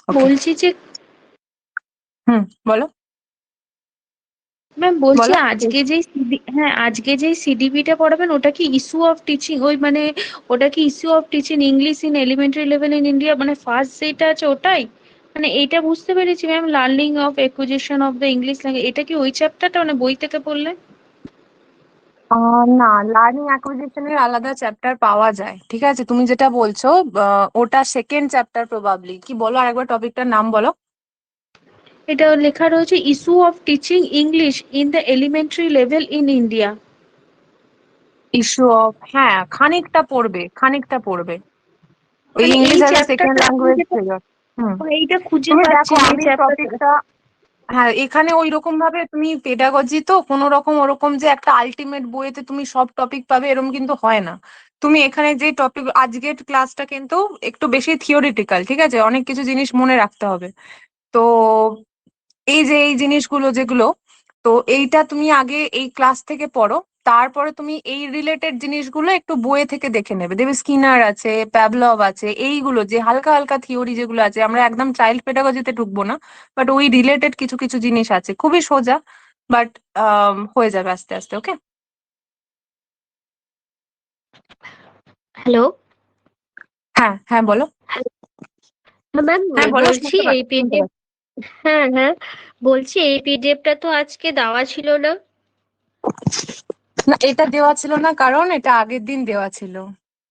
ওকে। বলছি যে বলো ম্যাম, বলছি বলো। আজকে যেই সিডিপিটা পড়াবেন ওটা কি ইস্যু অফ টিচিং, ওটা কি issue of teaching English in elementary level in India, মানে ফার্স্ট যেটা আছে ওটাই? মানে এইটা বুঝতে পেরেছি ma'am, learning of acquisition of the English language, এটা কি ওই চ্যাপ্টারটা, মানে বই থেকে পড়লে? না, লার্নিং অ্যাকুইজিশনের আলাদা চ্যাপ্টার পাওয়া যায়, ঠিক আছে। তুমি যেটা বলছো ওটা সেকেন্ড চ্যাপ্টার প্রবাবলি। কি বলো, আরেকবার টপিকটার নাম বলো। এটা লেখা রয়েছে issue of teaching English in the elementary level in India. Issue of, হ্যাঁ, খানিকটা পড়বে ওই মানে এই ইংলিশ অ্যাজ এ সেকেন্ড চ্যাপ্টারটা আপনি ল্যাঙ্গুয়েজ যেটা, থেকে। হুম। এইটা খুঁজে তুমি পাচ্ছি দেখো, না এই আমি চ্যাপ্টারটা। টপিকটা, হ্যাঁ, এখানে ওই রকম ভাবে তুমি পেডাগজি তো কোনো রকম ওরকম যে একটা আলটিমেট বইয়েতে তুমি সব টপিক পাবে এরকম কিন্তু হয় না। তুমি এখানে যে টপিক, আজকের ক্লাসটা কিন্তু একটু বেশি থিওরিটিক্যাল, ঠিক আছে, অনেক কিছু জিনিস মনে রাখতে হবে। তো এই যে এই জিনিসগুলো যেগুলো, তো এইটা তুমি আগে এই ক্লাস থেকে পড়ো, তারপরে তুমি এই রিলেটেড জিনিসগুলো একটু বইয়ে থেকে দেখে নেবে। দেখবে স্কিনার আছে, প্যাভলভ আছে, এইগুলো যে হালকা হালকা থিওরি যেগুলো আছে, আমরা একদম চাইল্ড পেডাগজিতে ঢুকবো না, বাট ওই রিলেটেড কিছু কিছু জিনিস আছে, খুবই সোজা, বাট হয়ে যাবে আস্তে আস্তে। ওকে। হ্যালো। হ্যাঁ হ্যাঁ বলো। ম্যাম, হ্যাঁ বলো, বলছি শুনতে এই পাচ্ছি শুনতে পিডিএফ, পাচ্ছি। হ্যাঁ হ্যাঁ, বলছি এই পিডিএফটা তো আজকে দেওয়া ছিল না। না, এটা দেওয়া ছিল না কারণ এটা আগের দিন দেওয়া ছিল,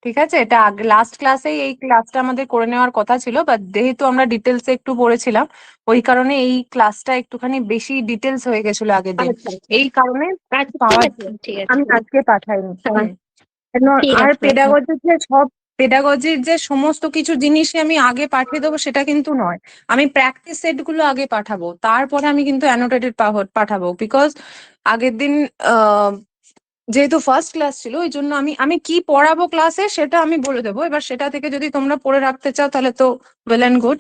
ঠিক আছে। এটা আগে লাস্ট ক্লাসেই এই ক্লাসটা আমাদের করে নেওয়ার কথা ছিল, বাট যেহেতু আমরা ডিটেলসে একটু পড়েছিলাম, ওই কারণে এই ক্লাসটা একটুখানি বেশি ডিটেলস হয়ে গেছিল আগের দিন, আচ্ছা আচ্ছা এই কারণে আচ্ছা, ঠিক পাওয়া, আছে ম্যাম, ঠিক আছে। আমি আজকে পাঠাইনি। হ্যাঁ, ঠিক আর আছে ম্যাম। পেডাগজির যে সমস্ত কিছু জিনিসই আমি আগে পাঠিয়ে দেবো সেটা কিন্তু নয়। আমি প্র্যাকটিস সেট গুলো আগে পাঠাবো, তারপরে আমি কিন্তু অ্যানোটেটেড পাঠাবো, বিকজ আগের দিন আহ যেহেতু ফার্স্ট ক্লাস ছিল, ওই জন্য আমি আমি কি পড়াবো ক্লাসে সেটা আমি বলে দেবো। এবার সেটা থেকে যদি তোমরা পড়ে রাখতে চাও তাহলে তো ওয়েল অ্যান্ড গুড,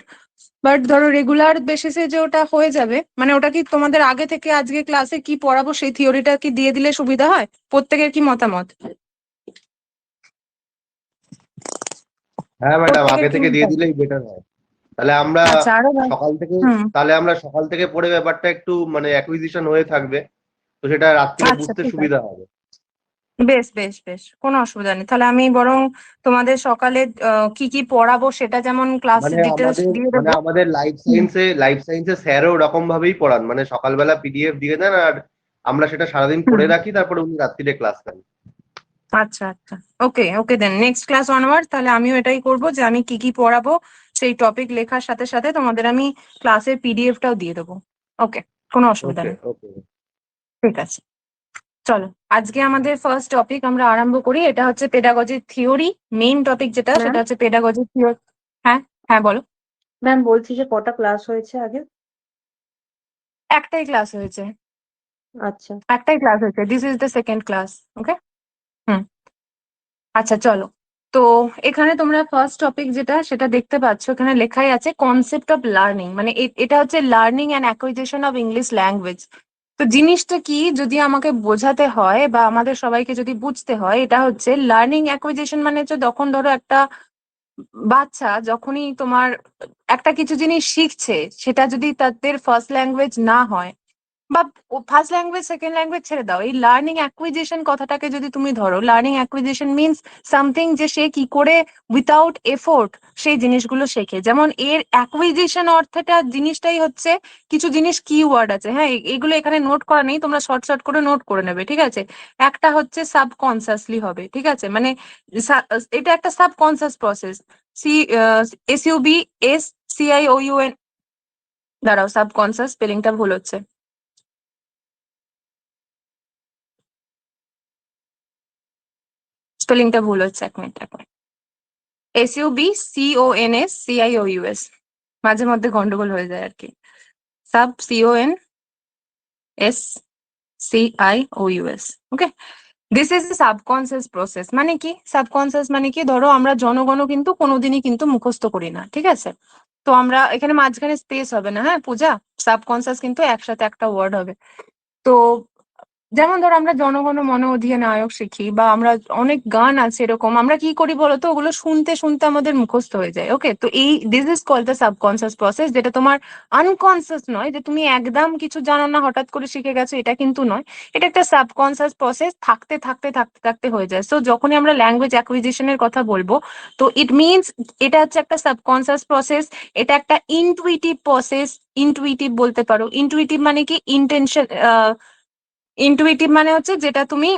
বাট ধরো রেগুলার বেসিসে যে ওটা হয়ে যাবে, মানে ওটা কি তোমাদের আগে থেকে আজকে ক্লাসে কি পড়াবো সেই থিওরিটা কি দিয়ে দিলে সুবিধা হয়? প্রত্যেকের কি মতামত? হ্যাঁ ম্যাডাম, প্রত্যেকের আগে কি থেকে দিয়ে মতামত? দিলেই বেটার হয়। তাহলে আমরা আচ্ছা, আরো সকাল থেকে হুম। তাহলে আমরা সকাল থেকে পড়ে ব্যাপারটা একটু মানে অ্যাকুইজিশন হয়ে থাকবে, তো সেটা রাত্রিরে আচ্ছা, বুঝতে ঠিক আছে, সুবিধা হবে। বেশ বেশ বেশ, কোনো অসুবিধা নেই। তাহলে আমি বরং তোমাদের সকালে কি কি পড়াবো সেটা যেমন ক্লাস মানে ডিটেলস আমাদের দিয়ে মানে দেবো। আমাদের হুম। লাইফ সায়েন্সে স্যারও ওরকম ভাবেই পড়ান, মানে সকালবেলা পিডিএফ দিয়ে দেন আর আমরা সেটা সারাদিন হুম। পড়ে রাখি, তারপরে উনি রাত্রিরে ক্লাস নেন। আচ্ছা আচ্ছা, ওকে ওকে, দেন নেক্সট ক্লাস অনওয়ার্ড তাহলে আমিও এটাই করব যে আমি কি কি পড়াবো সেই টপিক লেখার সাথে সাথে তোমাদের আমি ক্লাসের পিডিএফটাও দিয়ে দেবো। ওকে, কোনো অসুবিধা ওকে নেই। ওকে। ঠিক আছে, চলো আজকে আমাদের ফার্স্ট টপিক আমরা আরম্ভ করি। এটা হচ্ছে পেডাগজির থিওরি, মেইন টপিক যেটা ম্যাম, সেটা হচ্ছে পেডাগজির থিওরি। হ্যাঁ হ্যাঁ বলো। ম্যাম বলছি যে কটা ক্লাস হয়েছে আগে? একটাই ক্লাস হয়েছে, আচ্ছা। This is the second class. Okay. Hmm. আচ্ছা চলো, তো এখানে তোমরা ফার্স্ট টপিক যেটা সেটা দেখতে পাচ্ছ, এখানে লেখাই আছে কনসেপ্ট অফ লার্নিং, মানে এটা হচ্ছে learning and acquisition of English language. তো জিনিসটা কি যদি আমাকে বোঝাতে হয় বা আমাদের সবাইকে যদি বুঝতে হয়, এটা হচ্ছে লার্নিং অ্যাকুইজিশন মানে হচ্ছে যখন ধরো একটা বাচ্চা যখনই তোমার একটা কিছু জিনিস শিখছে, সেটা যদি তাদের ফার্স্ট ল্যাঙ্গুয়েজ না হয়, বা ফার্স্ট ল্যাঙ্গুয়েজ সেকেন্ড ল্যাঙ্গুয়েজ ছেড়ে দাও, এই লার্নিং অ্যাকুইজিশন কথাটাকে যদি তুমি ধরো, লার্নিং অ্যাকুইজিশন মিনস সামথিং যে সে কি করে উইথাউট এফোর্ট সেই জিনিসগুলো শেখে। যেমন এর অ্যাকুইজিশন অর্থটা জিনিসটাই হচ্ছে, কিছু জিনিস কি ওয়ার্ড আছে, হ্যাঁ, এগুলো এখানে নোট করা নেই, তোমরা শর্ট শর্ট করে নোট করে নেবে, ঠিক আছে। একটা হচ্ছে সাবকনসিয়াসলি হবে, ঠিক আছে, মানে এটা একটা subconscious process. C SUB SCIOUN, দাঁড়াও, সাবকনসিয়াস স্পেলিংটা ভুল হচ্ছে, স্পেলিংটা ভুল হচ্ছে, এক মিনিট এক মিনিট। SUBCONSCIOUS, মাঝে মধ্যে গন্ডগোল হয়ে যায় আর কি। SUBCONSCIOUS, okay. This is subconscious process. মানে কি সাবকনসিয়াস মানে কি, ধরো আমরা জনগণ কিন্তু কোনোদিনই কিন্তু মুখস্থ করি না, ঠিক আছে। তো আমরা এখানে মাঝখানে স্পেস হবে না, হ্যাঁ পূজা, সাবকনসিয়াস কিন্তু একসাথে একটা ওয়ার্ড হবে। তো যেমন ধরো আমরা জনগণ মন অধিনায়ক শিখি, বা আমরা অনেক গান আছে এরকম, আমরা কি করি বলতো, ওগুলো শুনতে শুনতে আমাদের মুখস্থ হয়ে যায়। ওকে, তো এই this is called the subconscious process, যেটা তোমার আনকনসিয়াস নয়, যে তুমি একদম কিছু জানো না হঠাৎ করে শিখে গেছো, এটা কিন্তু নয়। এটা একটা সাবকনসিয়াস প্রসেস, থাকতে থাকতে থাকতে থাকতে হয়ে যায়। সো যখনই আমরা ল্যাঙ্গুয়েজ অ্যাকুইজিশনের কথা বলবো, তো ইট মিনস এটা হচ্ছে একটা সাবকনসিয়াস প্রসেস, এটা একটা ইনটুইটিভ প্রসেস। ইনটুইটিভ বলতে পারো, ইনটুইটিভ মানে কি ইন্টেনশন, ইনটুইটিভ মানে হচ্ছে যেটা তুমি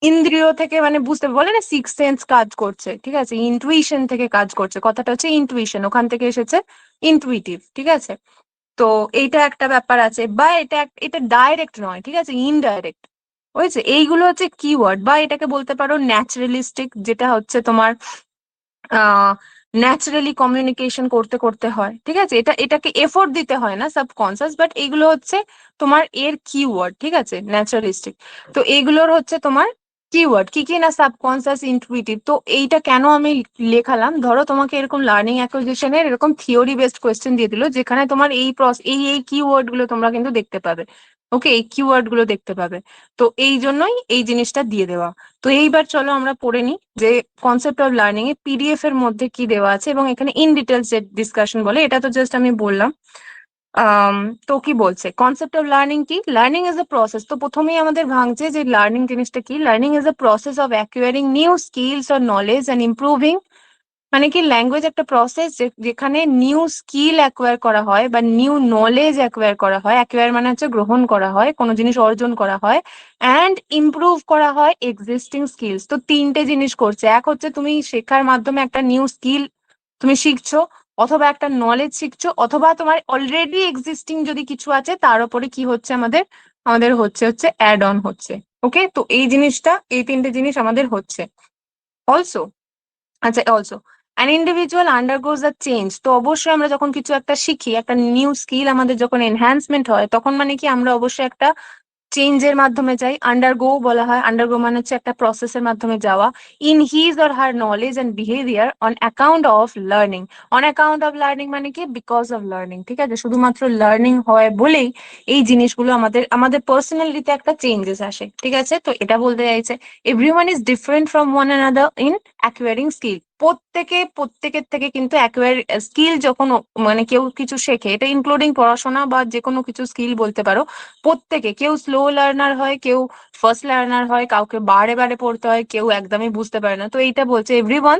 ইন্দ্রিয় থেকে মানে বুঝতে, বলে না সিক্স সেন্স কাজ করছে, ঠিক আছে, ইন্টুইশন থেকে কাজ করছে, কথাটা হচ্ছে ইন্টুইশন, ওখান থেকে এসেছে ইনটুইটিভ, ঠিক আছে। তো এইটা একটা ব্যাপার আছে, বা এটা ডাইরেক্ট নয়, ঠিক আছে, ইনডাইরেক্ট হয়েছে। এইগুলো হচ্ছে কিওয়ার্ড, বা এটাকে বলতে পারো ন্যাচারালিস্টিক, যেটা হচ্ছে তোমার ন্যাচারালি কমিউনিকেশন করতে করতে হয়, ঠিক আছে। এটাকে এফোর্ট দিতে হয় না সাবকনসিয়াস, বাট এইগুলো হচ্ছে তোমার এর কিওয়ার্ড, ঠিক আছে, ন্যাচারালিস্টিক। তো এইগুলোর হচ্ছে তোমার কিওয়ার্ড কি কি না, সাবকনসিয়াস, ইনটুইটিভ। তো এইটা কেন আমি লেখালাম, ধরো তোমাকে এরকম লার্নিং অ্যাকুইজিশনের এরকম থিওরি বেসড কোয়েশ্চেন দিয়ে দিল, যেখানে তোমার এই কিওয়ার্ড গুলো তোমরা কিন্তু দেখতে পাবে। ওকে, এই কিওয়ার্ড গুলো দেখতে পাবে। তো এই জন্যই এই জিনিসটা দিয়ে দেওয়া। তো এইবার চলো আমরা পড়ে নিই যে concept of learning A PDF এর মধ্যে কি দেওয়া আছে, এবং এখানে ইন ডিটেলস যে ডিসকাশন বলে, এটা তো জাস্ট আমি বললাম। আম, তো কি বলছে, কনসেপ্ট অফ লার্নিং কি, লার্নিং ইজ এ প্রসেস। তো প্রথমেই আমাদের ভাঙছে যে লার্নিং জিনিসটা কি, learning is a process of acquiring new skills or knowledge and improving. মানে কি, ল্যাঙ্গুয়েজ একটা প্রসেস যেখানে নিউ স্কিল অ্যাকোয়ার করা হয় বা নিউ নলেজ অ্যাকোয়ার করা হয়। অ্যাকোয়ার মানে হচ্ছে গ্রহণ করা হয়, কোনো জিনিস অর্জন করা হয়, অ্যান্ড ইমপ্রুভ করা হয় এক্সিস্টিং স্কিলস। তো তিনটে জিনিস করছে, এক হচ্ছে তুমি শেখার মাধ্যমে একটা নিউ স্কিল তুমি শিখছো, অথবা একটা নলেজ শিখছো, অথবা তোমার অলরেডি এক্সিস্টিং যদি কিছু আছে তার উপরে কি হচ্ছে, আমাদের আমাদের হচ্ছে হচ্ছে অ্যাড অন হচ্ছে। ওকে, তো এই জিনিসটা, এই তিনটে জিনিস আমাদের হচ্ছে। অলসো, আচ্ছা, also an individual আন্ডারগোজ a change. তো অবশ্যই আমরা যখন কিছু একটা শিখি, একটা নিউ স্কিল আমাদের যখন এনহ্যান্সমেন্ট হয়, তখন মানে কি আমরা অবশ্যই একটা চেঞ্জের মাধ্যমে যাই। আন্ডারগো বলা হয়, আন্ডারগো মানে হচ্ছে একটা প্রসেসের মাধ্যমে যাওয়া। In his or her knowledge and behaviour on account of learning. On account of learning মানে কি, বিকজ অফ লার্নিং, ঠিক আছে। শুধুমাত্র লার্নিং হয় বলেই এই জিনিসগুলো আমাদের আমাদের পার্সোনালিতে একটা চেঞ্জেস আসে, ঠিক আছে। তো এটা বলতে চাইছে everyone is different from one another in acquiring skill. প্রত্যেকের থেকে কিন্তু অ্যাকুয়ার স্কিল যখন মানে কেউ কিছু শেখে, এটা ইনক্লুডিং পড়াশোনা বা যে কোনো কিছু স্কিল বলতে পারো, প্রত্যেকে, কেউ স্লো লার্নার হয়, কেউ ফার্স্ট লার্নার হয়, কাউকে বারে বারে পড়তে হয়, কেউ একদমই বুঝতে পারে না। তো এইটা বলছে এভরিওয়ান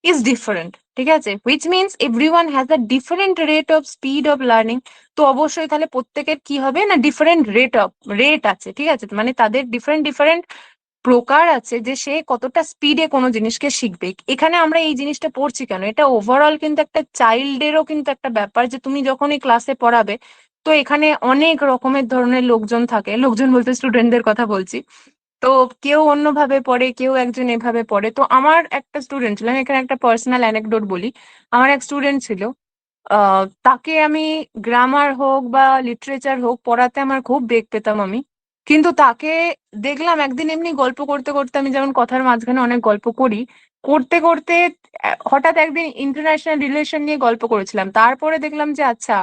ইজ ডিফারেন্ট, ঠিক আছে, which means everyone has a different rate of speed of learning. তো অবশ্যই তাহলে প্রত্যেকের কি হবে না, ডিফারেন্ট রেট আছে, ঠিক আছে, মানে তাদের ডিফারেন্ট ডিফারেন্ট প্রকার আছে যে সে কতটা স্পিডে কোনো জিনিসকে শিখবে। এখানে আমরা এই জিনিসটা পড়ছি কেন, এটা ওভারঅল কিন্তু একটা চাইল্ডেরও কিন্তু একটা ব্যাপার, যে তুমি যখন এই ক্লাসে পড়াবে, তো এখানে অনেক রকমের ধরনের লোকজন থাকে, লোকজন বলতে স্টুডেন্টদের কথা বলছি। তো কেউ অন্যভাবে পড়ে, কেউ একজন এভাবে পড়ে। তো আমার একটা স্টুডেন্ট ছিল, আমি এখানে একটা পার্সোনাল অ্যানেকডোট বলি। আমার এক স্টুডেন্ট ছিল, তাকে আমি গ্রামার হোক বা লিটারেচার হোক পড়াতে আমার খুব বেগ পেতাম আমি। কিন্তু তাকে দেখলাম একদিন এমনি গল্প করতে করতে, আমি যেমন কথার মাঝখানে অনেক গল্প করি, করতে করতে হঠাৎ একদিন ইন্টারন্যাশনাল রিলেশন নিয়ে গল্প করেছিলাম। তারপরে দেখলাম যে আচ্ছা,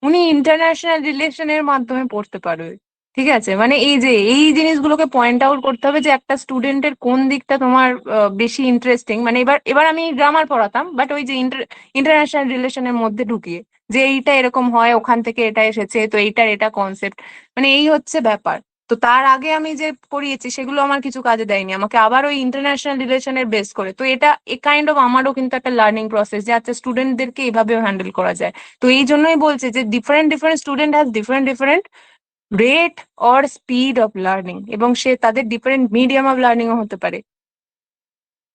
উনি ইন্টারন্যাশনাল রিলেশনের মাধ্যমে পড়তে পারবে, ঠিক আছে। মানে এই যে এই জিনিসগুলোকে পয়েন্ট আউট করতে হবে, যে একটা স্টুডেন্টের কোন দিকটা তোমার বেশি ইন্টারেস্টিং। মানে এবার এবার আমি গ্রামার পড়াতাম, বাট ওই যে ইন্টারন্যাশনাল রিলেশনের মধ্যে ঢুকিয়ে, যে এইটা এরকম হয়, ওখান থেকে এটা এসেছে, তো এইটার এটা কনসেপ্ট, মানে এই হচ্ছে ব্যাপার। তো তার আগে আমি যে পড়িয়েছি সেগুলো আমার কিছু কাজে দেয়নি, আমাকে আবার ওই ইন্টারন্যাশনাল রিলেশনের বেস করে। তো এটা এ কাইন্ড অফ আমারও কিন্তু একটা লার্নিং প্রসেস, যে আচ্ছা স্টুডেন্টদেরকে এইভাবেও হ্যান্ডেল করা যায়। তো এই জন্যই বলছে যে different different student has different different rate or speed of learning, এবং সে তাদের ডিফারেন্ট মিডিয়াম অফ লার্নিংও হতে পারে।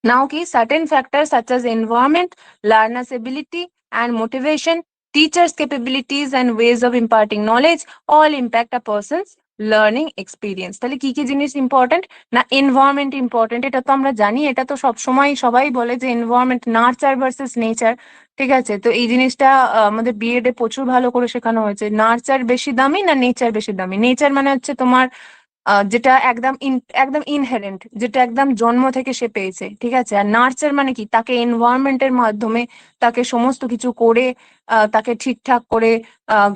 Now, key certain factors such as environment, learner's ability and motivation, teachers' capabilities and ways of imparting knowledge all impact a person's learning experience. তাহলে কি কি জিনিস important না, environment important, এটা তো আমরা জানি, এটা তো সবসময় সবাই বলে যে এনভায়রনমেন্ট, নার্চার ভার্সেস নেচার, ঠিক আছে। তো এই জিনিসটা আমাদের বিএড এ প্রচুর ভালো করে শেখানো হয়েছে, নার্চার বেশি দামি না নেচার বেশি দামি। নেচার মানে হচ্ছে তোমার যেটা একদম একদম ইনহেরেন্ট, যেটা একদম জন্ম থেকে সে পেয়েছে, ঠিক আছে। আর নার্চার মানে কি, তাকে এনভায়রনমেন্টের মাধ্যমে তাকে সমস্ত কিছু করে তাকে ঠিকঠাক করে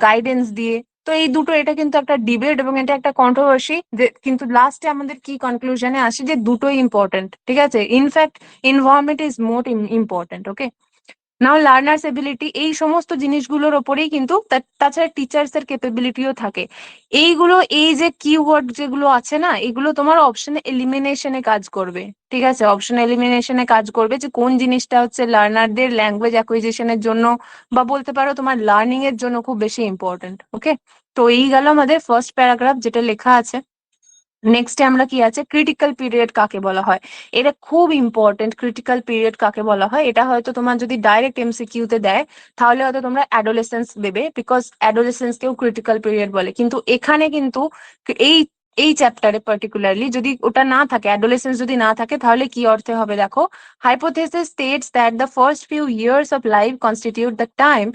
গাইডেন্স দিয়ে তো এই দুটো, এটা কিন্তু একটা ডিবেট এবং এটা একটা কন্ট্রোভার্সি, যে কিন্তু লাস্টে আমাদের কি কনক্লুশনে আসে যে দুটোই ইম্পর্টেন্ট, ঠিক আছে। In fact environment is more important, okay. Now learners ability, এই সমস্ত জিনিসগুলোর ওপরেই কিন্তু তাছাড়া টিচার্স এর ক্যাপাবিলিটিও থাকে। এইগুলো, এই যে কিওয়ার্ড যেগুলো আছে না, এগুলো তোমার অপশনে এলিমিনেশনে কাজ করবে, ঠিক আছে। অপশন এলিমিনেশনে কাজ করবে যে কোন জিনিসটা হচ্ছে লার্নারদের ল্যাঙ্গুয়েজ অ্যাকুইজিশনের জন্য বা বলতে পারো তোমার লার্নিং এর জন্য খুব বেশি ইম্পর্টেন্ট, ওকে। তো এই গেল আমাদের ফার্স্ট প্যারাগ্রাফ যেটা লেখা আছে। নেক্সটে আমরা কি আছে, ক্রিটিক্যাল পিরিয়ড কাকে বলা হয়, এটা খুব ইম্পর্টেন্ট। ক্রিটিক্যাল পিরিয়ড কাকে বলা হয়, এটা হয়তো তোমার যদি ডাইরেক্ট এমসিকিউ তে দেয় তাহলে হয়তো তোমরা অ্যাডোলেসেন্স দেবে, বিকজ অ্যাডোলেসেন্স কেও ক্রিটিক্যাল পিরিয়ড বলে। কিন্তু এখানে কিন্তু এই এই চ্যাপ্টারে পার্টিকুলারলি যদি ওটা না থাকে, অ্যাডোলেসেন্স যদি না থাকে, তাহলে কি অর্থে হবে দেখো, hypothesis states that the first few years of life constitute the time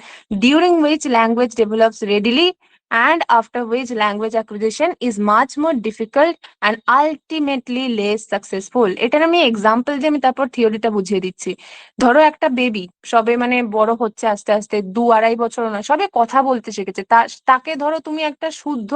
during which language develops readily and after which language acquisition is much more difficult and ultimately less successful. এটার আমি এক্সাম্পল দিয়ে আমি তারপর থিওরিটা বুঝিয়ে দিচ্ছি। ধরো একটা বেবি সবে মানে বড় হচ্ছে আস্তে আস্তে, 2-2.5 বছর নয়, সবে কথা বলতে শিখেছে, তাকে ধরো তুমি একটা শুদ্ধ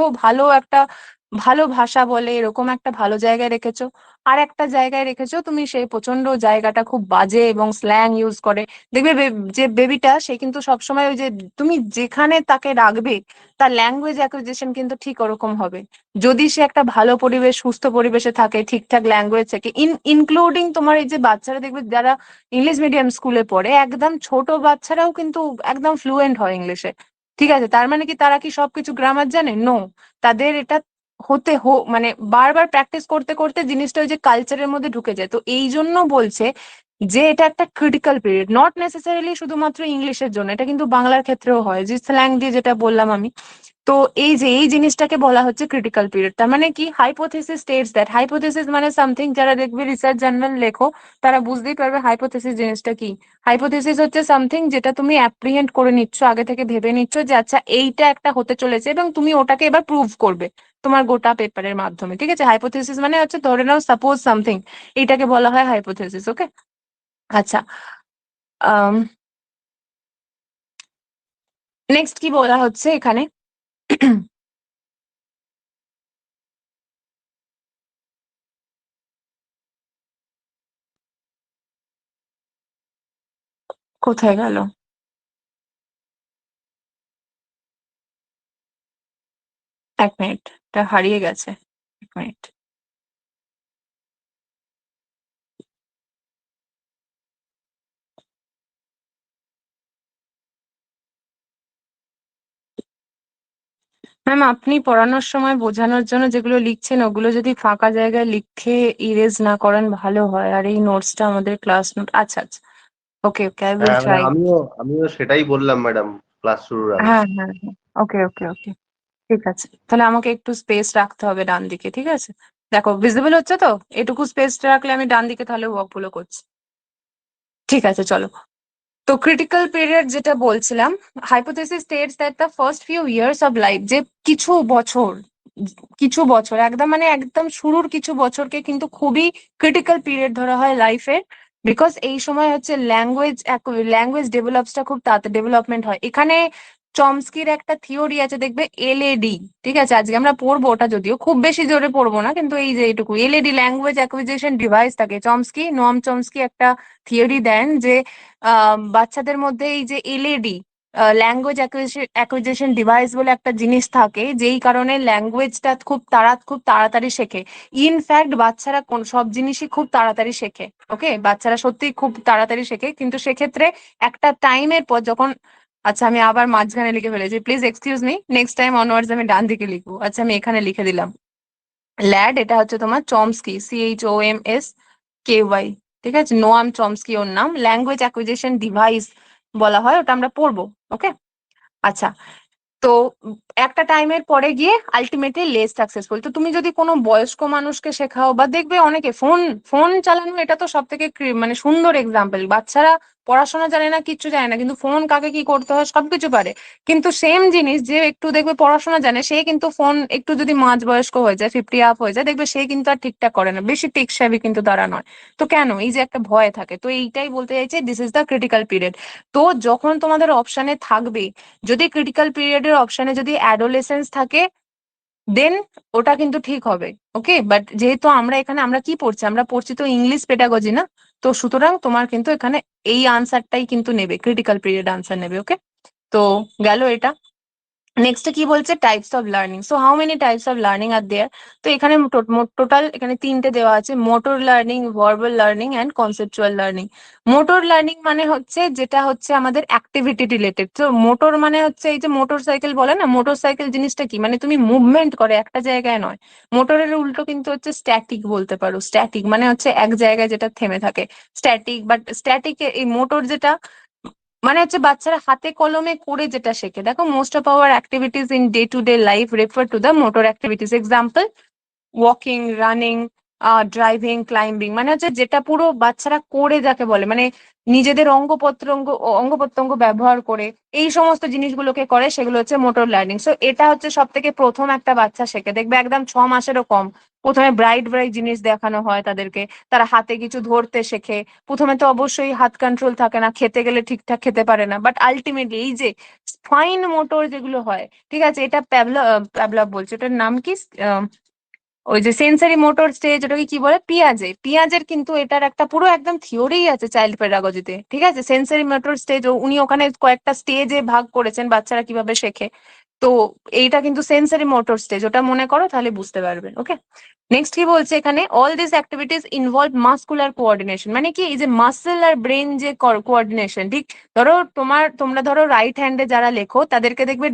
ভালো ভাষা বলে এরকম একটা ভালো জায়গায় রেখেছো, আর একটা জায়গায় রেখেছো তুমি সেই প্রচন্ড জায়গাটা খুব বাজে এবং স্ল্যাং ইউজ করে। দেখবে যে বেবিটা, সে কিন্তু সবসময় ওই যে তুমি যেখানে তাকে রাখবে তার ল্যাঙ্গুয়েজ অ্যাকুইজিশন কিন্তু ঠিক ওরকম হবে। যদি সে একটা ভালো পরিবেশ, সুস্থ পরিবেশে থাকে, ঠিকঠাক ল্যাঙ্গুয়েজ থাকে, ইনক্লুডিং তোমার এই যে বাচ্চারা দেখবে যারা ইংলিশ মিডিয়াম স্কুলে পড়ে, একদম ছোট বাচ্চারাও কিন্তু একদম ফ্লুয়েন্ট হয় ইংলিশে, ঠিক আছে। তার মানে কি তারা কি সবকিছু গ্রামার জানে? নো। তাদের এটা মানে বারবার প্র্যাকটিস করতে করতে জিনিসটা ওই যে কালচারের মধ্যে ঢুকে যায়। তো এই জন্য বলছে যে এটা একটা ক্রিটিক্যাল পিরিয়ড, নট নেসেসারিলি শুধুমাত্র ইংলিশের জন্য, এটা কিন্তু বাংলার ক্ষেত্রেও হয়, যে স্ল্যাং দিয়ে যেটা বললাম আমি। তো এই যে এই জিনিসটাকে বলা হচ্ছে ক্রিটিক্যাল পিরিয়ড। তার মানে কি, হাইপোথেসিস স্টেটস দ্যাট, হাইপোথেসিস মানে সামথিং, যারা দেখবে রিসার্চ জার্নাল লেখো তারা বুঝতেই পারবে হাইপোথেসিস জিনিসটা কি। হাইপোথেসিস হচ্ছে সামথিং যেটা তুমি অ্যাপ্রিহেন্ড করে নিচ্ছ, আগে থেকে ভেবে নিচ্ছ যে আচ্ছা এইটা একটা হতে চলেছে, এবং তুমি ওটাকে এবার প্রুভ করবে তোমার গোটা পেপারের মাধ্যমে, ঠিক আছে। হাইপোথেসিস মানে হচ্ছে ধরে নাও সাপোজ সামথিং, এইটাকে বলা হয় হাইপোথেসিস, ওকে। আচ্ছা, নেক্সট কি বলা হচ্ছে এখানে, কোথায় গেল, এক মিনিট, এটা হারিয়ে গেছে, এক মিনিট। ম্যাম, আপনি পড়ানোর সময় বোঝানোর জন্য যেগুলো লিখছেন ওগুলো যদি ফাঁকা জায়গায় লিখে ইরেজ না করেন ভালো হয়। আর এই নোটসটা আমাদের ক্লাস নোট। আচ্ছা আচ্ছা, ওকে ওকে, আই উইল হ্যাঁ মানে ট্রাই। আমিও সেটাই বললাম ম্যাডাম ক্লাস শুরুর আগে। হ্যাঁ হ্যাঁ হ্যাঁ, ওকে ওকে ওকে, ঠিক আছে। তাহলে আমাকে একটু স্পেস রাখতে হবে ডান দিকে, ঠিক আছে। দেখো ভিজিবল হচ্ছে তো, এটুকু স্পেস রাখলে আমি ডান দিকে তাহলে ওয়ার্ক গুলো করছি, ঠিক আছে চলো। তো ক্রিটিক্যাল পিরিয়ড যেটা বলছিলাম, hypothesis states that the first few years of life, যে কিছু বছর একদম মানে একদম শুরুর কিছু বছরকে কিন্তু খুবই ক্রিটিক্যাল পিরিয়ড ধরা হয় লাইফের। বিকজ এই সময় হচ্ছে ল্যাঙ্গুয়েজ ডেভেলপসটা খুব তাড়াতাড়ি ডেভেলপমেন্ট হয়। এখানে চমস্কির একটা থিওরি আছে দেখবে, এলএডি, ঠিক আছে। আজকে আমরা পড়বো ওটা, যদিও খুব বেশি জোরে পড়বো না, কিন্তু এই যে এইটুকু, এলএডি ল্যাঙ্গুয়েজ অ্যাকুইজিশন ডিভাইস থাকে। নোয়াম চমস্কি একটা থিওরি দেন যে বাচ্চাদের মধ্যে এই যে এলএডি, ল্যাঙ্গুয়েজ অ্যাকুইজিশন ডিভাইস বলে একটা জিনিস থাকে, যেই কারণে ল্যাঙ্গুয়েজটা খুব তাড়াতাড়ি শেখে। ইনফ্যাক্ট বাচ্চারা সব জিনিসই খুব তাড়াতাড়ি শেখে, ওকে। বাচ্চারা সত্যিই খুব তাড়াতাড়ি শেখে, কিন্তু সেক্ষেত্রে একটা টাইমের পর যখন, আচ্ছা আমি আবার মাঝখানে লিখে ফেলেছি, please excuse me, next time onwards আমি ডান দিকে লিখবো। আচ্ছা আমি এখানে লিখে দিলাম ল্যাড, এটা হচ্ছে তোমার চমস্কি, CHOMSKY, ঠিক আছে। নোয়াম চমস্কি ওর নাম, ল্যাঙ্গুয়েজ অ্যাকুইজিশন ডিভাইস বলা হয়, ওটা আমরা পড়বো, ওকে। আচ্ছা, তো একটা টাইমের পরে গিয়ে আলটিমেটলি লেস সাকসেসফুল। তো তুমি যদি কোনো বয়স্ক মানুষকে শেখাও, বা দেখবে অনেকে ফোন ফোন চালানো, এটা তো সব থেকে মানে সুন্দর এক্সাম্পল। বাচ্চারা পড়াশোনা জানে না, কিচ্ছু জানে না, কিন্তু ফোন কাকে কি করতে হয় সবকিছু পারে। কিন্তু সেম জিনিস যে একটু দেখবে পড়াশোনা জানে, সে কিন্তু ফোন একটু যদি মাঝ বয়স্ক হয়ে যায়, 50 আপ হয়ে যায়, দেখবে সে কিন্তু আর ঠিকঠাক করে না, বেশি টেক সেভি কিন্তু তারা নয়। তো কেন? এই যে একটা ভয় থাকে, তো এইটাই বলতে চাইছে, this is the critical period. তো যখন তোমাদের অপশনে থাকবে, যদি ক্রিটিক্যাল পিরিয়ডের অপশনে যদি অ্যাডোলেসেন্স থাকে, দেন ওটা কিন্তু ঠিক হবে। ওকে, বাট যেহেতু আমরা এখানে আমরা কি পড়ছি, আমরা পড়ছি তো ইংলিশ পেডাগজি না, তো সুতরাং তোমার কিন্তু এখানে এই আনসারটাই কিন্তু নেবে, ক্রিটিক্যাল পিরিয়ড আনসার নেবে। ওকে, তো গেল এটা। নেক্সট কি বলছে, types of learning. So how many types of learning are there? তো এখানে টোটাল এখানে তিনটে দেওয়া আছে, motor learning, verbal learning and conceptual learning. Motor learning মানে হচ্ছে যেটা হচ্ছে আমাদের অ্যাক্টিভিটি রিলেটেড। তো মোটর মানে হচ্ছে এই যে মোটর সাইকেল বলে না, মোটর সাইকেল জিনিসটা কি, মানে তুমি মুভমেন্ট করে একটা জায়গায় নয়। মোটরের উল্টো কিন্তু হচ্ছে স্ট্যাটিক বলতে পারো। স্ট্যাটিক মানে হচ্ছে এক জায়গায় যেটা থেমে থাকে, স্ট্যাটিক। বাট স্ট্যাটিক এই মোটর যেটা মানে হচ্ছে বাচ্চারা হাতে কলমে করে যেটা শেখে। দেখো, most of our activities in day to day life refer to the motor activities. Example, walking, running, driving, climbing, মানে হচ্ছে যেটা পুরো বাচ্চারা করে যাকে বলে, মানে নিজেদের অঙ্গ প্রত্যঙ্গ ব্যবহার করে এই সমস্ত জিনিসগুলোকে করে, সেগুলো হচ্ছে মোটর লার্নিং। সো এটা হচ্ছে সব থেকে প্রথম একটা বাচ্চা শেখে, দেখবে একদম 6 মাসেরও কম। প্রথমে ব্রাইট ব্রাইট জিনিস দেখানো হয় তাদেরকে, তারা হাতে কিছু ধরতে শেখে। প্রথমে তো অবশ্যই হাত কন্ট্রোল থাকে না, খেতে গেলে ঠিকঠাক খেতে পারে না, বাট আলটিমেটলি এই যে ফাইন মোটর যেগুলো হয়, ঠিক আছে, এটা প্যাভলভ বলছে, এটার নাম কি, ওই যে সেন্সারি মোটর স্টেজ, ওটাকে কি বলে, পিয়াজের কিন্তু এটার একটা পুরো একদম থিওরি আছে চাইল্ড পেডাগজিতে। ঠিক আছে, সেন্সারি মোটর স্টেজ, উনি ওখানে কয়েকটা স্টেজে ভাগ করেছেন বাচ্চারা কিভাবে শেখে। তো এইটা কিন্তু সেন্সারি মোটর স্টেজ, ওটা মনে করো তাহলে বুঝতে পারবে। ওকে, নেক্সট কি বলছে এখানে, all this activities involve muscular coordination. মানে কি, এই যে মাসেল আর ব্রেন যে কোঅর্ডিনেশন, ঠিক ধরো তোমরা ধরো রাইট হ্যান্ডে যারা লেখো তাদেরকে দেখবে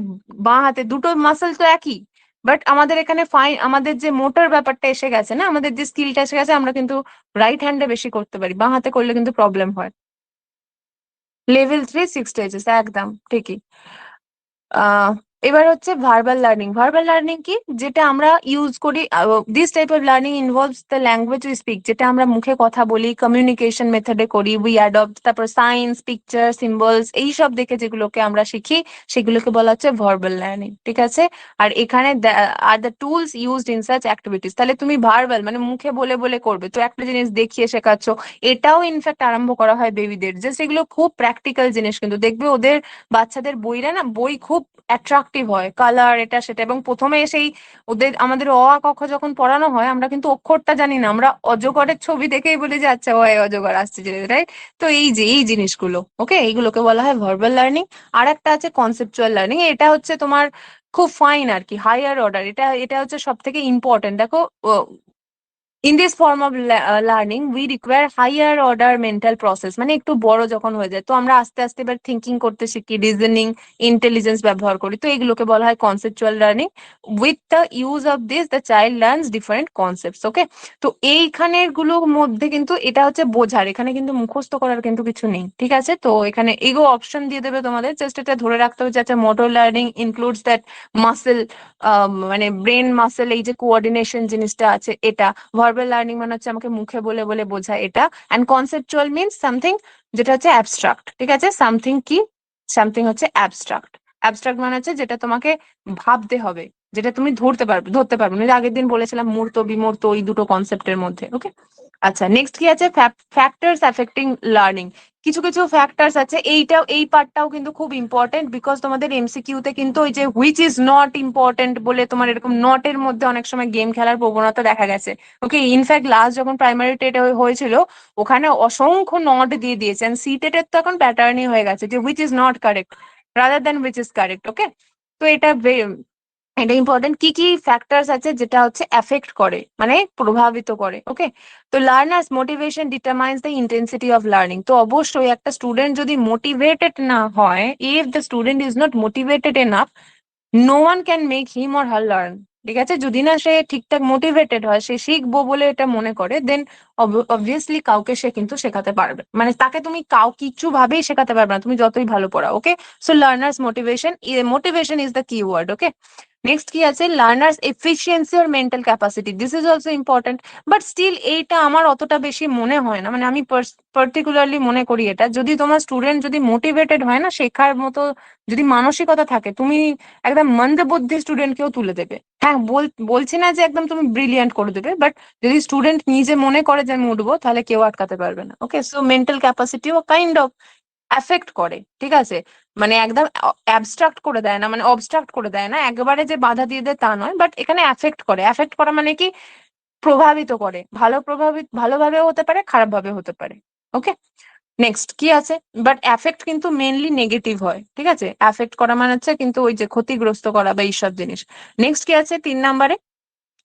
বাঁ হাতে দুটো মাসেল তো একই, বাট আমাদের এখানে আমাদের যে মোটর ব্যাপারটা এসে গেছে না, আমাদের যে স্কিলটা এসে গেছে, আমরা কিন্তু রাইট হ্যান্ডে বেশি করতে পারি, বাঁ হাতে করলে কিন্তু প্রবলেম হয়। লেভেল 3 6 স্টেজেস, একদম ঠিকই। আহ এবার হচ্ছে ভার্বাল লার্নিং। ভার্বাল লার্নিং কি, যেটা আমরা ইউজ করি, this type of learning involves the language we speak, যেটা আমরা মুখে কথা বলি, কমিউনিকেশন মেথডে করি, উই অ্যাডপ্ট, তারপর সাইন্স, পিকচার, সিম্বলস এইসব দেখে যেগুলোকে আমরা শিখি, সেগুলোকে বলা হচ্ছে ভার্বাল লার্নিং। ঠিক আছে, আর এখানে are the tools used in such activities. তাহলে তুমি ভার্বাল মানে মুখে বলে বলে করবে, তো একটা জিনিস দেখিয়ে শেখাচ্ছ, এটাও ইনফ্যাক্ট আরম্ভ করা হয় বেবিদের, যে সেগুলো খুব প্র্যাকটিক্যাল জিনিস, কিন্তু দেখবে ওদের বাচ্চাদের বইরা না, বই খুব অ্যাট্রাকটিভ হয়, কালার এটা সেটা, এবং প্রথমে এসেই আমাদের অ আ ক খ যখন পড়ানো হয়, আমরা কিন্তু অক্ষরটা জানি না, আমরা অজগরের ছবি দেখেই বলি যে আচ্ছা ওই অজগর আসছে, রাইট? তো এই যে এই জিনিসগুলো, ওকে, এইগুলোকে বলা হয় ভার্বাল লার্নিং। আর একটা আছে কনসেপচুয়াল লার্নিং, এটা হচ্ছে তোমার খুব ফাইন আর কি, হায়ার অর্ডার, এটা এটা হচ্ছে সব থেকে ইম্পর্টেন্ট। দেখো, in this form of learning we require higher order mental process. মানে একটু বড় যখন হয়ে যায়, তো আমরা আস্তে আস্তে এবার থিঙ্কিং করতে শিখি, রিজনিং, ইন্টেলিজেন্স ব্যবহার করি, তো এগুলোকে বলা হয় conceptual learning. With the use of this the child learns different concepts. Okay, তো এইখানের গুলোর মধ্যে কিন্তু এটা হচ্ছে বোঝার, এখানে কিন্তু মুখস্থ করার কিন্তু কিছু নেই। ঠিক আছে, তো এখানে এগো অপশন দিয়ে দেবে তোমাদের, জাস্ট এটা ধরে রাখতে হবে যে আচ্ছা, motor learning includes that muscle, মানে ব্রেন মাসেল, এই যে কোঅর্ডিনেশন জিনিসটা আছে এটা। ভার্বাল লার্নিং মানে হচ্ছে আমাকে মুখে বলে বলে বোঝা, এটা। অ্যান্ড কনসেপচুয়াল মিনস সামথিং যেটা হচ্ছে অ্যাবস্ট্রাক্ট। ঠিক আছে, সামথিং কি, সামথিং হচ্ছে অ্যাবস্ট্রাক্ট। অ্যাবস্ট্রাক্ট মানে হচ্ছে যেটা তোমাকে ভাবতে হবে, যেটা তুমি ধরতে পারবে না। আগে দিন বলেছিলাম মূর্ত বিমূর্ত, ওই দুটো কনসেপ্টের মধ্যে। ওকে, আচ্ছা, নেক্সট কি আছে, ফ্যাক্টরস অ্যাফেক্টিং লার্নিং। কিছু কিছু ফ্যাক্টরস আছে, এই পার্টটাও কিন্তু খুব ইম্পর্টেন্ট, বিকজ তোমাদের এমসিকিউ তে কিন্তু ওই যে হুইচ ইজ নট ইম্পর্টেন্ট বলে তোমার এরকম নটের মধ্যে অনেক সময় গেম খেলার প্রবণতা দেখা গেছে। ওকে, ইনফ্যাক্ট লাস্ট যখন প্রাইমারি টেট হয়েছিল, ওখানে অসংখ্য নট দিয়ে দিয়েছেন। সি টেটের তো এখন প্যাটার্নই হয়ে গেছে যে which is not correct rather than which is correct. Okay, তো এটা ইম্পর্টেন্ট। কি কি ফ্যাক্টরস আছে যেটা হচ্ছে এফেক্ট করে, মানে প্রভাবিত করে। ওকে, তো learners motivation determines the intensity of learning. তো অবশ্যই একটা স্টুডেন্ট যদি মোটিভেটেড না হয়, if the student is not motivated enough, no one can make him or her learn. ঠিক আছে, যদি না সে ঠিকঠাক মোটিভেটেড হয়, সে শিখবো বলে এটা মনে করে, দেন অবভিয়াসলি কাউকে সে কিন্তু শেখাতে পারবে, মানে তাকে তুমি কিছু ভাবেই শেখাতে পারবে না, তুমি যতই ভালো পড়াও। Okay, so learners motivation is the key word. Okay, next কি আছে, লার্নার্স এফিসিয়েন্সি আর mental capacity, this is also important. But still এইটা আমার অতটা বেশি মনে হয় না, মানে আমি পার্টিকুলারলি মনে করি এটা, যদি তোমার স্টুডেন্ট যদি মোটিভেটেড হয় না, শেখার মতো যদি মানসিকতা থাকে, তুমি একদম মন্দবুদ্ধি স্টুডেন্টকেও তুলে দেবে। হ্যাঁ, বলছি না যে একদম তুমি ব্রিলিয়ান্ট করে দেবে, বাট যদি স্টুডেন্ট নিজে মনে করে যে আমি উঠবো, তাহলে কেউ আটকাতে পারবে না। ওকে, সো মেন্টাল ক্যাপাসিটিও কাইন্ড অফ অ্যাফেক্ট করে, ঠিক আছে? মানে একদম অ্যাবস্ট্রাক্ট করে দেয় না, মানে অবস্ট্রাক্ট করে দেয় না, একবারে যে বাধা দিয়ে দেয় তা নয়, বাট এখানে অ্যাফেক্ট করে। অ্যাফেক্ট করা মানে কি, প্রভাবিত করে, ভালোভাবেও হতে পারে, খারাপ ভাবে হতে পারে। ওকে, নেক্সট কি আছে, বাট অ্যাফেক্ট কিন্তু মেনলি নেগেটিভ হয়, ঠিক আছে? অ্যাফেক্ট করা মানে হচ্ছে কিন্তু ওই যে ক্ষতিগ্রস্ত করা বা এইসব জিনিস। নেক্সট কি আছে 3 নম্বরে,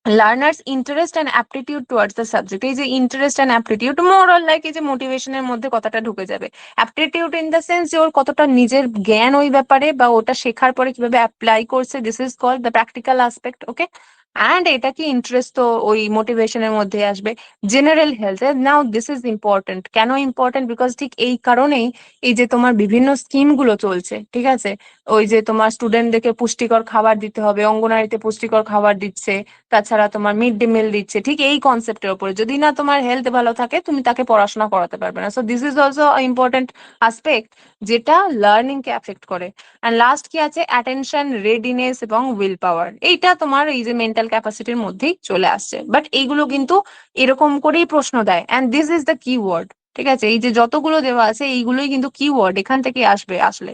learners interest and aptitude towards the subject. এই যে interest and aptitude, more or like এই যে মোটিভেশনের মধ্যে কথাটা ঢুকে যাবে। অ্যাপটিটিউড ইন দ্য সেন্স যে ওর কতটা নিজের জ্ঞান ওই ব্যাপারে, বা ওটা শেখার পরে কিভাবে অ্যাপ্লাই করছে, this is called the practical aspect. Okay, and এটা কি ইন্টারেস্ট, তো ওই মোটিভেশনের মধ্যে আসবে। General health, now this is important. কেন ইম্পর্টেন্ট? বিকজ ঠিক এই কারণেই এই যে তোমার বিভিন্ন স্কিম গুলো চলছে, ঠিক আছে? ওই যে তোমার স্টুডেন্টদেরকে পুষ্টিকর খাবার দিতে হবে, অঙ্গনারীতে পুষ্টিকর খাবার দিচ্ছে, তাছাড়া তোমার মিড ডে মিল দিচ্ছে, ঠিক এই কনসেপ্টের উপরে। যদি না তোমার হেলথ ভালো থাকে, তুমি তাকে পড়াশোনা করাতে পারবে না। So this is also important aspect, যেটা লার্নিং কে এফেক্ট করে। অ্যান্ড লাস্ট কি আছে, অ্যাটেনশন, রেডিনেস এবং উইল পাওয়ার। এইটা তোমার এই যে মেন্টাল ক্যাপাসিটির মধ্যেই চলে আসছে, বাট এইগুলো কিন্তু এরকম করেই প্রশ্ন দেয়, and this is the keyword, ঠিক আছে? এই যে যতগুলো দেওয়া আছে এইগুলোই কিন্তু কিওয়ার্ড, এখান থেকে আসবে আসলে।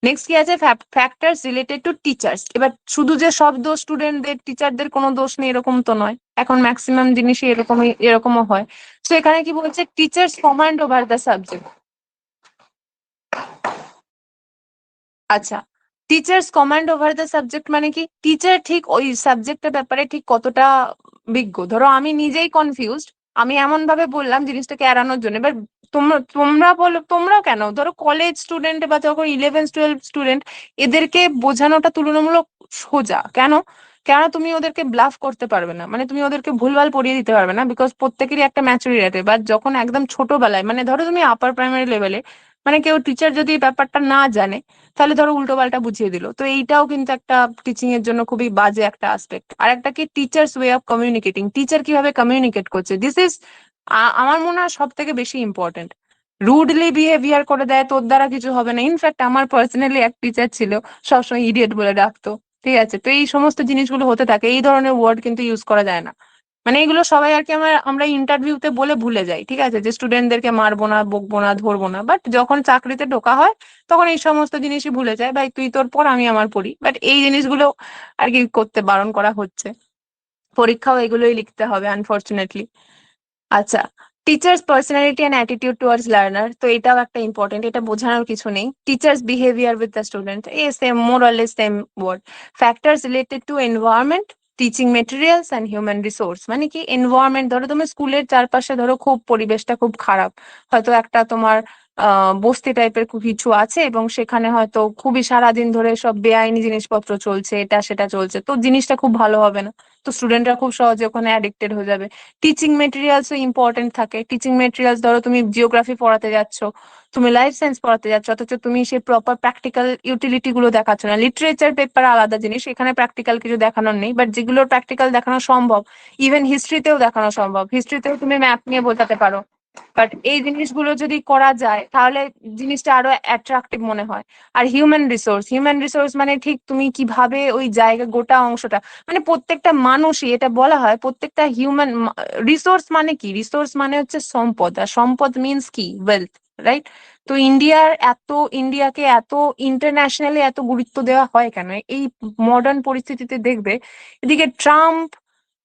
নেক্সট কি আছে, ফ্যাক্টরস রিলেটেড টু টিচার্স। এবার শুধু যে সব দোষ স্টুডেন্টদের, টিচারদের কোনো দোষ নেই এরকম তো নয়, এখন ম্যাক্সিমাম জিনিসই এরকমও হয়। তো এখানে কি বলছে, teachers command over the subject. আচ্ছা, teachers command over the subject মানে কি, টিচার ঠিক ওই সাবজেক্টের ব্যাপারে ঠিক কতটা বিজ্ঞ। ধরো আমি নিজেই কনফিউজড, আমি এমন ভাবে বললাম জিনিসটাকে এড়ানোর জন্য, এবার তোমরা তোমরা বলো, তোমরা কেন, ধরো কলেজ স্টুডেন্ট বা যখন 11 12 স্টুডেন্ট, এদেরকে বোঝানোটা তুলনামূলক সোজা। কেন? কেন তুমি ওদেরকে ব্লাফ করতে পারবে না, মানে তুমি ওদেরকে ভুলভাল পড়িয়ে দিতে পারবে না, বিকজ প্রত্যেকেরই একটা ম্যাচুরিটি আছে। বা যখন একদম ছোটবেলায়, মানে ধরো তুমি আপার প্রাইমারি লেভেলে, মানে কেউ টিচার যদি এই ব্যাপারটা না জানে, তাহলে ধরো উল্টো পাল্টা বুঝিয়ে দিল, তো এইটাও কিন্তু একটা টিচিং এর জন্য খুবই বাজে একটা আসপেক্ট। আর একটা কি, teachers way of communicating, teacher কিভাবে কমিউনিকেট করছে, দিস ইজ আমার মনে হয় সব থেকে বেশি ইম্পর্টেন্ট। রুডলি বিহেভিয়ার করে দেয়, তোর দ্বারা কিছু হবে না। ইনফ্যাক্ট আমার পার্সোনালি এক টিচার ছিল, সবসময় ইডিয়েট বলে ডাকতো, ঠিক আছে? তো এই সমস্ত জিনিসগুলো হতে থাকে, এই ধরনের ওয়ার্ড কিন্তু ইউজ করা যায় না। মানে এগুলো সবাই আর কি আমরা ইন্টারভিউতে বলে ভুলে যাই, ঠিক আছে, যে স্টুডেন্টদেরকে মারবো না, বকবো না, ধরবো না, বাট যখন চাকরিতে ঢোকা হয় তখন এই সমস্ত জিনিসই ভুলে যায়। ভাই তুই তোর পর, আমি আমার পড়ি, বাট এই জিনিসগুলো আর কি করতে বারণ করা হচ্ছে। পরীক্ষাও এগুলোই লিখতে হবে আনফরচুনেটলি। আচ্ছা, teachers personality and attitude towards learner, তো এটাও একটা ইম্পর্টেন্ট, এটা বোঝানোর কিছু নেই। Teachers behaviour with the student, a same, more or less same word. Factors related to environment, teaching materials and human resource. মানে কি, এনভায়রনমেন্ট, ধরো তুমি স্কুলের চারপাশে ধরো খুব পরিবেশটা খুব খারাপ, হয়তো একটা তোমার বস্তি টাইপের কিছু আছে, এবং সেখানে হয়তো খুবই সারাদিন ধরে সব বেআইনি জিনিসপত্র চলছে, এটা সেটা চলছে, তো জিনিসটা খুব ভালো হবে না, তো স্টুডেন্টরা খুব সহজে ওখানে অ্যাডিক্টেড হয়ে যাবে। টিচিং মেটেরিয়ালসও ইম্পর্টেন্ট থাকে। টিচিং মেটেরিয়ালস, ধরো তুমি জিওগ্রাফি পড়াতে যাচ্ছ, তুমি লাইফ সায়েন্স পড়াতে যাচ্ছ, অথচ তুমি সেই প্রপার প্র্যাকটিক্যাল ইউটিলিটি গুলো দেখাচ্ছ না। লিটারেচার পেপার আলাদা জিনিস, এখানে প্র্যাকটিক্যাল কিছু দেখানোর নেই, বাট যেগুলোর প্র্যাকটিক্যাল দেখানো সম্ভব, ইভেন হিস্ট্রিতেও দেখানো সম্ভব, হিস্ট্রিতেও তুমি ম্যাপ নিয়ে বোঝাতে পারো। বাট এই জিনিসগুলো যদি করা যায়, তাহলে জিনিসটা আরো অ্যাট্রাকটিভ মনে হয়। আর হিউম্যান রিসোর্স মানে ঠিক তুমি কিভাবে ওই জায়গা গোটা অংশটা, মানে প্রত্যেকটা মানুষই, এটা বলা হয় প্রত্যেকটা হিউম্যান রিসোর্স মানে কি, রিসোর্স মানে হচ্ছে সম্পদ, আর সম্পদ মিনস কি, ওয়েলথ, রাইট? তো ইন্ডিয়াকে এত ইন্টারন্যাশনালি এত গুরুত্ব দেওয়া হয় কেন? এই মডার্ন পরিস্থিতিতে দেখবে, এদিকে ট্রাম্প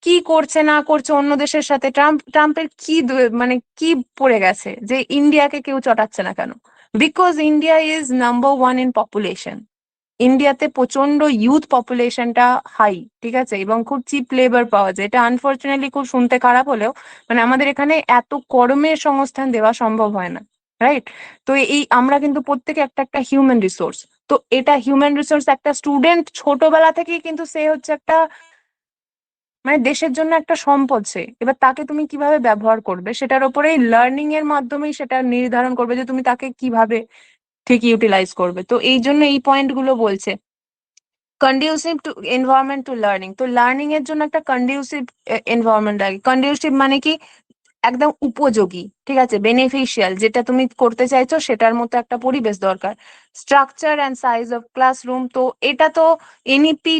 কি করছে না করছে অন্য দেশের সাথে, ট্রাম্পের কি মানে কি পড়ে গেছে যে ইন্ডিয়াকে কেউ চটাচ্ছে না কেন? Because India is number 1 in population. ইন্ডিয়াতে প্রচন্ড ইউথ পপুলেশনটা হাই, ঠিক আছে, এবং খুব চিপ লেবার পাওয়া যায়। এটা আনফরচুনেটলি খুব শুনতে খারাপ হলেও, মানে আমাদের এখানে এত কর্মের সংস্থান দেওয়া সম্ভব হয় না, রাইট? তো এই আমরা কিন্তু প্রত্যেকে একটা একটা হিউম্যান রিসোর্স। তো এটা হিউম্যান রিসোর্স, একটা স্টুডেন্ট ছোটবেলা থেকেই কিন্তু সে হচ্ছে একটা, মানে দেশের জন্য একটা সম্পদ সে। এবার তাকে তুমি কিভাবে ব্যবহার করবে, সেটার উপরেই লার্নিং এর মাধ্যমেই সেটা নির্ধারণ করবে যে তুমি তাকে কিভাবে ঠিক ইউটিলাইজ করবে। তো এই জন্য এই পয়েন্ট গুলো বলছে। Conducive to environment two learning. তো লার্নিং এর জন্য একটা কন্ডিউসিভ এনভায়রনমেন্ট লাগে। কন্ডিউসিভ মানে কি, একদম উপযোগী, ঠিক আছে, বেনিফিশিয়াল, যেটা তুমি করতে চাইছো সেটার মতো একটা পরিবেশ দরকার। Structure and size of classroom, তো এটা তো এনইপি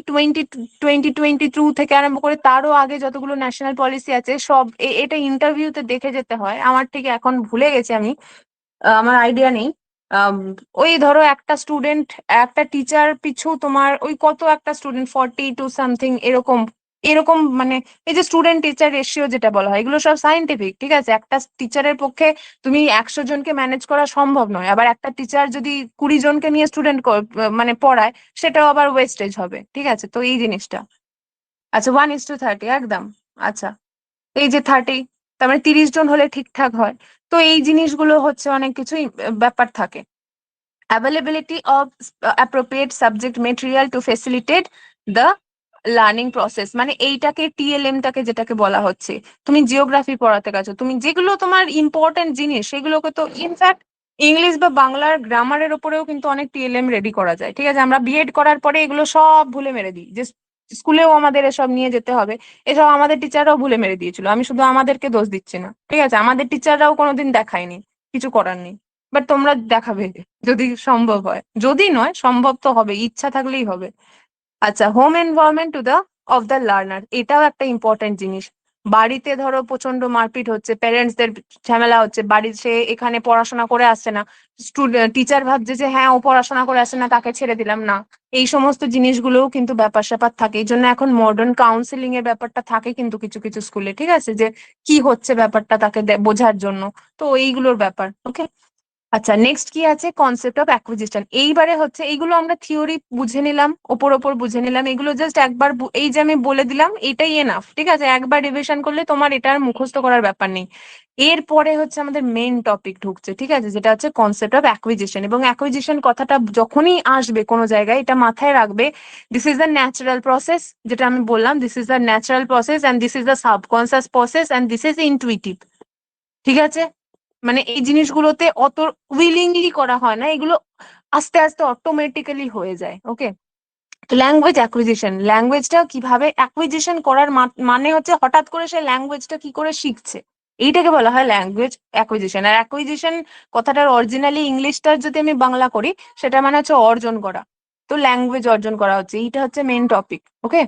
2022 থেকে আরম্ভ করে তারও আগে যতগুলো ন্যাশনাল পলিসি আছে সব এটা ইন্টারভিউতে দেখে যেতে হয়। আমার ঠিক এখন ভুলে গেছি আমি, আমার আইডিয়া নেই। আম, ওই ধরো একটা স্টুডেন্ট, একটা টিচার পিছু তোমার ওই কত, একটা স্টুডেন্ট 40 to something এরকম এরকম, মানে এই যে স্টুডেন্ট টিচার রেশিও যেটা বলা হয়, এগুলো সব সাইন্টিফিক, ঠিক আছে। একটা টিচারের পক্ষে তুমি 100 জনকে ম্যানেজ করা সম্ভব নয়। আবার একটা টিচার যদি 20 জনকে নিয়ে স্টুডেন্ট মানে পড়ায়, সেটাও আবার ওয়েস্টেজ হবে, ঠিক আছে। তো এই জিনিসটা, আচ্ছা 1:30 একদম। আচ্ছা, এই যে 30, তার মানে 30 জন হলে ঠিকঠাক হয়। তো এই জিনিসগুলো হচ্ছে অনেক কিছুই ব্যাপার থাকে। availability of appropriate subject material to facilitate the learning process, মানে এইটাকে টিএলএম টাকে যেটাকে বলা হচ্ছে। তুমি জিওগ্রাফি পড়াতে গেছো, তুমি যেগুলো তোমার ইম্পর্টেন্ট জিনিস সেগুলোকে তো ইনফ্যাক্ট ইংলিশ বা বাংলার গ্রামারের উপরেও কিন্তু অনেক টিএলএম রেডি করা যায়, ঠিক আছে। আমরা বিএড করার পরে এগুলো সব ভুলে মেরে দিই, যে স্কুলেও আমাদের এসব নিয়ে যেতে হবে। এসব আমাদের টিচাররাও ভুলে মেরে দিয়েছিল, আমি শুধু আমাদেরকে দোষ দিচ্ছি না, ঠিক আছে। আমাদের টিচাররাও কোনোদিন দেখায়নি, কিছু করার নেই। বাট তোমরা দেখাবে যদি সম্ভব হয়, যদি নয় সম্ভব তো হবে, ইচ্ছা থাকলেই হবে। আচ্ছা, home environment to the of the learner, এটাও একটা ইম্পর্টেন্ট জিনিস। বাড়িতে ধরো প্রচন্ড মারপিট হচ্ছে, প্যারেন্টসদের ঝামেলা হচ্ছে, বাড়ি সে এখানে পড়াশোনা করে আসছে না, স্টুডেন্ট টিচার ভাবছে যে হ্যাঁ ও পড়াশোনা করে আসছে না, তাকে ছেড়ে দিলাম না। এই সমস্ত জিনিসগুলোও কিন্তু ব্যাপার স্যাপার থাকে। এই জন্য এখন মডার্ন কাউন্সিলিং এর ব্যাপারটা থাকে কিন্তু কিছু কিছু স্কুলে, ঠিক আছে, যে কি হচ্ছে ব্যাপারটা তাকে বোঝার জন্য। তো এইগুলোর ব্যাপার, ওকে। আচ্ছা, নেক্সট কি আছে, কনসেপ্ট অফ অ্যাকুইজিশন। এইবারে হচ্ছে এইগুলো আমরা থিওরি বুঝে নিলাম, ওপর ওপর বুঝে নিলাম, এগুলো জাস্ট একবার এই যে আমি বলে দিলাম এটাই এনাফ, ঠিক আছে। একবার রিভিশন করলে তোমার এটা আর মুখস্থ করার ব্যাপার নেই। এরপরে হচ্ছে আমাদের মেইন টপিক ঢুকছে, ঠিক আছে, যেটা হচ্ছে কনসেপ্ট অফ অ্যাকুইজিশন। এবং অ্যাকুইজিশন কথাটা যখনই আসবে কোনো জায়গায়, এটা মাথায় রাখবে, this is the natural process, যেটা আমি বললাম, this is the natural process and this is the subconscious process and this is intuitive, ঠিক আছে। মানে এই জিনিসগুলোতে অত উইলিংলি করা হয় না, এগুলো আস্তে আস্তে অটোমেটিক্যালি হয়ে যায়, ওকে। তো ল্যাঙ্গুয়েজ অ্যাকুইজিশন, ল্যাঙ্গুয়েজটা কিভাবে অ্যাকুইজিশন করার মানে হচ্ছে হঠাৎ করে সে ল্যাঙ্গুয়েজটা কি করে শিখছে, এইটাকে বলা হয় ল্যাঙ্গুয়েজ অ্যাকুইজিশন। আর অ্যাকুইজিশন কথাটার অরিজিনালি ইংলিশটার যদি আমি বাংলা করি, সেটা মানে হচ্ছে অর্জন করা। তো ল্যাঙ্গুয়েজ অর্জন করা হচ্ছে, এইটা হচ্ছে main topic, okay.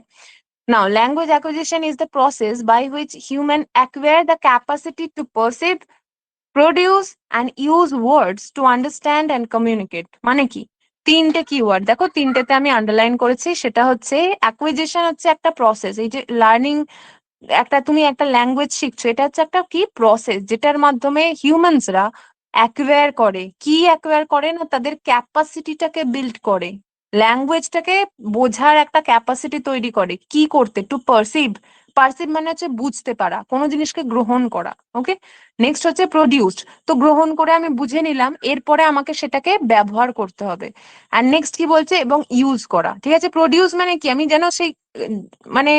Now, language acquisition is the process by which human acquire the capacity to perceive, produce and use words to understand and communicate. মানে কি, তিনটে কিওয়ার্ড দেখো, তিনটেতে আমি আন্ডারলাইন করেছি। সেটা হচ্ছে অ্যাকুইজিশন হচ্ছে একটা প্রসেস, এই যে লার্নিং, একটা তুমি একটা ল্যাঙ্গুয়েজ শিখছো, এটা হচ্ছে একটা কি প্রসেস, যেটার মাধ্যমে হিউম্যানসরা অ্যাকুয়ার করে, কি অ্যাকুয়ার করে না, তাদের ক্যাপাসিটিটাকে বিল্ড করে, ল্যাঙ্গুয়েজটাকে বোঝার একটা ক্যাপাসিটি তৈরি করে। কি করতে, টু পারসিভ, পারসিভ মানে হচ্ছে বুঝতে পারা, কোনো জিনিসকে গ্রহণ করা, ওকে। নেক্সট হচ্ছে প্রডিউসড, তো গ্রহণ করে আমি বুঝে নিলাম, এরপরে আমাকে সেটাকে ব্যবহার করতে হবে। আর নেক্সট কি বলছে, এবং ইউজ করা, ঠিক আছে। প্রডিউস মানে কি, আমি যেন সেই মানে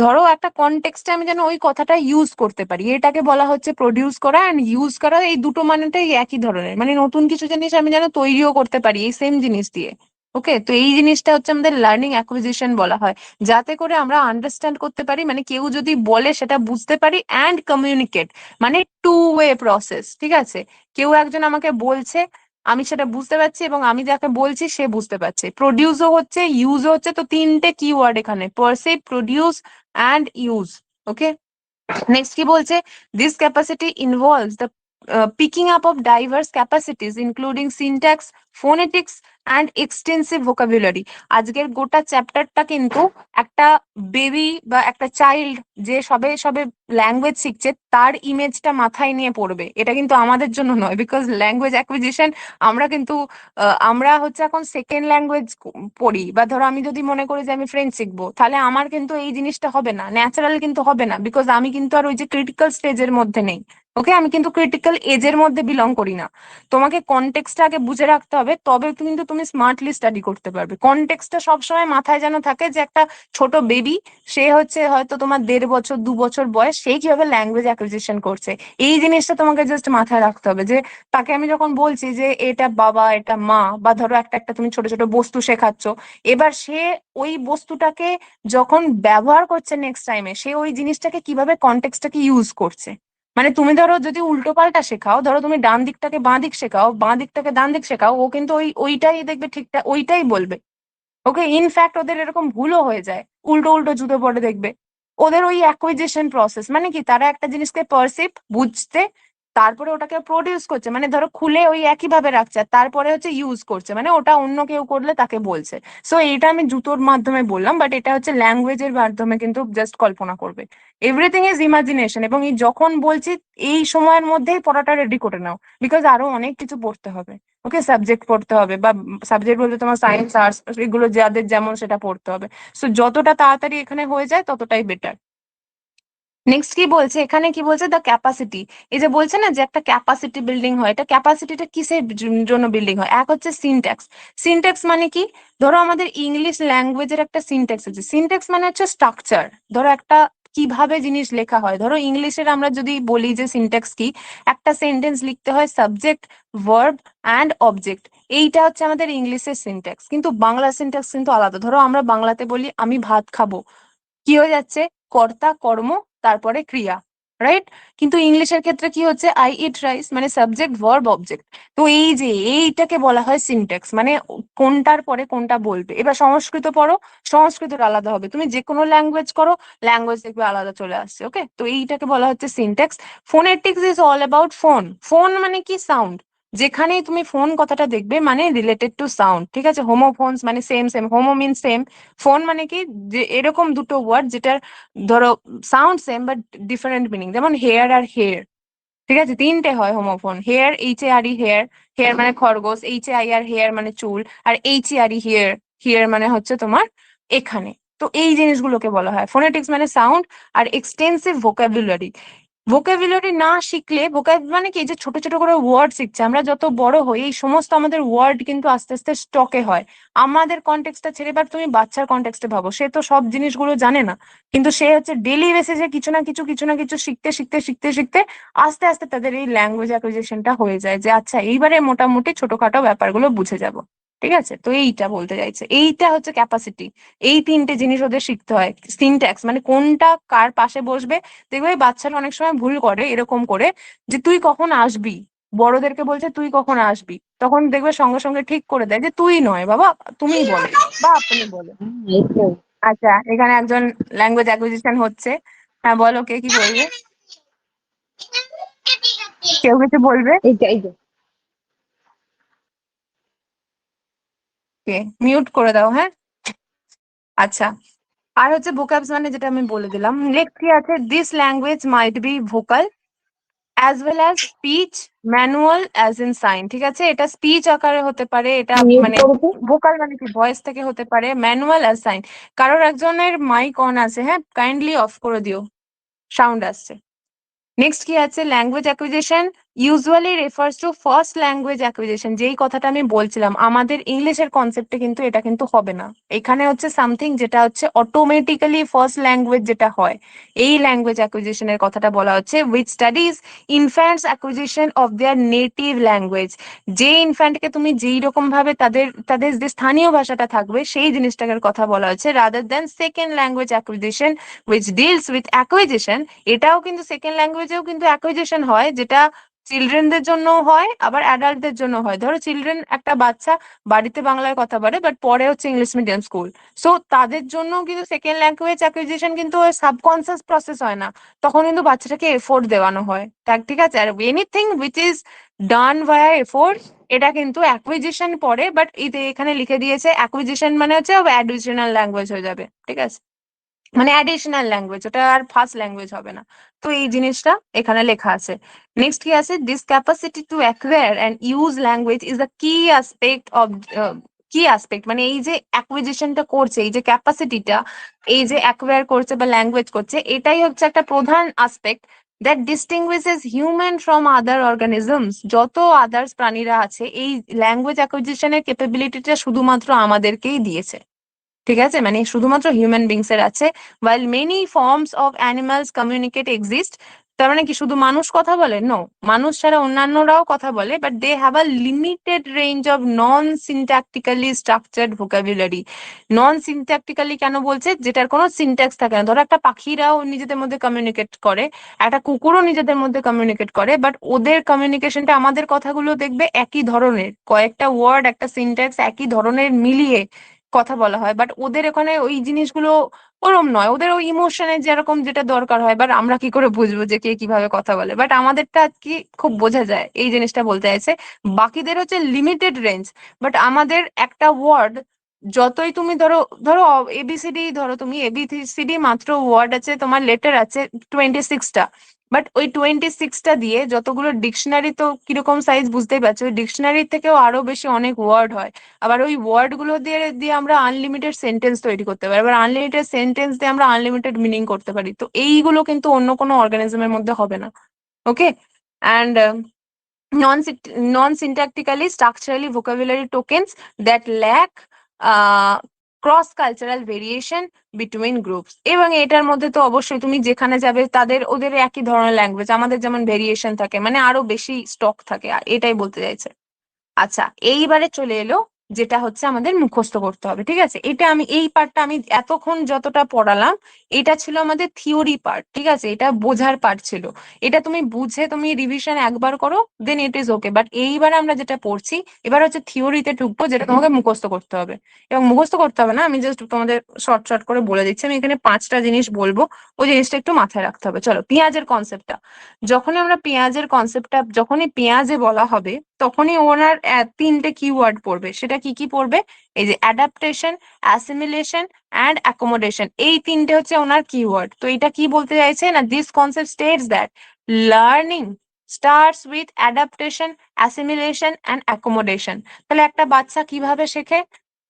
ধরো একটা কনটেক্সটে আমি যেন ওই কথাটা ইউজ করতে পারি, এটাকে বলা হচ্ছে প্রডিউস করা। অ্যান্ড ইউজ করা, এই দুটো মানেটাই একই ধরনের, মানে নতুন কিছু জিনিস আমি যেন তৈরিও করতে পারি এই সেম জিনিস দিয়ে, ওকে। তো এই জিনিসটা হচ্ছে আমাদের লার্নিং অ্যাকুইজিশন বলা হয়, যাতে করে আমরা আন্ডারস্ট্যান্ড করতে পারি, মানে কেউ যদি বলে সেটা বুঝতে পারি, অ্যান্ড কমিউনিকেট মানে টু ওয়ে প্রসেস, ঠিক আছে। কেউ একজন আমাকে বলছে, আমি সেটা বুঝতে পারছি, এবং আমি যাকে বলছি সে বুঝতে পারছে। প্রডিউসও হচ্ছে, ইউজও হচ্ছে, তো তিনটে কিওয়ার্ড এখানে, perceive, produce and use, okay. Next কি বলছে, this capacity involves the picking up of diverse capacities including syntax, phonetics and extensive vocabulary. আজকের গোটা চ্যাপ্টারটা কিন্তু একটা বেবি বা একটা চাইল্ড যে সবে সবে ল্যাঙ্গুয়েজ শিখছে তার ইমেজটা মাথায় নিয়ে পড়বে, এটা কিন্তু আমাদের জন্য নয়। বিকজ ল্যাঙ্গুয়েজ অ্যাকুইজিশন আমরা কিন্তু আমরা হচ্ছে এখন সেকেন্ড ল্যাঙ্গুয়েজ পড়ি, বা ধরো আমি যদি মনে করি যে আমি ফ্রেঞ্চ শিখবো, তাহলে আমার কিন্তু এই জিনিসটা হবে না, ন্যাচারাল কিন্তু হবে না, বিকজ আমি কিন্তু আর ওই যে ক্রিটিক্যাল স্টেজের মধ্যে নেই, ওকে, আমি কিন্তু ক্রিটিক্যাল এজের মধ্যে বিলং করি না। তোমাকে কনটেক্সটটা আগে বুঝে রাখতে হবে, তবে কিন্তু তুমি স্মার্টলি স্টাডি করতে পারবে। কনটেক্সটটা সবসময় মাথায় যেন থাকে যে একটা ছোট বেবি, সে হচ্ছে হয়তো তোমার 1.5 বছর 2 বছর বয়স, সে কিভাবে ল্যাঙ্গুয়েজ অ্যাকুইজিশন করছে, এই জিনিসটা তোমাকে জাস্ট মাথায় রাখতে হবে। যে তাকে আমি যখন বলছি যে এটা বাবা, এটা মা, বা ধরো একটা একটা তুমি ছোট ছোট বস্তু শেখাচ্ছ, এবার সে ওই বস্তুটাকে যখন ব্যবহার করছে নেক্সট টাইমে, সে ওই জিনিসটাকে কিভাবে কনটেক্সটটাকে ইউজ করছে। মানে তুমি ধরো যদি উল্টো পাল্টা শেখাও, ধরো তুমি ডান দিকটাকে বাঁ দিক শেখাও, বাঁ দিকটাকে ডান দিক শেখাও, ও কিন্তু ওইটাই দেখবে, ঠিকঠাক ওইটাই বলবে। ওকে, ইনফ্যাক্ট ওদের এরকম ভুলও হয়ে যায়, উল্টো উল্টো জুতো পরে দেখবে। ওদের ওই অ্যাকুইজিশন প্রসেস মানে কি, তারা একটা জিনিসকে পারসিভ বুঝতে, তারপরে ওটাকে প্রডিউস করছে, মানে ধরো খুলে ওই একই ভাবে রাখছে, আর তারপরে হচ্ছে ইউজ করছে, মানে ওটা অন্য কেউ করলে তাকে বলছে। সো এটা আমি জুতোর মাধ্যমে বললাম, বাট এটা হচ্ছে ল্যাঙ্গুয়েজের মাধ্যমে কিন্তু জাস্ট কল্পনা করবে। Everything is imagination. এবং এই যখন বলছি এই সময়ের মধ্যেই পড়াটা রেডি করে নাও, বিকজ আরো অনেক কিছু পড়তে হবে। ওকে, সাবজেক্ট পড়তে হবে, বা সাবজেক্ট বলতে তোমার সায়েন্স আর্টস এগুলো যাদের যেমন সেটা পড়তে হবে। সো যতটা তাড়াতাড়ি এখানে হয়ে যায় ততটাই বেটার। নেক্সট কি বলছে এখানে, কি বলছে, দ্য ক্যাপাসিটি। এই যে বলছে না যে একটা ক্যাপাসিটি বিল্ডিং হয়, এটা ক্যাপাসিটিটা কিসের জন্য বিল্ডিং হয়? এক হচ্ছে সিনট্যাক্স। সিনট্যাক্স মানে কি? ধরো আমাদের ইংলিশ ল্যাঙ্গুয়েজের একটা সিনট্যাক্স আছে। সিনট্যাক্স মানে হচ্ছে স্ট্রাকচার। ধরো একটা কিভাবে জিনিস লেখা হয়, ধরো ইংলিশের আমরা যদি বলি যে সিনট্যাক্স কি, একটা সেন্টেন্স লিখতে হয় সাবজেক্ট, ভার্ব অ্যান্ড অবজেক্ট। এইটা হচ্ছে আমাদের ইংলিশের সিনট্যাক্স। কিন্তু বাংলা সিনট্যাক্স কিন্তু আলাদা। ধরো আমরা বাংলাতে বলি আমি ভাত খাবো, কি হয়ে যাচ্ছে, কর্তা কর্ম তারপরে ক্রিয়া, রাইট? কিন্তু ইংলিশের ক্ষেত্রে কি হচ্ছে, আই ইট রাইস, মানে সাবজেক্ট ভার্ব অবজেক্ট। তো এই যে এইটাকে বলা হয় সিনট্যাক্স, মানে কোনটার পরে কোনটা বলবে। এবার সংস্কৃত পড়ো, সংস্কৃতের আলাদা হবে। তুমি যে কোনো ল্যাঙ্গুয়েজ করো, ল্যাঙ্গুয়েজ দেখবে আলাদা চলে আসছে। ওকে, তো এইটাকে বলা হচ্ছে syntax. Phonetics is all about phone. Phone মানে কি, সাউন্ড। যেখানেই তুমি ফোন কথাটা দেখবে মানে রিলেটেড টু সাউন্ড, ঠিক আছে? হোমোফোনস মানে same same, homo mean same, phone মানে কি, যে এরকম দুটো ওয়ার্ড যেটার ধরো sound same but different meaning, যেমন হেয়ার আর হেয়ার, ঠিক আছে? তিনটে হয় homophone. Hare, H A R E hare, hare মানে খরগোশ, H A I R hair মানে চুল, আর H A R E here, here মানে হচ্ছে তোমার এখানে। তো এই জিনিসগুলোকে বলা হয় ফোনেটিক্স, মানে সাউন্ড আর এক্সটেন্সিভ ভোকাবুলারি। ভোকাবুলারি না শিখলে, মানে কি, যে ছোট ছোট করে ওয়ার্ড শিখছে, আমরা যত বড় হই এই সমস্ত আমাদের ওয়ার্ড কিন্তু আস্তে আস্তে স্টকে হয়। আমাদের কনটেক্সটটা ছেড়ে, এবার তুমি বাচ্চার কনটেক্সটে ভাবো, সে তো সব জিনিসগুলো জানে না, কিন্তু সে হচ্ছে ডেলি বেসিসে কিছু না কিছু কিছু না কিছু শিখতে শিখতে শিখতে শিখতে আস্তে আস্তে তাদের এই ল্যাঙ্গুয়েজ অ্যাকুইজিশনটা হয়ে যায়, যে আচ্ছা এইবারে মোটামুটি ছোটখাটো ব্যাপারগুলো বুঝে যাব। ঠিক আছে, তো এইটা বলতে চাইছে, এইটা হচ্ছে ক্যাপাসিটি। এই তিনটে জিনিস ওদের শিখতে হয়। সিনট্যাক্স মানে কোনটা কার পাশে বসবে। দেখবে বাচ্চারা অনেক সময় ভুল করে এরকম করে, যে তুই কখন আসবি, বড়দেরকে বলছে তুই কখন আসবি, তখন দেখবে সঙ্গে সঙ্গে ঠিক করে দেয় যে তুই নয় বাবা, তুমিই বলো বা আপনি বলো। এই তো আচ্ছা, এখানে একজন ল্যাঙ্গুয়েজ অ্যাকুইজিশন হচ্ছে। হ্যাঁ বলো, কে কি বলবে? কেউ কিছু বলবে? এই তো কে মিউট করে দাও, হ্যাঁ। আচ্ছা, আর হচ্ছে ভোকাবস মানে যেটা আমি বলে দিলাম। নেক্সট কি আছে, this language might be vocal as well as speech, manual as in sign. ঠিক আছে, এটা স্পিচ আকারে হতে পারে, এটা মিউট মানে করবো। ভোকাল মানে কি ভয়েস থেকে হতে পারে, ম্যানুয়াল অ্যাজ সাইন। কারোর একজনের মাইক অন আছে, হ্যাঁ, কাইন্ডলি অফ করে দিও, সাউন্ড আসছে। নেক্সট কি আছে, language acquisition usually refers to first language acquisition. যেই কথাটা আমি বলছিলাম, আমাদের ইংলিশের কনসেপ্টে কিন্তু এটা কিন্তু হবে না। এখানে হচ্ছে সামথিং যেটা হচ্ছে অটোমেটিক্যালি ফার্স্ট ল্যাঙ্গুয়েজ যেটা হয়, এই ল্যাঙ্গুয়েজ অ্যাকুইজিশনের কথাটা বলা হচ্ছে, which studies infants acquisition of their native language. যে ইনফ্যান্টকে তুমি যেই রকম ভাবে তাদের তাদের যে স্থানীয় ভাষাটা থাকবে সেই জিনিসটার কথা বলা হচ্ছে, rather than second language acquisition which deals with acquisition. এটাও কিন্তু সেকেন্ড ল্যাঙ্গুয়েজেও কিন্তু অ্যাকুইজিশন হয়, যেটা চিলড্রেনদের জন্য হয় আবার অ্যাডাল্টদের জন্য হয়। ধরো চিলড্রেন, একটা বাচ্চা বাড়িতে বাংলায় কথা বলে বাট পরে হচ্ছে ইংলিশ মিডিয়াম স্কুল, সো তাদের জন্য কিন্তু সেকেন্ড ল্যাঙ্গুয়েজ অ্যাকুইজিশন কিন্তু সাবকনসিয়াস প্রসেস হয় না, তখন কিন্তু বাচ্চাটাকে এফোর্ট দেওয়ানো হয়। ঠিক আছে, আর anything which is done via effort, এটা কিন্তু অ্যাকুইজিশন পড়ে। বাট এখানে লিখে দিয়েছে অ্যাকুইজিশন মানে হচ্ছে অ্যাডিশনাল ল্যাঙ্গুয়েজ হয়ে যাবে। ঠিক আছে, মানে অ্যাডিশনাল ল্যাঙ্গুয়েজ, ওটা আর ফার্স্ট ল্যাঙ্গুয়েজ হবে না। তো এই জিনিসটা এখানে লেখা আছে। নেক্সট কি আছে, this capacity to acquire and use language is the কি অ্যাসপেক্ট অফ, কি অ্যাসপেক্ট মানে এই যে অ্যাকুইজিশনটা করছে, এই যে ক্যাপাসিটিটা, এই যে অ্যাকোয়ার করছে বা ল্যাঙ্গুয়েজ করছে, এটাই হচ্ছে একটা প্রধান aspect that distinguishes human from other organisms. যত আদার্স প্রাণীরা আছে এই ল্যাঙ্গুয়েজ অ্যাকুইজিশনের ক্যাপাবিলিটিটা শুধুমাত্র আমাদেরকেই দিয়েছে, ঠিক আছে, মানে শুধুমাত্র হিউম্যান বিংস এর আছে। while many forms of animals communicate exist, তার মানে কি শুধু মানুষ কথা বলে? নো, মানুষ ছাড়া অন্যান্যরাও কথা বলে, but they have a limited range of non syntactically structured vocabulary. Non syntactically কেন বলছে? যেটার কোনো সিনট্যাক্স থাকে না। ধরো একটা পাখিরাও নিজেদের মধ্যে কমিউনিকেট করে, একটা কুকুরও নিজেদের মধ্যে কমিউনিকেট করে, বাট ওদের কমিউনিকেশনটা আমাদের কথাগুলো দেখবে একই ধরনের, কয়েকটা ওয়ার্ড একটা সিনট্যাক্স একই ধরনের মিলিয়ে কথা বলা হয়, বাট ওদের এখানে ওই জিনিসগুলো ওরম নয়, ওদের ওই ইমোশনের যেরকম যেটা দরকার হয়, বাট আমরা কি করে বুঝবো যে কে কিভাবে কথা বলে? বাট আমাদেরটা কি খুব বোঝা যায়, এই জিনিসটা বলতে চাইছে। বাকিদের হচ্ছে লিমিটেড রেঞ্জ, বাট আমাদের একটা ওয়ার্ড যতই তুমি ধরো ধরো এবিসিডি, ধরো তুমি এবিসিডি মাত্র ওয়ার্ড আছে তোমার, লেটার আছে 26টা, বাট ওই 26টা দিয়ে যতগুলো ডিকশনারি, তো কিরকম সাইজ বুঝতেই পারছো, ওই ডিকশনারির থেকেও আরো বেশি অনেক ওয়ার্ড হয়। আবার ওই ওয়ার্ড গুলো দিয়ে দিয়ে আমরা আনলিমিটেড সেন্টেন্স তৈরি করতে পারি, আবার আনলিমিটেড সেন্টেন্স দিয়ে আমরা আনলিমিটেড মিনিং করতে পারি। তো এইগুলো কিন্তু অন্য কোনো অর্গানিজমের মধ্যে হবে না। Okay, and non non-syntactically structurally vocabulary tokens that lack cross cultural variation between groups. এবং এটার মধ্যে তো অবশ্যই তুমি যেখানে যাবে তাদের ওদের একই ধরনের ল্যাঙ্গুয়েজ, আমাদের যেমন ভেরিয়েশন থাকে, মানে আরো বেশি স্টক থাকে, এটাই বলতে চাইছে। আচ্ছা, এইবারে চলে এলো যেটা হচ্ছে আমাদের মুখস্থ করতে হবে, ঠিক আছে। এটা আমি এই পার্টটা আমি এতক্ষণ যতটা পড়ালাম এটা ছিল আমাদের থিওরি পার্ট, ঠিক আছে, এটা বোঝার পার্ট ছিল। এটা তুমি বুঝে তুমি রিভিশন একবার করো, দেন ইট ইজ ওকে। বাট এইবার আমরা যেটা পড়ছি এবার হচ্ছে থিওরিতে ঢুকবো, যেটা তোমাকে মুখস্থ করতে হবে। এবং মুখস্থ করতে হবে না, আমি জাস্ট তোমাদের শর্ট শর্ট করে বলে দিচ্ছি। আমি এখানে 5টা জিনিস বলবো, ওই জিনিসটা একটু মাথায় রাখতে হবে। চলো, পেঁয়াজের কনসেপ্টটা, যখনই আমরা পেঁয়াজের কনসেপ্টটা, যখনই পেঁয়াজে বলা হবে তখনই ওনার 3টে কিওয়ার্ড পড়বে। সেটা কি কি পড়বে? এই যে অ্যাডাপ্টেশন, অ্যাসিমিলেশন অ্যান্ড অ্যাকোমোডেশন, এই 3টে হচ্ছে ওনার কিওয়ার্ড। তো এটা কি বলতে চাইছে না, this concept states that learning starts with adaptation, assimilation and accommodation. তাহলে একটা বাচ্চা কিভাবে শেখে?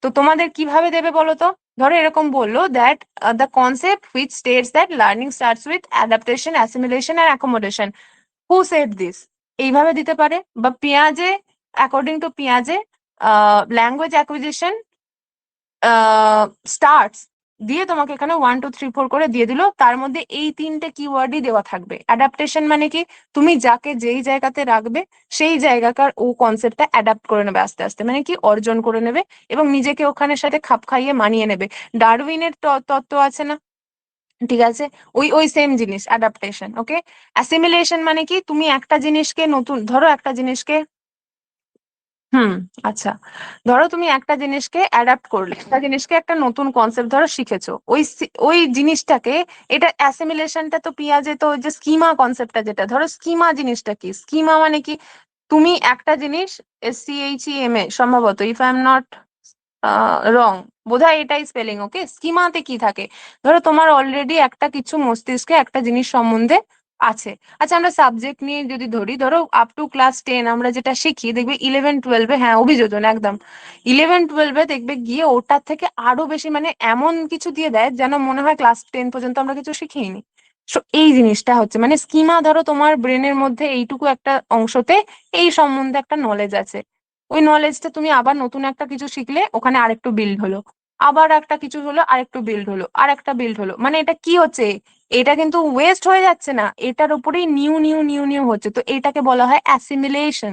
তো তোমাদের কিভাবে দেবে বলো তো? ধরো এরকম বললো that the concept which states that learning starts with adaptation, assimilation and accommodation, who said this? এইভাবে দিতে পারে। বা পেঁয়াজে, অ্যাকর্ডিং টু পেঁয়াজে ল্যাঙ্গুয়েজ অ্যাকুইজিশন স্টার্টস দিয়ে তোমাকে এখানে 1 2 3 4 করে দিয়ে দিল, তার মধ্যে এই 3টে কিওয়ার্ডই দেওয়া থাকবে। অ্যাডাপ্টেশন মানে কি? তুমি যাকে যেই জায়গাতে রাখবে সেই জায়গাকার ও কনসেপ্টটা অ্যাডাপ্ট করে নেবে আস্তে আস্তে, মানে কি অর্জন করে নেবে এবং নিজেকে ওখানের সাথে খাপ খাইয়ে মানিয়ে নেবে। ডারউইনের তত্ত্ব আছে না, ঠিক আছে, ওই ওই সেম জিনিস অ্যাডাপ্টেশন। ওকে, অ্যাসিমিলেশন মানে কি? তুমি একটা জিনিসকে নতুন, ধরো একটা জিনিসকে, হুম, আচ্ছা, ধরো তুমি একটা জিনিসকে অ্যাডাপ্ট করলে, একটা জিনিসকে একটা নতুন কনসেপ্ট ধরো শিখেছো, ওই জিনিসটাকে, এটা অ্যাসিমিলেশনটা তো পেঁয়াজে তো ওই যে স্কিমা কনসেপ্টটা, যেটা ধরো স্কিমা জিনিসটা কি? স্কিমা মানে কি? তুমি একটা জিনিস, SCHEMA সম্ভবত, if I am not wrong, বোধহয় এটাই স্পেলিং। ওকে, স্কিমাতে কি থাকে? ধরো তোমার অলরেডি একটা কিছু মস্তিষ্কে একটা জিনিস সম্বন্ধে আছে। আচ্ছা, আমরা সাবজেক্ট নিয়ে যদি ধরি, ধরো আপ টু ক্লাস 10 আমরা যেটা শিখি, দেখবে 11 12-এ, হ্যাঁ অভিযোজন একদম, 11 12-এ দেখবে গিয়ে ওটার থেকে আরো বেশি, মানে এমন কিছু দিয়ে দেয় যেন মনে হয় ক্লাস 10 পর্যন্ত আমরা কিছু শিখিনি। So, এই জিনিসটা হচ্ছে মানে স্কিমা। ধরো তোমার ব্রেনের মধ্যে এইটুকু একটা অংশতে এই সম্বন্ধে একটা নলেজ আছে, ওই নলেজটা তুমি আবার নতুন একটা কিছু শিখলে ওখানে আরেকটু বিল্ড হলো, আবার একটা কিছু হলো আরেকটু বিল্ড হলো, আর একটা বিল্ড হলো, মানে এটা কি হচ্ছে? এটা কিন্তু ওয়েস্ট হয়ে যাচ্ছে না, এটার উপরেই নিউ নিউ নিউ নিউ হচ্ছে। তো এটাকে বলা হয় অ্যাসিমিলেশন,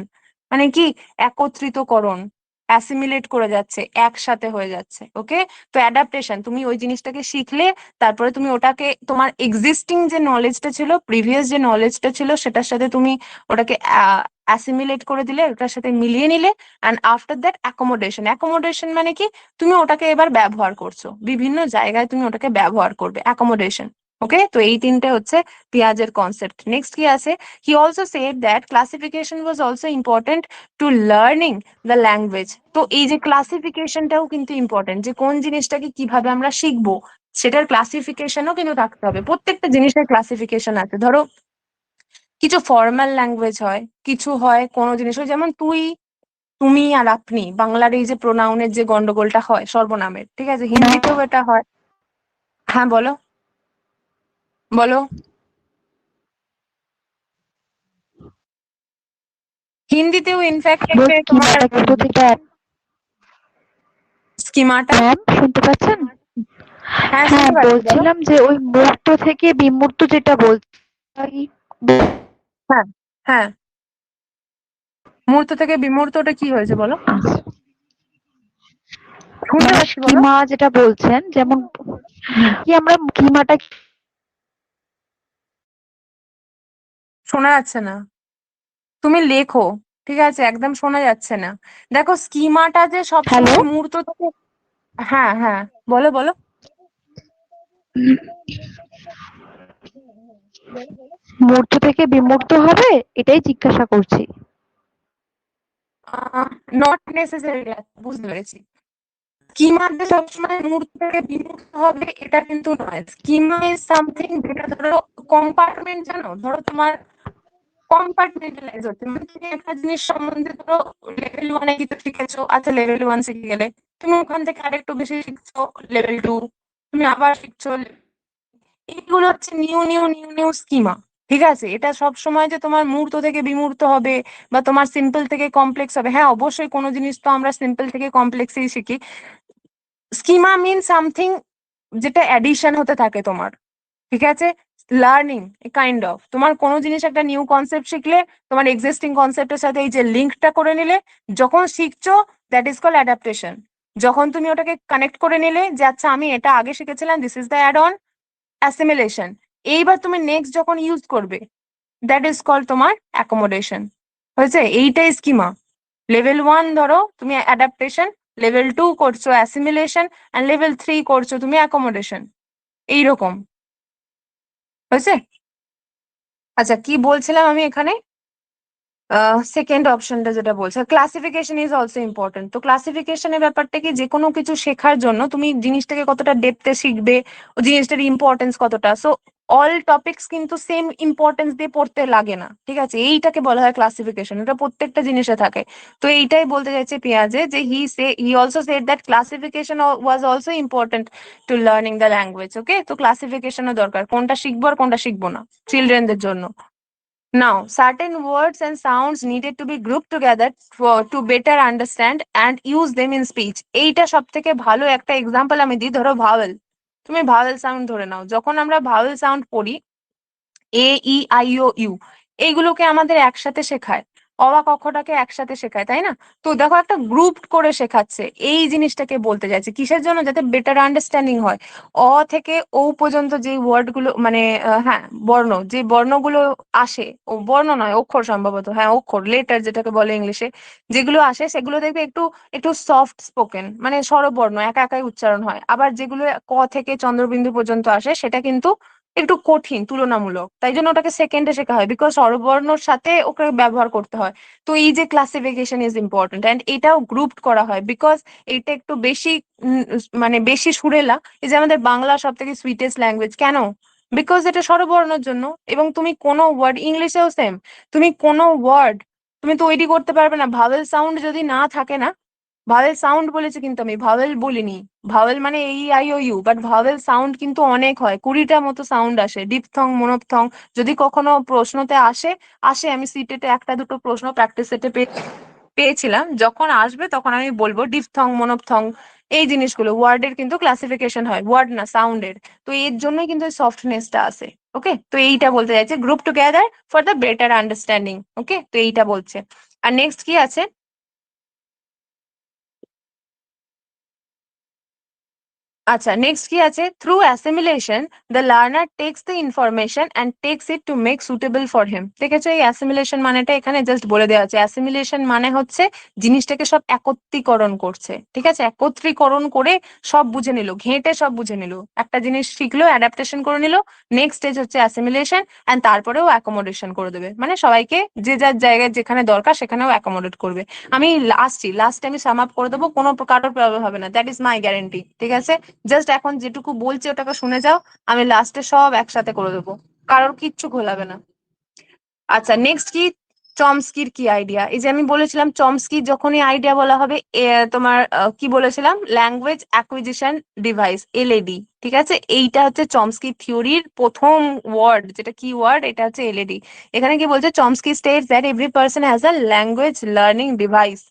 মানে কি একত্রিতকরণ, অ্যাসিমিলেট করে যাচ্ছে, একসাথে হয়ে যাচ্ছে। ওকে, তো অ্যাডাপ্টেশন, তুমি ওই জিনিসটাকে শিখলে, তারপরে তুমি ওটাকে তোমার এক্সিস্টিং যে নলেজটা ছিল, প্রিভিয়াস যে নলেজটা ছিল সেটার সাথে তুমি ওটাকে অ্যাসিমিলেট করে দিলে, ওটার সাথে মিলিয়ে নিলে, and after that accommodation. Accommodation মানে কি? তুমি ওটাকে এবার ব্যবহার করছো, বিভিন্ন জায়গায় তুমি ওটাকে ব্যবহার করবে, অ্যাকোমোডেশন। ওকে, তো এই 3টে হচ্ছে পেঁয়াজের কনসেপ্ট। নেক্সট কি আছে? হি also said that classification was also important to learning the language. তো এই যে ক্লাসিফিকেশনটাও কিন্তু ইম্পর্টেন্ট, যে কোন জিনিসটাকে কিভাবে আমরা শিখবো সেটার ক্লাসিফিকেশনও কিন্তু থাকতে হবে। প্রত্যেকটা জিনিসের ক্লাসিফিকেশন আছে। ধরো কিছু ফর্মাল ল্যাঙ্গুয়েজ হয়, কিছু হয় কোনো জিনিস, ওই যেমন তুই, তুমি আর আপনি, বাংলার এই যে প্রোনাউনের যে গন্ডগোলটা হয় সর্বনামের, ঠিক আছে, হিন্দিতেও এটা হয়। হ্যাঁ বলো, বলো। হিন্দিতেও ইনফ্যাক্ট বলছি দেখবে তোমার স্কিমাটা কি প্রতিটা স্কিমাটা। ম্যাম শুনতে পাচ্ছেন? হ্যাঁ, হ্যাঁ শুনতে পাচ্ছি, বলো। বলছিলাম যে ওই মূর্ত থেকে বিমূর্ত যেটা বলছি হ্যাঁ, হ্যাঁ, মুহূর্ত থেকে বিমূর্ত, ওটা কি হয়েছে বলো, শুনতে মানে পাচ্ছি, বলো। স্কিমা যেটা বলছেন যেমন কি আমরা স্কিমাটা শোনা যাচ্ছে না, তুমি লেখো। ঠিক আছে, একদম শোনা যাচ্ছে না। দেখো, স্কিমাটা যে হ্যালো সবসময় মুহূর্ত থেকে, হ্যাঁ, হ্যাঁ, বলো, বলো। মূর্ত থেকে বিমূর্ত হবে এটাই জিজ্ঞাসা করছি। নট নেসেসারি, বুঝতে পেরেছি। স্কিমা যে সবসময় মুহূর্ত থেকে বিমূর্ত হবে এটা কিন্তু নয়। স্কিমা ইজ সামথিং যেটা, ধরো কম্পার্টমেন্ট, জানো, ধরো তোমার কম্পার্টমেন্টালাইজ হচ্ছে, মানে তুমি একটা জিনিস সম্বন্ধে ধরো লেভেল 1 কিছু শিখেছো, আচ্ছা লেভেল 1 শিখে গেলে তুমি ওখান থেকে আরেকটু বেশি শিখছো, লেভেল 2, তুমি আবার শিখছো। এইগুলো হচ্ছে new new new new schema. ঠিক আছে, এটা সব সময় যে তোমার মূর্ত থেকে বিমূর্ত হবে বা তোমার সিম্পল থেকে কমপ্লেক্স হবে, হ্যাঁ অবশ্যই কোনো জিনিস তো আমরা সিম্পল থেকে কমপ্লেক্সেই শিখি। স্কিমা মিন সামথিং যেটা অ্যাডিশন হতে থাকে তোমার। ঠিক আছে, লার্নিং কাইন্ড অফ, তোমার কোনো জিনিস একটা নিউ কনসেপ্ট শিখলে তোমার এক্সিস্টিং কনসেপ্টের সাথে এই যে লিঙ্কটা করে নিলে, যখন শিখছো, দ্যাট ইজ কল অ্যাডাপ্টেশন। যখন তুমি ওটাকে কানেক্ট করে নিলে যে আচ্ছা আমি এটা আগে শিখেছিলাম, this is the add on, assimilation. এইবার তুমি নেক্সট যখন ইউজ করবে, দ্যাট ইজ কল তোমার অ্যাকোমোডেশন। হয়েছে, এইটাই স্কিমা। লেভেল 1 ধরো তুমি অ্যাডাপ্টেশন, লেভেল 2 করছো অ্যাসিমিলেশন, অ্যান্ড লেভেল 3 করছো তুমি অ্যাকোমোডেশন। এইরকম। হয়েছে। আচ্ছা, কি বলছিলাম আমি এখানে, সেকেন্ড অপশনটা যেটা বলছে, ক্লাসিফিকেশন ইজ অলসো ইম্পর্টেন্ট। তো ক্লাসিফিকেশনের ব্যাপারটা কি, যে কোনো কিছু শেখার জন্য তুমি জিনিসটাকে কতটা ডেপথে শিখবে, ও জিনিসটার ইম্পর্টেন্স কতটা। সো অল টপিকস কিন্তু সেম ইম্পর্টেন্স দিয়ে পড়তে লাগে না। ঠিক আছে, এইটাকে বলা হয় ক্লাসিফিকেশন, এটা প্রত্যেকটা জিনিসে থাকে। তো এইটাই বলতে চাইছে পেঁয়াজে, যে he also said that classification was also important to learning the language. Okay, তো ক্লাসিফিকেশনও দরকার, কোনটা শিখবো আর কোনটা শিখবো না চিলড্রেনদের জন্য। Now, certain words and sounds needed to be grouped together to better understand and use them in speech. এইটা সব থেকে ভালো একটা এক্সাম্পল আমি দিই, ধরো ভাওয়েল। তুমি ভাওয়েল সাউন্ড ধরে নাও, যখন আমরা ভাওয়েল সাউন্ড পড়ি, এ ই আই ও ইউ, এইগুলোকে আমাদের একসাথে শেখায়, অ আ ক খ টাকে একসাথে শেখায়, তাই না? তো দেখো একটা গ্রুপ করে শেখাচ্ছে, এই জিনিসটাকে বলতে চাইছে কিসের জন্য, যাতে বেটার আন্ডারস্ট্যান্ডিং হয়। অ থেকে ও পর্যন্ত যে ওয়ার্ড গুলো, মানে হ্যাঁ বর্ণ, যে বর্ণগুলো আসে, ও বর্ণ নয় অক্ষর সম্ভবত, হ্যাঁ অক্ষর, লেটার যেটাকে বলে ইংলিশে, যেগুলো আসে সেগুলো দেখবে একটু একটু সফট স্পোকেন, মানে স্বরবর্ণ একা একাই উচ্চারণ হয়। আবার যেগুলো ক থেকে চন্দ্রবিন্দু পর্যন্ত আসে সেটা কিন্তু একটু কঠিন তুলনামূলক, তাই জন্য ওটাকে সেকেন্ডে শেখা হয়, বিকজ স্বরবর্ণর সাথে ওকে ব্যবহার করতে হয়। তো এই যে ক্লাসিফিকেশন ইজ ইম্পর্টেন্ট, অ্যান্ড এটাও গ্রুপড করা হয় বিকজ এটা একটু বেশি মানে বেশি সুরেলা। এই যে আমাদের বাংলা সব থেকে সুইটেস্ট ল্যাঙ্গুয়েজ, কেন? বিকজ এটা স্বরবর্ণের জন্য। এবং তুমি কোনো ওয়ার্ড, ইংলিশেও সেম, তুমি কোনো ওয়ার্ড তুমি তৈরি করতে পারবে না ভাওয়েল সাউন্ড যদি না থাকে না। ভাওয়েল সাউন্ড বলেছি কিন্তু, আমি ভাওয়েল বলিনি। ভাওয়েল মানে এই I O U, but vowel sound কিন্তু অনেক হয়, 20টা মতো সাউন্ড আসে, ডিপথং মনোপথং। যদি কখনো প্রশ্নতে আসে, আমি সিটেটে একটা দুটো প্রশ্ন প্র্যাকটিস সেটে পেয়েছিলাম, যখন আসবে তখন আমি বলবো ডিপথং মনোপথং, এই জিনিসগুলো ওয়ার্ডের কিন্তু ক্লাসিফিকেশন হয়, ওয়ার্ড না সাউন্ডের। তো এর জন্যই কিন্তু সফটনেসটা আসে। ওকে, তো এইটা বলতে চাইছে, group together for the better understanding. Okay, তো এইটা বলছে। আর নেক্সট কি আছে, আচ্ছা নেক্সট কি আছে, through assimilation the learner takes the information and takes it to make suitable for him. দেখেছো, এই অ্যাসিমিলেশন মানেটা এখানে জাস্ট বলে দেওয়া আছে। অ্যাসিমিলেশন মানে হচ্ছে জিনিসটাকে সব একত্রীকরণ করছে। ঠিক আছে, একত্রীকরণ করে সব বুঝে নিল, ঘেঁটে সব বুঝে নিল, একটা জিনিস শিখলো, অ্যাডাপ্টেশন করে নিল। নেক্সট স্টেজ হচ্ছে অ্যাসিমিলেশন, অ্যান্ড তারপরেও অ্যাকোমোডেশন করে দেবে, মানে সবাইকে যে যার জায়গায় যেখানে দরকার সেখানেও অ্যাকোমোডেট করবে। আমি আসছি লাস্টে, আমি সাম আপ করে দেবো, কোনো কারোর প্রবলেম হবে না, দ্যাট ইজ মাই গ্যারেন্টি। ঠিক আছে, জাস্ট এখন যেটুকু বলছি ওটাকে শুনে যাও, আমি লাস্টে সব একসাথে করে দেবো, কারোর কিচ্ছু ঘোলাবে না। আচ্ছা নেক্সট কি, চমস্কির কি আইডিয়া, এই যে আমি বলেছিলাম চমস্কি যখনই আইডিয়া বলা হবে তোমার কি বলেছিলাম, ল্যাঙ্গুয়েজ অ্যাকুইজিশন ডিভাইস, এলএডি, ঠিক আছে। এইটা হচ্ছে চমস্কি থিওরির প্রথম ওয়ার্ড, যেটা কি ওয়ার্ড, এটা হচ্ছে এলএডি। এখানে কি বলছে, Chomsky states that every person has a language learning device.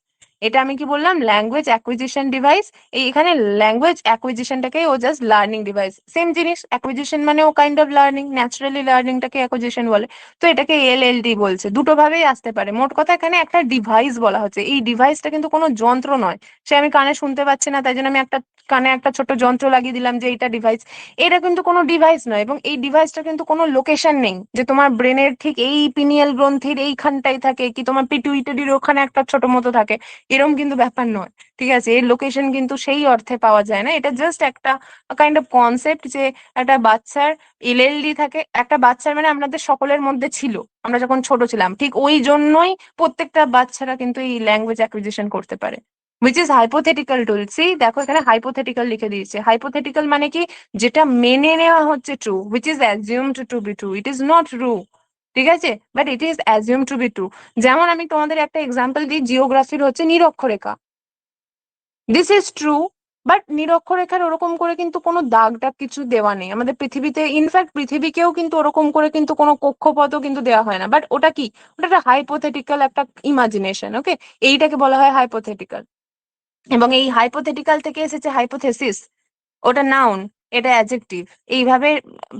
এটা আমি কি বললাম, ল্যাঙ্গুয়েজ অ্যাকুইজিশন ডিভাইস। এখানে ল্যাঙ্গুয়েজ অ্যাকুইজিশনটাকে ও জাস্ট লার্নিং ডিভাইস, সেম জিনিস। অ্যাকুইজিশন মানে ও কাইন্ড অফ লার্নিং, ন্যাচারালি লার্নিংটাকে অ্যাকুইজিশন বলে। তো এটাকে এলএলডি বলছে, দুটো ভাবেই আসতে পারে। মোট কথা এখানে একটা ডিভাইস বলা হচ্ছে, এই ডিভাইসটা কিন্তু কোনো যন্ত্র নয়। সে আমি কানে শুনতে পাচ্ছি না, তাই জন্য আমি একটা কানে একটা ছোট যন্ত্র লাগিয়ে দিলাম যে এটা ডিভাইস। এটা কিন্তু কোনো ডিভাইস নয়, এবং এই ডিভাইসটা কিন্তু কোনো লোকেশন নেই যে তোমার ব্রেনের ঠিক এই পিনিয়াল গ্রন্থির এইখানটাই থাকে, কি তোমার পিটুইটারির ওখানে একটা ছোট মতো থাকে, এরকম কিন্তু ব্যাপার নয়। ঠিক আছে, এর লোকেশন কিন্তু সেই অর্থে পাওয়া যায় না। এটা জাস্ট একটা কাইন্ড অফ কনসেপ্ট যে একটা বাচ্চার এলএলডি থাকে। একটা বাচ্চার মানে আমাদের সকলের মধ্যে ছিল, আমরা যখন ছোট ছিলাম, ঠিক ওই জন্যই প্রত্যেকটা বাচ্চারা কিন্তু এই ল্যাঙ্গুয়েজ অ্যাকুইজিশন করতে পারে, which is hypothetical tool. See, দেখো এখানে hypothetical লিখে দিয়েছে। hypothetical মানে কি, যেটা মেনে নেওয়া হচ্ছে true, which is assumed to be true, it is not true, ঠিক আছে, but it is assumed to be true। যেমন আমি তোমাদের একটা এক্সাম্পল দিই, জিওগ্রাফির হচ্ছে নিরক্ষরেখা, দিস ইজ ট্রু। বাট নিরক্ষরেখার ওরকম করে কিন্তু কোনো দাগ টাগ কিছু দেওয়া নেই আমাদের পৃথিবীতে। ইনফ্যাক্ট পৃথিবীকেও কিন্তু ওরকম করে কিন্তু কোনো কক্ষপথও কিন্তু দেওয়া হয় না। বাট ওটা কি, ওটা একটা হাইপোথেটিক্যাল একটা ইমাজিনেশন, ওকে। এইটাকে বলা হয় হাইপোথেটিক্যাল। এবং এই হাইপোথেটিক্যাল থেকে এসেছে হাইপোথেসিস, ওটা নাউন, এটা অ্যাডজেক্টিভ। এইভাবে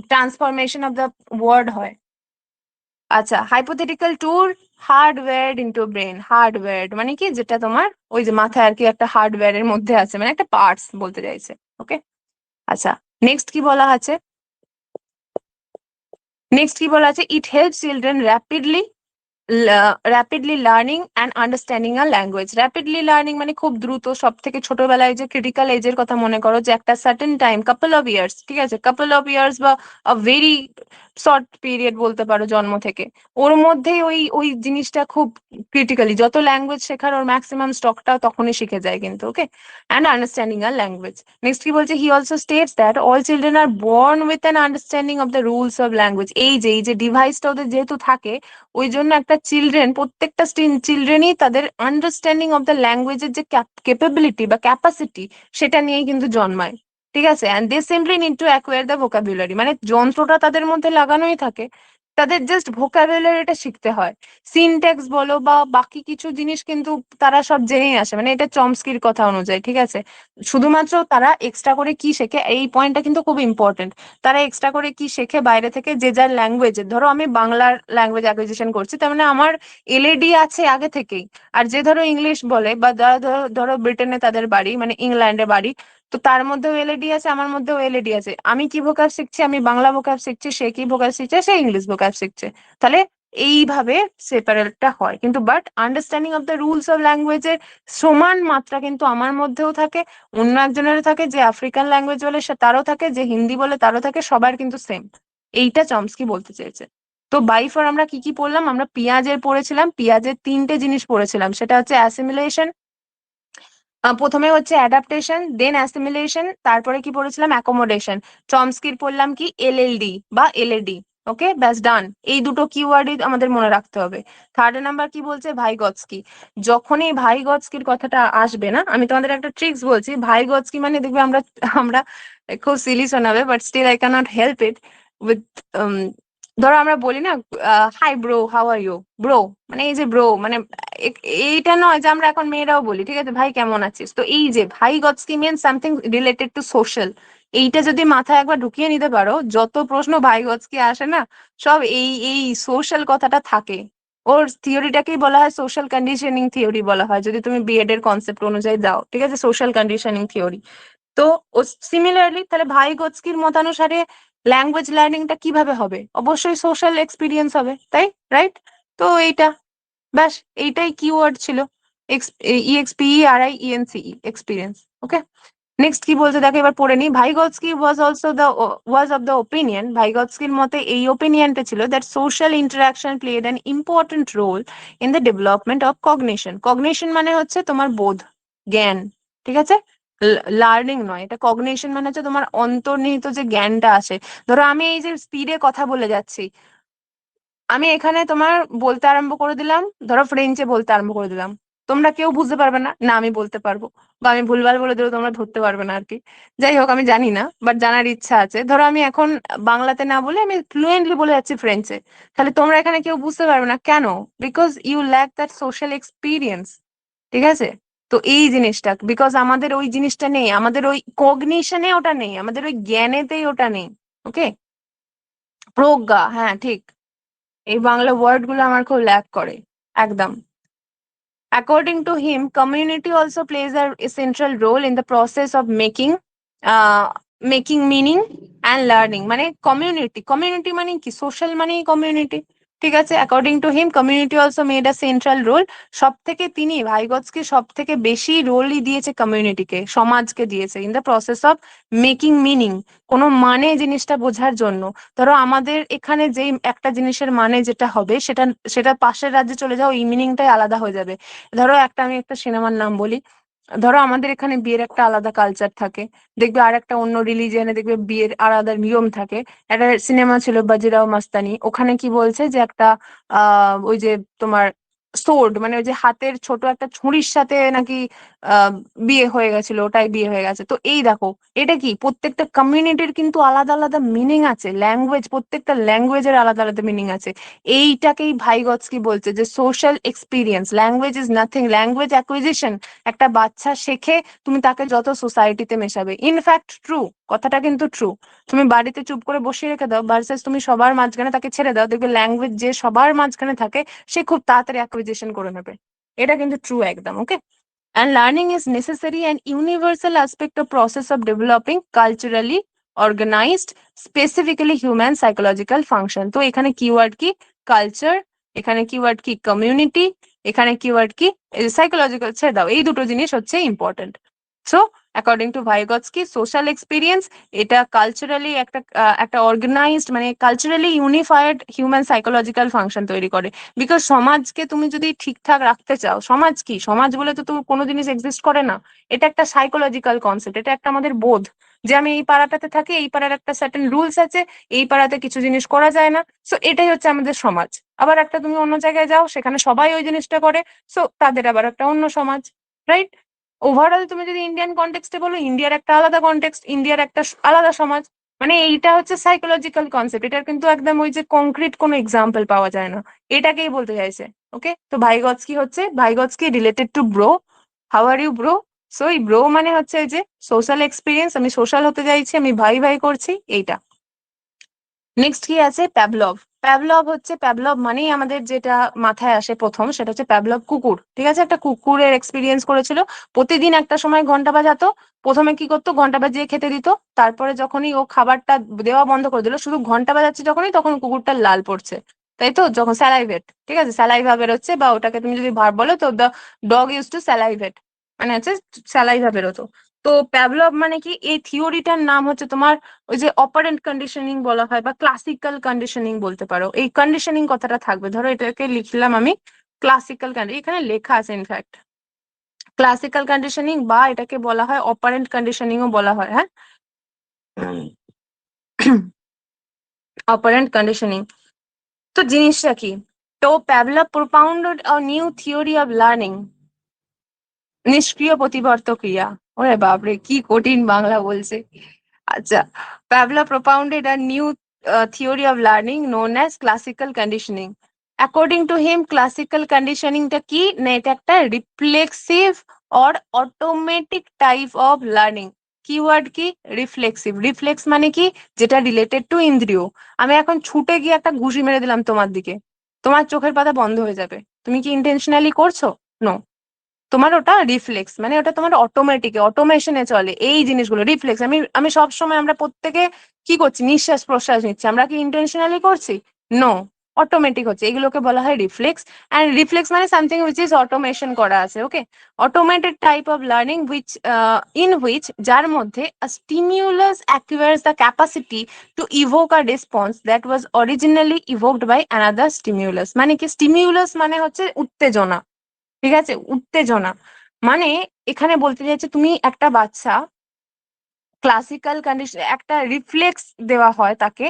ট্রান্সফরমেশন অফ দ্য ওয়ার্ড হয়। আচ্ছা, হাইপোথেটিক্যাল ট্যুর হার্ডওয়্যার্ড ইনটু ব্রেন। হার্ডওয়্যার্ড মানে কি, যেটা তোমার ওই যে মাথায় আর কি একটা হার্ডওয়্যার এর মধ্যে আছে, মানে একটা পার্টস বলতে চাইছে, ওকে। আচ্ছা, নেক্সট কি বলা আছে, it helps children rapidly learning and understanding a language. Rapidly learning মানে খুব দ্রুত, সব থেকে ছোটবেলায় যে ক্রিটিক্যাল এজের কথা মনে করো, যে একটা certain time, couple of years, ঠিক আছে, কাপল অফ ইয়ার্স বা ভেরি শর্ট পিরিয়ড বলতে পারো, জন্ম থেকে ওর মধ্যেই ওই ওই জিনিসটা খুব ক্রিটিক্যালি, যত ল্যাঙ্গুয়েজ শেখার ওর ম্যাক্সিমাম স্টকটা তখনই শিখে যায় কিন্তু, ওকে। অ্যান্ড আন্ডারস্ট্যান্ডিং আর ল্যাঙ্গুয়েজ। নেক্সট কি বলছে, he also states that all children are born with an understanding of the rules of language. এই যে ডিভাইসটা ওদের যেহেতু থাকে, ওই জন্য একটা চিলড্রেন, প্রত্যেকটা চিলড্রেনই তাদের আন্ডারস্ট্যান্ডিং অফ দ্য ল্যাঙ্গুয়েজের যে ক্যাপাবিলিটি বা ক্যাপাসিটি, সেটা নিয়েই কিন্তু জন্মায়, ঠিক আছে। And they simply need to acquire the vocabulary, মানে যন্ত্রটা তাদের মধ্যে লাগানোই থাকে, তাদের জাস্ট ভোকাবুলারিটা শিখতে হয়। সিনট্যাক্স বলো বা বাকি কিছু জিনিস কিন্তু তারা সব জেনেই আসে, মানে এটা চমস্কির কথা অনুযায়ী, ঠিক আছে। শুধুমাত্র তারা এক্সট্রা করে কি শেখে, এই পয়েন্টটা কিন্তু খুব ইম্পর্টেন্ট। তারা এক্সট্রা করে কি শেখে বাইরে থেকে, যে যার ল্যাঙ্গুয়েজে, ধরো আমি বাংলার ল্যাঙ্গুয়েজ অ্যাকুইজিশন করছি, তার মানে আমার এলএডি আছে আগে থেকেই। আর যে ধরো ইংলিশ বলে, বা যারা ধরো ধরো ব্রিটেনে তাদের বাড়ি, মানে ইংল্যান্ডে বাড়ি, তো তার মধ্যেও এলএডি আছে, আমার মধ্যেও এলএডি আছে। আমি কি ভোকাব শিখছি, আমি বাংলা ভোকাব শিখছি, সে কি ভোকাব শিখছে, সে ইংলিশ ভোকাব শিখছে। তাহলে এইভাবে সেপারেটটা হয় কিন্তু, but understanding of the rules of ল্যাঙ্গুয়েজের সমান মাত্রা কিন্তু আমার মধ্যেও থাকে, অন্য একজনের থাকে, যে আফ্রিকান ল্যাঙ্গুয়েজ বলে সে তারও থাকে, যে হিন্দি বলে তারও থাকে, সবার কিন্তু সেম। এইটা চমস্কি বলতে চেয়েছে। তো বাই ফর আমরা কি কি পড়লাম, আমরা পিঁয়াজের পড়েছিলাম, পিঁয়াজের তিনটে জিনিস পড়েছিলাম, সেটা হচ্ছে অ্যাসিমিলেশন, প্রথমে হচ্ছে অ্যাডাপ্টেশন, দেন অ্যাসিমিলেশন, তারপরে কি পড়েছিলাম, অ্যাকোমোডেশন। চমস্কির পড়লাম কি, এলএলডি বা এলএডি, ওকে, ব্যাস ডান। এই দুটো কিওয়ার্ডই আমাদের মনে রাখতে হবে। থার্ড নাম্বার কি বলছে, ভাইগৎস্কি। যখনই ভাইগৎস্কির কথাটা আসবে না, আমি তোমাদের একটা ট্রিক্স বলছি। ভাইগৎস্কি মানে দেখবে আমরা আমরা খুব সিলি শোনাবে, but still I cannot help it with, ধরো আমরা বলি না, hi bro, how are you bro, মানে এই যে ব্রো মানে এইটা নয় যে আমরা এখন মেয়েরাও বলি, ঠিক আছে, ভাই কেমন আছিস। তো এই যে Vygotsky means something related to social. এইটা যদি মাথায় একবার ঢুকিয়ে নিতে পারো, যত প্রশ্ন ভাইগৎস্কি আসে না, সব এই এই সোশ্যাল কথাটা থাকে। ওর থিওরিটাকেই বলা হয় সোশ্যাল কন্ডিশনিং থিওরি বলা হয়, যদি তুমি বিএড এর কনসেপ্ট অনুযায়ী দাও, ঠিক আছে, সোশ্যাল কন্ডিশনিং থিওরি। তো সিমিলারলি তাহলে ভাইগৎস্কির মতানুসারে ল্যাঙ্গুয়েজ লার্নিংটা কিভাবে হবে, অবশ্যই সোশ্যাল এক্সপিরিয়েন্স হবে, তাই, রাইট। তো এইটা, ব্যাস, এইটাই কিওয়ার্ড ছিল, EXPERIENCE, এক্সপিরিয়েন্স, ওকে। নেক্সট কি বলছে দেখো, এবার পড়ে নি। Vygotsky was of the opinion, ভাইগৎস্কির মতে এই ওপিনিয়নটা ছিল, that social interaction played an important role in the development of cognition. Cognition মানে হচ্ছে তোমার বোধ, জ্ঞান, ঠিক আছে, লার্নিং নয় এটা। কগনিশন মানে হচ্ছে তোমার অন্তর্নিহিত যে জ্ঞানটা আসে। ধরো আমি এই যে স্পিডে কথা বলে যাচ্ছি, আমি এখানে তোমার বলতে আরম্ভ করে দিলাম, ধরো ফ্রেঞ্চে বলতে আরম্ভ করে দিলাম, তোমরা কেউ বুঝতে পারবে না, না আমি বলতে পারবো, বা আমি ভুলভাল বলে দিলেও তোমরা ধরতে পারবে না আর কি। যাই হোক, আমি জানি না, বাট জানার ইচ্ছা আছে। ধরো আমি এখন বাংলাতে না বলে আমি ফ্লুয়েন্টলি বলে যাচ্ছি ফ্রেঞ্চে, তাহলে তোমরা এখানে কেউ বুঝতে পারবে না কেন? Because you lack that social experience. ঠিক আছে? তো এই জিনিসটা, বিকজ আমাদের ওই জিনিসটা নেই, আমাদের ওই কগনিশনে ওটা নেই, আমাদের ওই জ্ঞানেতেই ওটা নেই। ওকে, প্রজ্ঞা, হ্যাঁ ঠিক। এই বাংলা ওয়ার্ড গুলো আমার খুব ল্যাক করে একদম। According to him, community also plays a central role in the process of making meaning and learning. মানে community মানে কি? social মানেই community। ঠিক আছে? According to him, community also made a central role. সব থেকে তিনি ভাইগৎসকে সব থেকে বেশি রোলই দিয়েছে কমিউনিটিকে, সমাজকে দিয়েছে in the process of making meaning, কোনো মানে জিনিসটা বোঝার জন্য। ধরো আমাদের এখানে যেই একটা জিনিসের মানে যেটা হবে, সেটা সেটা পাশের রাজ্যে চলে যাও, এই মিনিংটাই আলাদা হয়ে যাবে। ধরো আমি একটা সিনেমার নাম বলি, ধরো আমাদের এখানে বিয়ের একটা আলাদা কালচার থাকে, দেখবে আর একটা অন্য রিলিজিয়নে দেখবে বিয়ের আলাদা নিয়ম থাকে। একটা সিনেমা ছিল বাজিরাও মাস্তানি, ওখানে কি বলছে যে একটা ওই যে তোমার সোর্ড, মানে ওই যে হাতের ছোট একটা ছুরির সাথে নাকি আহ বিয়ে হয়ে গেছিল, ওটাই বিয়ে হয়ে গেছে। তো এই দেখো, এটা কি প্রত্যেকটা কমিউনিটির কিন্তু আলাদা আলাদা মিনিং আছে, ল্যাঙ্গুয়েজ, প্রত্যেকটা ল্যাঙ্গুয়েজের আলাদা আলাদা মিনিং আছে। এইটাকেই ভাইগৎস্কি বলছে যে social experience, language is nothing, language acquisition. একটা বাচ্চা শেখে, তুমি তাকে যত সোসাইটিতে মেশাবে, ইনফ্যাক্ট ট্রু, কথাটা কিন্তু ট্রু। তুমি বাড়িতে চুপ করে বসিয়ে রেখে দাও ভার্সেস তুমি সবার মাঝখানে তাকে ছেড়ে দাও, দেখবে ল্যাঙ্গুয়েজ যে সবার মাঝখানে থাকে সে খুব তাড়াতাড়ি অ্যাকুইজিশন করে নেবে। এটা কিন্তু ট্রু একদম। ওকে, and learning is necessary and universal aspect of process of developing culturally organized specifically human psychological function. তো এখানে কিওয়ার্ড কি? কালচার, এখানে কিওয়ার্ড কি? কমিউনিটি, এখানে কিওয়ার্ড কি? সাইকোলজিক্যাল। ছেড়ে দাও, এই দুটো জিনিস হচ্ছে important. So according to Vygotsky, social experience এটা কালচারালি একটা অর্গানাইজড, মানে culturally unified human psychological function তৈরি করে। বিকজ সমাজকে তুমি যদি ঠিকঠাক রাখতে চাও, সমাজ কি? সমাজ বলে তো কোনো জিনিস এক্সিস্ট করে না, এটা একটা সাইকোলজিক্যাল কনসেপ্ট, এটা একটা আমাদের বোধ যে আমি এই পাড়াটাতে থাকি, এই পাড়ার একটা সার্টেন রুলস আছে, এই পাড়াতে কিছু জিনিস করা যায় না, সো এটাই হচ্ছে আমাদের সমাজ। আবার একটা তুমি অন্য জায়গায় যাও, সেখানে সবাই ওই জিনিসটা করে, সো তাদের আবার একটা অন্য সমাজ। রাইট? ওভারঅল তুমি যদি ইন্ডিয়ান কনটেক্সটে বলো, ইন্ডিয়ার একটা আলাদা কনটেক্সট, ইন্ডিয়ার একটা আলাদা সমাজ। মানে এইটা হচ্ছে সাইকোলজিক্যাল কনসেপ্ট, এটার কিন্তু একদম ওই যে কংক্রিট কোনো এক্সাম্পল পাওয়া যায় না, এটাকেই বলতে চাইছে। ওকে, তো ভাইগৎস্কি হচ্ছে, Vygotsky related to bro. How are you bro? So এই ব্রো মানে হচ্ছে এই যে সোশ্যাল এক্সপিরিয়েন্স, আমি সোশ্যাল হতে চাইছি, আমি ভাই ভাই করছি, এইটা। নেক্সট কি আছে? প্যাভলভ। প্যাভলভ হচ্ছে, প্যাভলভ মানেই আমাদের যেটা মাথায় আসে প্রথম, সেটা হচ্ছে প্যাভলভ কুকুর। ঠিক আছে? একটা কুকুরের এক্সপিরিয়েন্স করেছিল, প্রতিদিন একটা সময় ঘন্টা বাজাতো। প্রথমে কি করতো? ঘন্টা বাজিয়ে খেতে দিত, তারপরে যখনই ও খাবারটা দেওয়া বন্ধ করে দিল, শুধু ঘন্টা বাজাচ্ছে যখনই, তখন কুকুরটা লাল পড়ছে, তাই তো? যখন স্যালাইভেট, ঠিক আছে, স্যালাইভা বেরোচ্ছে, বা ওটাকে তুমি যদি ভার্ব বলো তো দ্য ডগ ইউজ টু স্যালাইভেট, মানে হচ্ছে স্যালাইভা বেরোতো। তো প্যাভলভ মানে কি? এই থিওরিটার নাম হচ্ছে তোমার ওই যে অপারেন্ট কন্ডিশনিং বলা হয়, বা ক্লাসিক্যাল কন্ডিশনিং বলতে পারো। এই কন্ডিশনিং কথাটা থাকবে, ধরো এটাকে লিখলাম আমি ক্লাসিক্যাল কন্ডিশনিং, এখানে লেখা আছে ইনফ্যাক্ট ক্লাসিক্যাল কন্ডিশনিং, বা এটাকে বলা হয় অপারেন্ট কন্ডিশনিংও বলা হয়। হ্যাঁ, অপারেন্ট কন্ডিশনিং। তো জিনিসটা কি? তো Pavlov propounded a new theory of learning, নিষ্ক্রিয় প্রতিবর্ত ক্রিয়া। ওরে বাপরে, কি কঠিন বাংলা বলছে। আচ্ছা, Pavlov propounded a new theory of learning known as classical conditioning. According to him, classical conditioning টা কি না, এটা একটা reflexive or automatic type of learning. Keyword কি? রিফ্লেক্সিভ। রিফ্লেক্স মানে কি? যেটা রিলেটেড টু ইন্দ্রিয়। আমি এখন ছুটে গিয়ে একটা ঘুষি মেরে দিলাম তোমার দিকে, তোমার চোখের পাতা বন্ধ হয়ে যাবে, তুমি কি ইন্টেনশনালি করছো? নো, তোমার ওটা রিফ্লেক্স, মানে ওটা তোমার অটোমেটিক, অটোমেশনে চলে এই জিনিসগুলো, রিফ্লেক্স। আমি আমি সবসময়, আমরা প্রত্যেকে কি করছি? নিঃশ্বাস প্রশ্বাস নিচ্ছি, আমরা কি ইন্টেনশনালি করছি? নো, অটোমেটিক হচ্ছে, এগুলোকে বলা হয় রিফ্লেক্স। অ্যান্ড রিফ্লেক্স মানে সামথিং উইচ ইজ অটোমেশন করা আছে। Okay, automated type of learning which in which, যার মধ্যে stimulus acquires the capacity to evoke a response that was originally evoked by another stimulus. মানে কি? স্টিমিউলাস মানে হচ্ছে উত্তেজনা। ঠিক আছে? উত্তেজনা মানে এখানে বলতে চাইছে, তুমি একটা বাচ্চা ক্লাসিক্যাল কন্ডিশন, একটা রিফ্লেক্স দেওয়া হয় তাকে,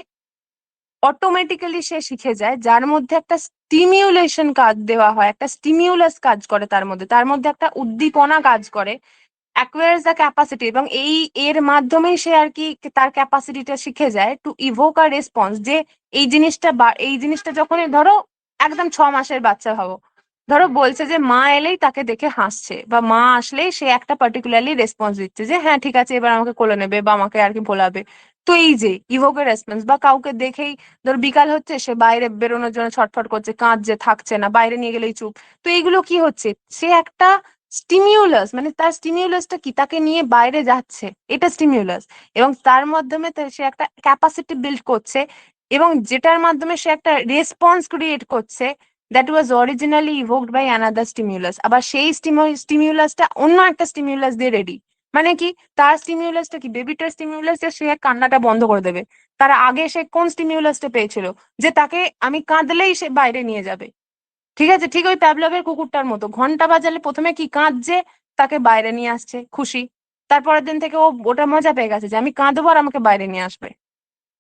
অটোমেটিক্যালি সে শিখে যায়, যার মধ্যে একটা স্টিমিউলেশন কাজ দেওয়া হয়, একটা স্টিমিউলাস কাজ করে, তার মধ্যে একটা উদ্দীপনা কাজ করে, অ্যাকোয়ার্স দ্য ক্যাপাসিটি, এবং এর মাধ্যমেই সে আর কি তার ক্যাপাসিটিটা শিখে যায় টু ইভোক আ রেসপন্স, যে এই জিনিসটা যখন ধরো একদম 6 মাসের বাচ্চা ভাবো, ধরো বলছে যে মা এলেই তাকে দেখে হাসছে, বা মা আসলেই সে একটা পার্টিকুলারলি রেসপন্স দিচ্ছে যে হ্যাঁ ঠিক আছে এবার আমাকে কোলে নেবে বা আমাকে আর কি ভোলাবে। তো এই যে ইভোকের রেসপন্স, বা কাউকে দেখেই ধর বিকাল হচ্ছে সে বাইরে বেরোনোর জন্য ছটফট করছে, কাঁদছে, থাকছে না, বাইরে নিয়ে গেলেই চুপ। তো এইগুলো কি হচ্ছে, সে একটা স্টিমিউলাস, মানে তার স্টিমিউলাসটা কি, তাকে নিয়ে বাইরে যাচ্ছে, এটা স্টিমিউলাস, এবং তার মাধ্যমে সে একটা ক্যাপাসিটি বিল্ড করছে, এবং যেটার মাধ্যমে সে একটা রেসপন্স ক্রিয়েট করছে that was originally evoked by another stimulus. আবার সেই স্টিমিউলাসটা অন্য একটা স্টিমিউলাস দিয়ে রেডি, মানে কি, তার স্টিমিউলাসটা কি, বেবিটার স্টিমিউলাস যে সে কান্নাটা বন্ধ করে দেবে, তার আগে সে কোন স্টিমিউলাসটা পেয়েছিল, যে তাকে আমি কাঁদলেই সে বাইরে নিয়ে যাবে। ঠিক আছে, ঠিক ওই প্যাভলভের কুকুরটার মতো, ঘন্টা বাজালে প্রথমে কি কাঁদছে, তাকে বাইরে নিয়ে আসছে খুশি, তারপরের দিন থেকে ওটা মজা পেয়ে গেছে যে আমি কাঁদবো আর আমাকে বাইরে নিয়ে আসবে।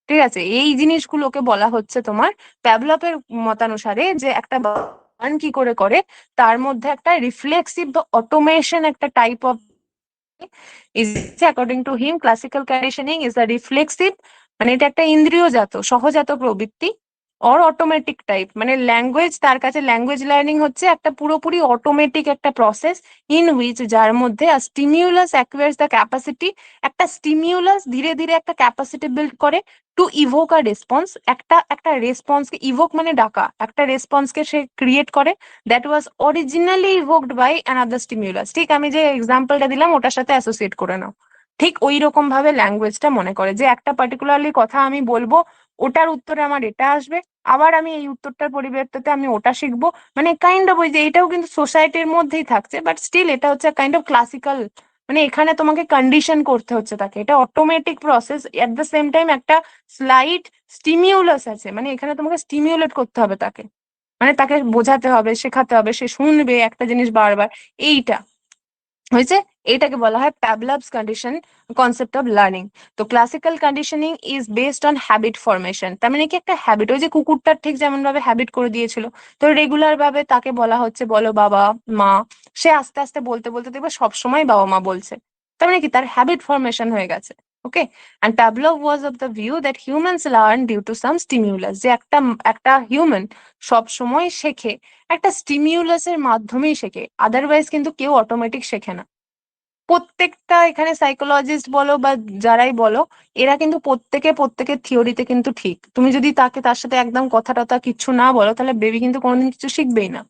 ঠিক আছে, এই জিনিসগুলোকে বলা হচ্ছে তোমার প্যাভলভের মতানুসারে যে একটা বান কি করে করে, তার মধ্যে একটা রিফ্লেক্সিভ বা অটোমেশন একটা type of is according to him classical conditioning is a reflexive, মানে এটা একটা ইন্দ্রিয়জাত সহজাত প্রবৃত্তি, অর অটোমেটিক টাইপ, মানে ল্যাঙ্গুয়েজ, তার কাছে ল্যাঙ্গুয়েজ লার্নিং হচ্ছে একটা পুরোপুরি অটোমেটিক একটা প্রসেস, ইন হুইচ, যার মধ্যে স্টিমিউলাস অ্যাকুয়ার্স দ্য ক্যাপাসিটি, একটা স্টিমিউলাস ধীরে ধীরে একটা ক্যাপাসিটি বিল্ড করে টু ইভোক আ রেসপন্স, একটা রেসপন্সকে ইভোক মানে ডাকা, একটা রেসপন্সকে সে ক্রিয়েট করে that was originally evoked by another stimulus. ঠিক আমি যে এক্সাম্পলটা দিলাম ওটার সাথে অ্যাসোসিয়েট করে নাও। ঠিক ওই রকম ভাবে ল্যাঙ্গুয়েজটা মনে করে যে একটা পার্টিকুলারলি কথা আমি বলবো, ওটার উত্তরে আমার এটা আসবে, আবার আমি এই উত্তরটার পরিবর্তে আমি ওটা শিখবো, মানে কাইন্ড অফ ওই যে এটাও কিন্তু সোসাইটির মধ্যেই থাকছে, বাট স্টিল এটা হচ্ছে কাইন্ড অফ ক্লাসিক্যাল, মানে এখানে তোমাকে কন্ডিশন করতে হচ্ছে তাকে, এটা automatic process, at the same time একটা স্লাইট স্টিমিউলাস আছে, মানে এখানে তোমাকে স্টিমিউলেট করতে হবে তাকে, মানে তাকে বোঝাতে হবে, শেখাতে হবে, সে শুনবে একটা জিনিস বারবার, এইটা হয়েছে, এটাকে বলা হয় প্যাভলভস কন্ডিশন কনসেপ্ট অফ লার্নিং। তো classical conditioning is based on habit formation, তার মানে কি একটা হ্যাবিট, ওই যে কুকুরটার ঠিক যেমন ভাবে হ্যাবিট করে দিয়েছিল, তো রেগুলার ভাবে তাকে বলা হচ্ছে বলো বাবা মা, সে আস্তে আস্তে বলতে বলতে দেখবে সবসময় বাবা মা বলছে, তার মানে কি তার হ্যাবিট ফরমেশন হয়ে গেছে। Okay, and Pavlov was of the view that humans learn due to some stimulus, যে একটা হিউম্যান সব সময় শেখে একটা স্টিমিউলাসের মাধ্যমেই শেখে, আদারওয়াইজ কিন্তু কেউ অটোমেটিক শেখে না। প্রত্যেকটা এখানে সাইকোলজিস্ট বলো বা যারাই বলো, এরা কিন্তু প্রত্যেকের থিওরিতে কিন্তু ঠিক, তুমি যদি তার সাথে একদম কথা টথা কিচ্ছু না বলো, তাহলে বেবি কিন্তু কোনোদিন কিছু শিখবেই না।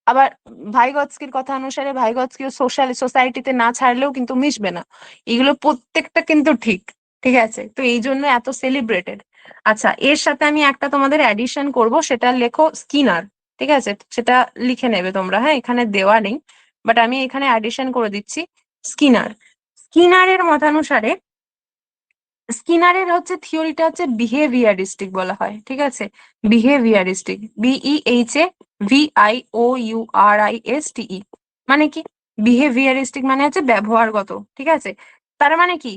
আবার ভাইগৎস্কির কথা অনুসারে ভাইগৎস্কিও সোসাইটিতে না ছাড়লেও কিন্তু মিশবে না, এগুলো প্রত্যেকটা কিন্তু ঠিক। ঠিক আছে, তো এই জন্য এত সেলিব্রেটেড। আচ্ছা, এর সাথে আমি একটা তোমাদের অ্যাডিশন করব, সেটা লেখো স্কিনার। ঠিক আছে, সেটা লিখে নেবে তোমরা, হ্যাঁ এখানে দেওয়া নেই, বাট আমি এখানে অ্যাডিশন করে দিচ্ছি। স্কিনার, স্কিনারের মতানুসারে, স্কিনারের হচ্ছে থিওরিটা হচ্ছে বিহেভিয়ারিস্টিক বলা হয়। ঠিক আছে, বিহেভিয়ারিস্টিক, BEHAVIOURISTE, মানে কি, বিহেভিয়ারিস্টিক মানে হচ্ছে ব্যবহারগত। ঠিক আছে, তার মানে কি,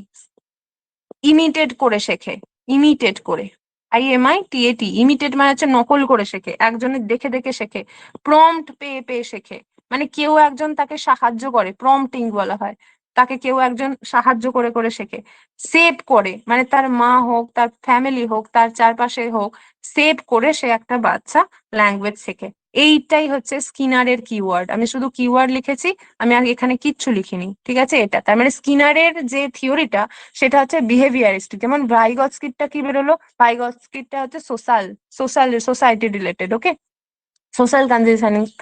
ইমিটেট করে শেখে, ইমিটেট করে, IMITAT, ইমিটেট মানে হচ্ছে নকল করে শেখে, একজনের দেখে দেখে শেখে, প্রম্পট পেয়ে পেয়ে শেখে, মানে কেউ একজন তাকে সাহায্য করে, প্রম্পটিং বলা হয়, তাকে কেউ একজন সাহায্য করে করে শেখে। সেভ করে, মানে তার মা হোক, তার ফ্যামিলি হোক, তার চারপাশে হোক, সেভ করে সে একটা বাচ্চা ল্যাঙ্গুয়েজ শেখে। এইটাই হচ্ছে স্কিনারের কিওয়ার্ড, আমি শুধু কিওয়ার্ড লিখেছি, আমি আর এখানে কিচ্ছু লিখিনি। ঠিক আছে, এটা তার মানে স্কিনারের যে থিওরিটা সেটা হচ্ছে বিহেভিয়ারিস্টিক। যেমন ভাইগৎস্কিটা কি বেরোলো, ভাইগৎস্কিটা হচ্ছে সোসাইটি রিলেটেড। ওকে, সোশ্যাল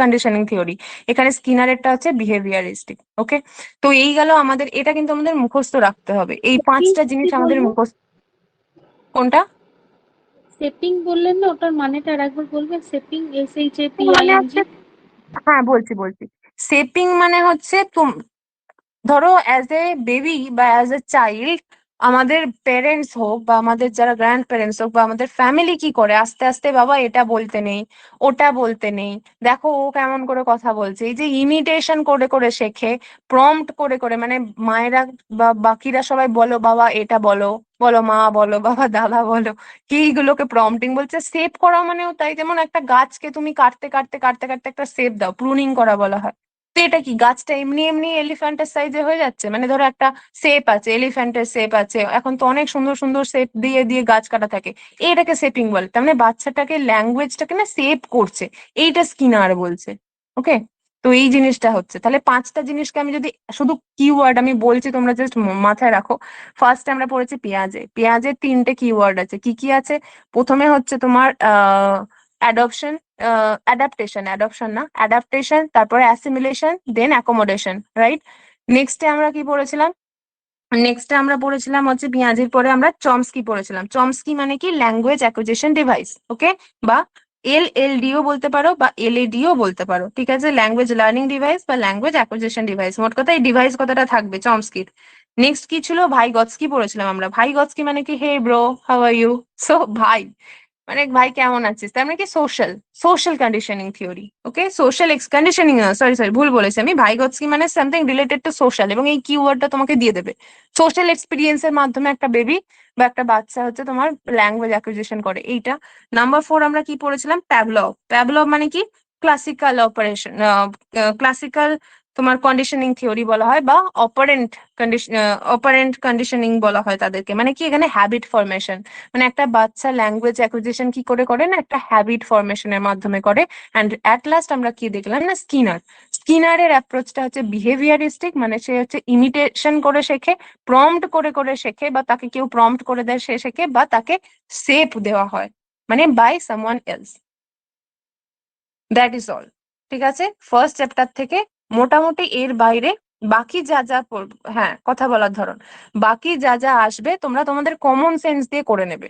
কন্ডিশনিং থিওরি, এখানে স্কিনারেরটা হচ্ছে বিহেভিয়ারিস্টিক। ওকে, তো এই গেল আমাদের, এটা কিন্তু আমাদের মুখস্থ রাখতে হবে, এই 5টা জিনিস আমাদের মুখস্থ। কোনটা? সেপিং বললেন না, ওটার মানেটা আর একবার বলবেন। সেপিং, মানে হচ্ছে, SHAPING। হ্যাঁ বলছি, শেপিং মানে হচ্ছে ধরো অ্যাজ এ বেবি বা অ্যাজ এ চাইল্ড, আমাদের পেরেন্টস হোক বা আমাদের যারা গ্র্যান্ড পেরেন্টস হোক বা আমাদের ফ্যামিলি কি করে, আস্তে আস্তে বাবা এটা বলতে নেই, ওটা বলতে নেই, দেখো ও কেমন করে কথা বলছে, এই যে ইমিটেশন করে করে শেখে, প্রম্পট করে করে, মানে মায়েরা বা বাকিরা সবাই বলো বাবা এটা বলো, বলো মা, বলো বাবা, দাদা বলো, কি এইগুলোকে প্রম্পটিং বলছে। সেভ করা মানেও তাই, যেমন একটা গাছকে তুমি কাটতে কাটতে কাটতে কাটতে একটা সেভ দাও, প্রুনিং করা বলা হয়। তো এটা কি, গাছটা এমনি এমনি এলিফ্যান্টের সাইজে হয়ে যাচ্ছে? মানে ধরো একটা শেপ আছে, এলিফ্যান্টের শেপ আছে, এখন তো অনেক সুন্দর সুন্দর শেপ দিয়ে দিয়ে গাছ কাটা থাকে, এটাকে শেপিং বলে। তার মানে বাচ্চাটাকে, ল্যাঙ্গুয়েজটাকে না সেভ করছে, এইটা স্কিনার বলছে। ওকে, তো এই জিনিসটা হচ্ছে। তাহলে পাঁচটা জিনিসকে আমি যদি শুধু কিওয়ার্ড আমি বলছি, তোমরা জাস্ট মাথায় রাখো। ফার্স্ট আমরা পড়েছি পেঁয়াজে, পেঁয়াজের তিনটে কিওয়ার্ড আছে। কি কি আছে? প্রথমে হচ্ছে তোমার অ্যাডপশন, অ্যাডাপ্টেশন, অ্যাডপশন না, অ্যাডাপ্টেশন, তারপরে অ্যাসিমিলেশন, দেন অ্যাকোমোডেশন, রাইট? নেক্সটে আমরা কি পড়েছিলাম? নেক্সটে আমরা পড়েছিলাম হচ্ছে পেঁয়াজের পরে আমরা চমস্কি পড়েছিলাম। চমস্কি মানে কি, ল্যাঙ্গুয়েজ অ্যাকুইজিশন ডিভাইস। ওকে, বা LLDও বলতে পারো বা LADও বলতে পারো, ঠিক আছে? ল্যাঙ্গুয়েজ লার্নিং ডিভাইস বা ল্যাঙ্গুয়েজ অ্যাকুইজিশন ডিভাইস, মোট কথা এই ডিভাইস কথাটা থাকবে চমস্কির। নেক্সট কি ছিল? ভাইগৎস্কি পড়েছিলাম আমরা। ভাইগৎস্কি মানে কি, hey bro, how are you? So ভাই মানে ভাই কেমন আছিস, তার মানে কি social, social conditioning theory. Okay, social conditioning, sorry sorry ভুল বলেছি আমি। ভাইগৎস্কি মানে সামথিং রিলেটেড টু সোশ্যাল, এবং এই কিওয়ার্ডটা তোমাকে দিয়ে দেবে। সোশ্যাল এক্সপিরিয়েন্সের মাধ্যমে একটা বেবি বা একটা বাচ্চা হচ্ছে তোমার ল্যাঙ্গুয়েজ অ্যাকুইজিশন করে, এইটা। নাম্বার 4 আমরা কি পড়েছিলাম? প্যাভলভ। প্যাভলভ মানে কি, ক্লাসিক্যাল অপারেশন, ক্লাসিক্যাল তোমার কন্ডিশনিং থিওরি বলা হয়, বা অপারেন্ট কন্ডিশন, অপারেন্ট কন্ডিশনিং বলা হয় তাদেরকে। মানে কি, এখানে হ্যাবিট ফরমেশন, মানে একটা বাচ্চা ল্যাঙ্গুয়েজ অ্যাকুইজিশন কি করে করে না, একটা হ্যাবিট ফরমেশনের মাধ্যমে করে। অ্যান্ড অ্যাট লাস্ট আমরা কি দেখলাম না, স্কিনার। স্কিনারের অ্যাপ্রোচটা হচ্ছে বিহেভিয়ারিস্টিক, মানে সে হচ্ছে ইমিটেশন করে শেখে, প্রম্পট করে করে শেখে, বা তাকে কেউ প্রম্পট করে দেয় সে শেখে, বা তাকে সেপ দেওয়া হয়, মানে by someone else. That is all. ঠিক আছে, ফার্স্ট চ্যাপ্টার থেকে মোটামুটি এর বাইরে বাকি যা যা হ্যাঁ, কথা বলার ধরন, বাকি যা যা আসবে তোমরা তোমাদের কমন সেন্স দিয়ে করে নেবে।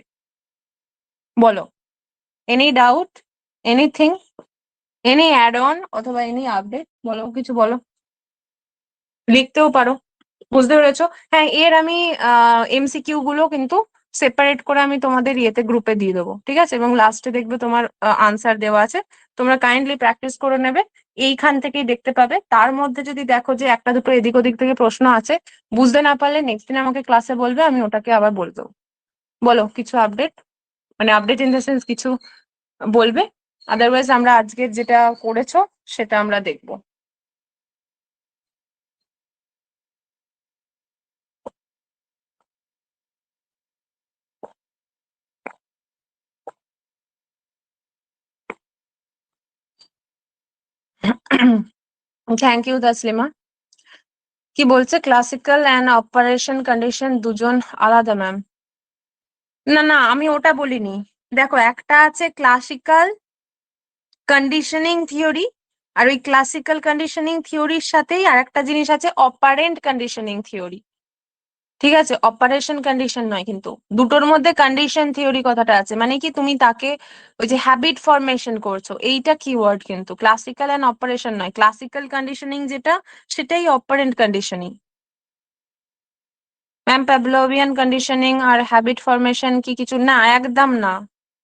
বলো, any doubt, anything, any add on অথবা এনি আপডেট, বলো কিছু বলো। লিখতেও পারো, বুঝতে পেরেছো? হ্যাঁ, এর আমি MCQ গুলো কিন্তু সেপারেট করে আমি তোমাদের ইয়েতে গ্রুপে দিয়ে দেবো, ঠিক আছে? এবং লাস্টে দেখবে তোমার আনসার দেওয়া আছে, তোমরা কাইন্ডলি প্র্যাকটিস করে নেবে, এইখান থেকেই দেখতে পাবে। তার মধ্যে যদি দেখো যে একটা দুটো এদিক ওদিক থেকে প্রশ্ন আছে, বুঝতে না পারলে নেক্সট দিন আমাকে ক্লাসে বলবে, আমি ওটাকে আবার বলে দেবো। বলো কিছু আপডেট, মানে আপডেট ইন দ্য সেন্স কিছু বলবে, আদারওয়াইজ আমরা আজকের যেটা করেছো সেটা আমরা দেখবো। Thank you Taslima. কি বলছে, ক্লাসিক্যাল অ্যান্ড অপারেশন কন্ডিশন দুজন আলাদা ম্যাম? না না, আমি ওটা বলিনি। দেখো, একটা আছে ক্লাসিক্যাল কন্ডিশনিং থিওরি, আর ওই ক্লাসিক্যাল কন্ডিশনিং থিওরির সাথেই আর একটা জিনিস আছে অপারেন্ট কন্ডিশনিং থিওরি। ঠিক আছে, অপারেশন কন্ডিশন নয়, কিন্তু দুটোর মধ্যে কন্ডিশন থিওরি কথাটা আছে। মানে কি, তুমি তাকে ওই যে হ্যাবিট ফরমেশন করছো, এইটা কিওয়ার্ড, কিন্তু ক্লাসিক্যাল অ্যান্ড অপারেশন নয়। ক্লাসিক্যাল কন্ডিশনিং যেটা, সেটাই অপারেন্ট কন্ডিশনিং। ম্যাম, প্যাভলোভিয়ান কন্ডিশনিং আর হ্যাবিট ফরমেশন কি কিছু না? একদম না,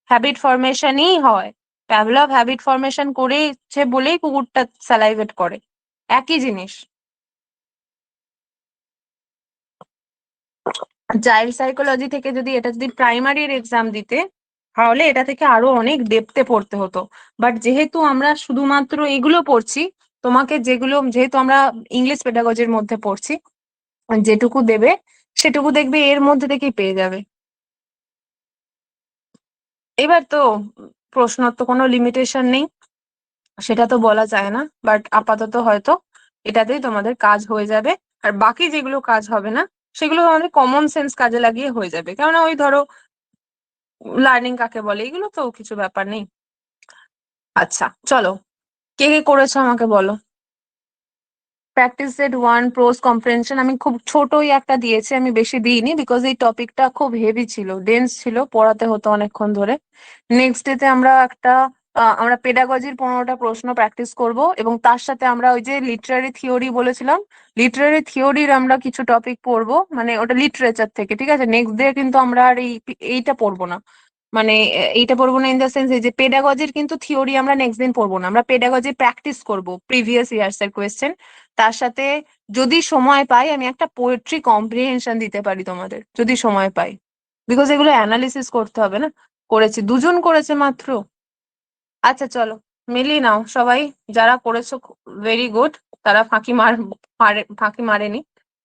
হ্যাবিট ফরমেশনই হয়। প্যাভলভ হ্যাবিট ফরমেশন করেছে বলেই কুকুরটা স্যালাইভেট করে, একই জিনিস। চাইল্ড সাইকোলজি থেকে যদি এটা যদি প্রাইমারির এক্সাম দিতে, তাহলে এটা থেকে আরো অনেক ডেপথে পড়তে হতো। বাট যেহেতু আমরা শুধুমাত্র এগুলো পড়ছি, তোমাকে যেগুলো, যেহেতু আমরা ইংলিশ পেডাগজির মধ্যে পড়ছি, যেটুকু দেবে সেটুকু দেখবে এর মধ্যে থেকেই পেয়ে যাবে। এবার তো প্রশ্নর তো কোনো লিমিটেশন নেই, সেটা তো বলা যায় না, বাট আপাতত হয়তো এটাতেই তোমাদের কাজ হয়ে যাবে। আর বাকি যেগুলো কাজ হবে না, সেগুলো আমাদের কমন সেন্স কাজে লাগিয়ে হয়ে যাবে। কেননা ওই ধরো লার্নিং কাকে বলে, এগুলো তো কিছু ব্যাপার নেই। আচ্ছা চলো, কে কে করেছো আমাকে বলো। প্র্যাকটিস সেট 1 প্রোজ কম্প্রিহেনশন আমি খুব ছোটই একটা দিয়েছি, আমি বেশি দিইনি, বিকজ এই টপিকটা খুব হেভি ছিল, ডেন্স ছিল, পড়াতে হতো অনেকক্ষণ ধরে। নেক্সট ডেতে আমরা একটা আমরা পেডাগজির 15টা প্রশ্ন প্র্যাকটিস করব, এবং তার সাথে আমরা ওই যে লিটারারি থিওরি বলেছিলাম, লিটারারি থিওরির আমরা কিছু টপিক পড়বো, মানে ওটা লিটারেচার থেকে, ঠিক আছে? নেক্সট ডে কিন্তু আমরা আর এইটা পড়বো না, মানে এইটা পড়বো না ইন দ্য সেন্স এই যে পেডাগজির কিন্তু থিওরি আমরা নেক্সট দিন পড়বো না, আমরা পেডাগজি প্র্যাকটিস করব প্রিভিয়াস ইয়ার্স এর কোয়েশ্চেন। তার সাথে যদি সময় পাই, আমি একটা পোয়েট্রি কম্প্রিহেনশন দিতে পারি তোমাদের, যদি সময় পাই। বিকজ এগুলো অ্যানালিসিস করতে হবে না। করেছি, দুজন করেছে মাত্র। আচ্ছা চলো মিলিয়ে নাও সবাই, যারা করেছো ভেরি গুড, তারা ফাঁকি মারেনি।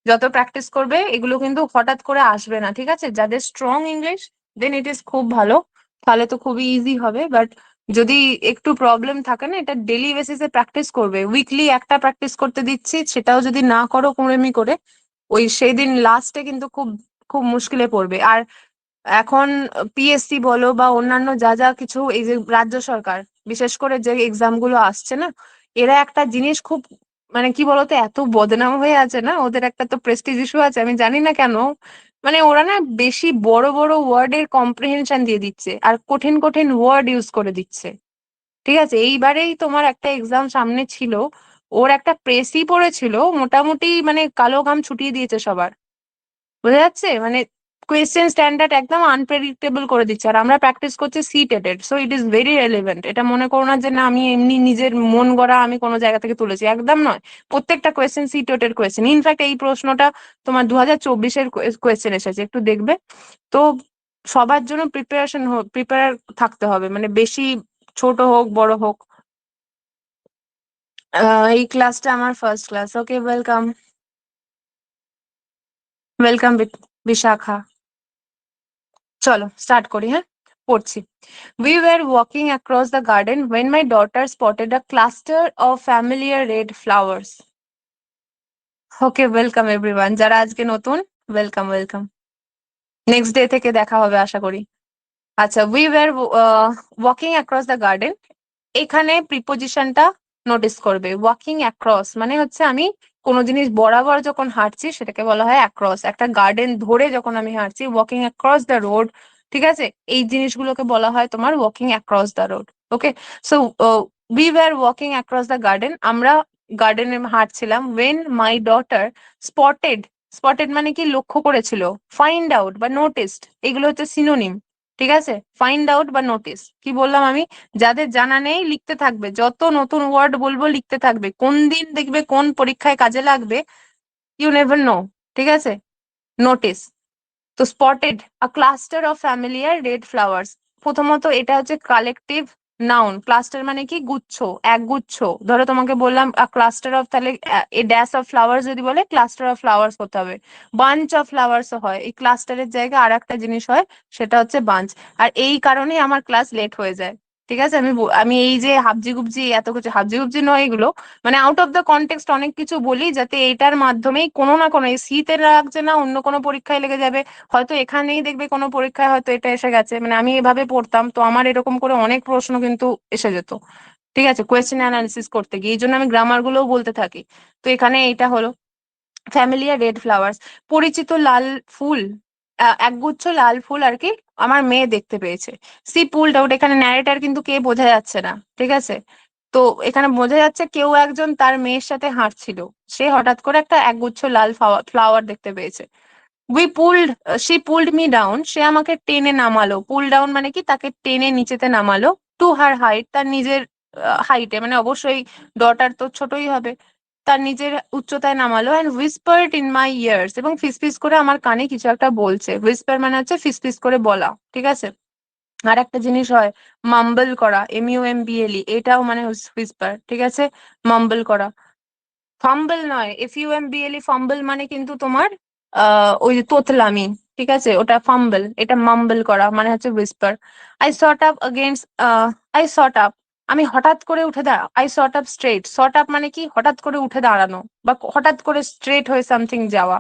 যত প্র্যাকটিস করবে এগুলো কিন্তু হঠাৎ করে আসবে না, ঠিক আছে? যাদের strong English then it is খুব ভালো, তাহলে তো খুবই ইজি হবে। বাট যদি একটু প্রবলেম থাকে না, এটা ডেলি বেসিসে প্র্যাকটিস করবে। উইকলি একটা প্র্যাকটিস করতে দিচ্ছি, সেটাও যদি না করো কুড়েমি করে, ওই সেই দিন লাস্টে কিন্তু খুব খুব মুশকিলে পড়বে। আর এখন পিএসসি বলো বা অন্যান্য যা যা কিছু, এই যে রাজ্য সরকার বিশেষ করে যে এক্সাম গুলো আসছে না, এরা একটা জিনিস খুব মানে কি বলতো, এত বদনাম হয়ে আছে না, ওদের একটা তো প্রেস্টিজ ইস্যু আছে, আমি জানি না কেন। মানে ওরা না বেশি বড় বড় ওয়ার্ডের কম্প্রিহেনশন দিয়ে দিচ্ছে আর কঠিন কঠিন ওয়ার্ড ইউজ করে দিচ্ছে। ঠিক আছে, এইবারেই তোমার একটা এক্সাম সামনে ছিল, ওর একটা প্রেসই পড়েছিল, মোটামুটি মানে কালো ঘাম ছুটিয়ে দিয়েছে সবার। বোঝা যাচ্ছে মানে কোয়েশ্চেন স্ট্যান্ডার্ড একদম আনপ্রেডিক্টেবল করে দিচ্ছে। আর আমরা প্র্যাকটিস করছি সি টেটেড, so it is very relevant. এটা মনে করো না যে না আমি এমনি নিজের মন গড়া আমি কোনো জায়গা থেকে তুলেছি, একদম নয়। প্রত্যেকটা কোয়েশ্চেন সি টেটেড কোয়েশ্চেন। ইনফ্যাক্ট এই প্রশ্নটা তোমার 2024-এর কোয়েশ্চেন এসেছে, একটু দেখবে তো। সবার জন্য প্রিপেয়ার থাকতে হবে, মানে বেশি ছোট হোক বড় হোক। এই ক্লাসটা আমার ফার্স্ট ক্লাস। ওকে, ওয়েলকাম ওয়েলকাম বিশাখা। চলো স্টার্ট করি, হ্যাঁ পড়ছি। We were walking across the garden when my daughter spotted a cluster of familiar red flowers. Okay, welcome everyone. যারা আজকে নতুন, ওয়েলকাম ওয়েলকাম। নেক্সট ডে থেকে দেখা হবে আশা করি। আচ্ছা, we were walking across the garden, এখানে প্রিপোজিশনটা নোটিস করবে। ওয়াকিং অ্যাক্রস মানে হচ্ছে আমি কোনো জিনিস বরাবর যখন হাঁটছি সেটাকে বলা হয় অ্যাক্রস। একটা গার্ডেন ধরে যখন আমি হাঁটছি, ওয়াকিং অ্যাক্রস দ্য রোড, ঠিক আছে, এই জিনিসগুলোকে বলা হয় তোমার walking across the road. Okay, so we were walking across the garden, আমরা গার্ডেনে হাঁটছিলাম। When my daughter spotted, spotted মানে কি লক্ষ্য করেছিল, ফাইন্ড আউট বা নোটিসড, এগুলো হচ্ছে সিনোনিম। ঠিক আছে, ফাইন্ড আউট বা নোটিস, কি বললাম আমি? যাদের জানা নেই লিখতে থাকবে, যত নতুন ওয়ার্ড বলবো লিখতে থাকবে, কোন দিন দেখবে কোন পরীক্ষায় কাজে লাগবে, ইউ নেভার নো। ঠিক আছে, নোটিস। তো spotted a cluster of familiar red flowers, প্রথমত এটা হচ্ছে কালেকটিভ নাউন। ক্লাস্টার মানে কি গুচ্ছ, এক গুচ্ছ। ধরো তোমাকে বললাম আ ক্লাস্টার অফ, তাহলে এ ড্যাশ অফ ফ্লাওয়ার্স যদি বলে ক্লাস্টার অফ ফ্লাওয়ার্স করতে হবে। বাঞ্চ অফ ফ্লাওয়ার্স হয়, এই ক্লাস্টারের জায়গায় আর একটা জিনিস হয়, সেটা হচ্ছে বাঞ্চ। আর এই কারণেই আমার ক্লাস লেট হয়ে যায়। ঠিক আছে, আমি এই যে হাবজি গুবজি এত কিছু, হাবজি গুবজি নয় এগুলো, মানে আউট অফ দ্য কনটেক্সট অনেক কিছু বলি, যাতে এটার মাধ্যমেই কোনো না কোনো, এই শীতের লাগছে না অন্য কোনো পরীক্ষায় লেগে যাবে, হয়তো এখানেই দেখবে কোনো পরীক্ষায় হয়তো এটা এসে গেছে। মানে আমি এভাবে পড়তাম তো আমার এরকম করে অনেক প্রশ্ন কিন্তু এসে যেত। ঠিক আছে, কোয়েশ্চেন অ্যানালিসিস করতে গিয়ে, এই জন্য আমি গ্রামার গুলোও বলতে থাকি। তো এখানে এইটা হলো ফ্যামিলিয়ার রেড ফ্লাওয়ার্স, পরিচিত লাল ফুল, একগুচ্ছ লাল ফুল আর কি আমার মেয়ে দেখতে পেয়েছে। সি পুলড আউট, এখানে ন্যারেটার কিন্তু কে বোঝা যাচ্ছে না, ঠিক আছে? তো এখানে বোঝা যাচ্ছে কেউ একজন তার মেয়ের সাথে হাঁটছিল, সে হঠাৎ করে একটা একগুচ্ছ লাল ফ্লাওয়ার দেখতে পেয়েছে। We pulled, she pulled me down, সে আমাকে টেনে নামালো। পুল ডাউন মানে কি, তাকে টেনে নিচেতে নামালো। টু হার হাইট, তার নিজের হাইটে, মানে অবশ্যই ডটার তো ছোটই হবে, তার নিজের উচ্চতায় নামালো। অ্যান্ড হুইসপার্ড ইন মাই ইয়ার্স, এবং ফিসফিস করে আমার কানে কিছু একটা বলছে। হুইসপার মানে হচ্ছে ফিসফিস করে বলা, ঠিক আছে? আর একটা জিনিস হয় মাম্বল করা, MUMBLE, এটাও মানে হুইসপার, ঠিক আছে, মাম্বল করা। ফাম্বল নয়, FUMBLE, ফাম্বল মানে কিন্তু তোমার ওই যে তোতলামি, ঠিক আছে, ওটা ফাম্বল। এটা মাম্বল করা মানে হচ্ছে Whisper. I thought up against, I thought up, আমি হঠাৎ করে উঠে দাঁড়া। I thought up straight, thought up মানে কি হঠাৎ করে উঠে দাঁড়ানো বা হঠাৎ করে স্ট্রেট হয়ে সামথিং যাওয়া।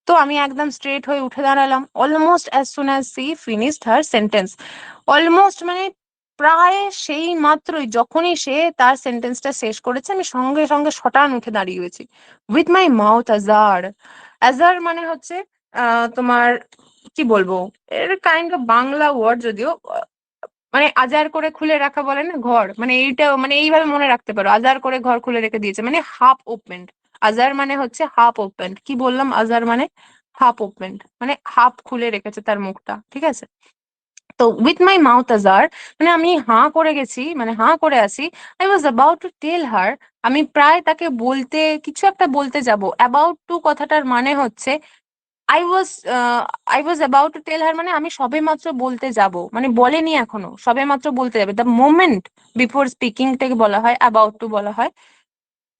তো আমি একদম স্ট্রেট হয়ে উঠে দাঁড়ালাম। Almost as soon as she finished her sentence, almost মানে প্রায় সেই মাত্রই, যখনই সে তার সেন্টেন্সটা শেষ করেছে, আমি সঙ্গে সঙ্গে শটান উঠে দাঁড়িয়ে গেছি। উইথ মাই মাউথ আজার, আজার মানে হচ্ছে তোমার কি বলবো, এর কাইন্ড অফ বাংলা ওয়ার্ড যদিও, মানে আজার করে খুলে রাখা বলে না ঘর, মানে এইটাও মানে এইভাবে মনে রাখতে পারো, আজার করে ঘর খুলে রেখে দিয়েছে মানে হাফ ওপেন্ড। আজার মানে হচ্ছে হাফ ওপেন্ড, কি বললাম, আজার মানে হাফ ওপেন্ড, মানে হাফ খুলে রেখেছে তার মুখটা, ঠিক আছে? তো উইথ মাই মাউথ আজার মানে আমি হাঁ করে গেছি, মানে হাঁ করে আছি। I was about to tell her, আমি প্রায় তাকে বলতে, কিছু একটা বলতে যাব। অ্যাবাউট টু কথাটার মানে হচ্ছে I was about to tell her, মানে আমি সবে মাত্র বলতে যাব, মানে বলেনি এখনো, সবে মাত্র বলতে যাবে। দ্য মোমেন্ট বিফোর স্পিকিংটাকে বলা হয় অ্যাবাউট টু বলা হয়।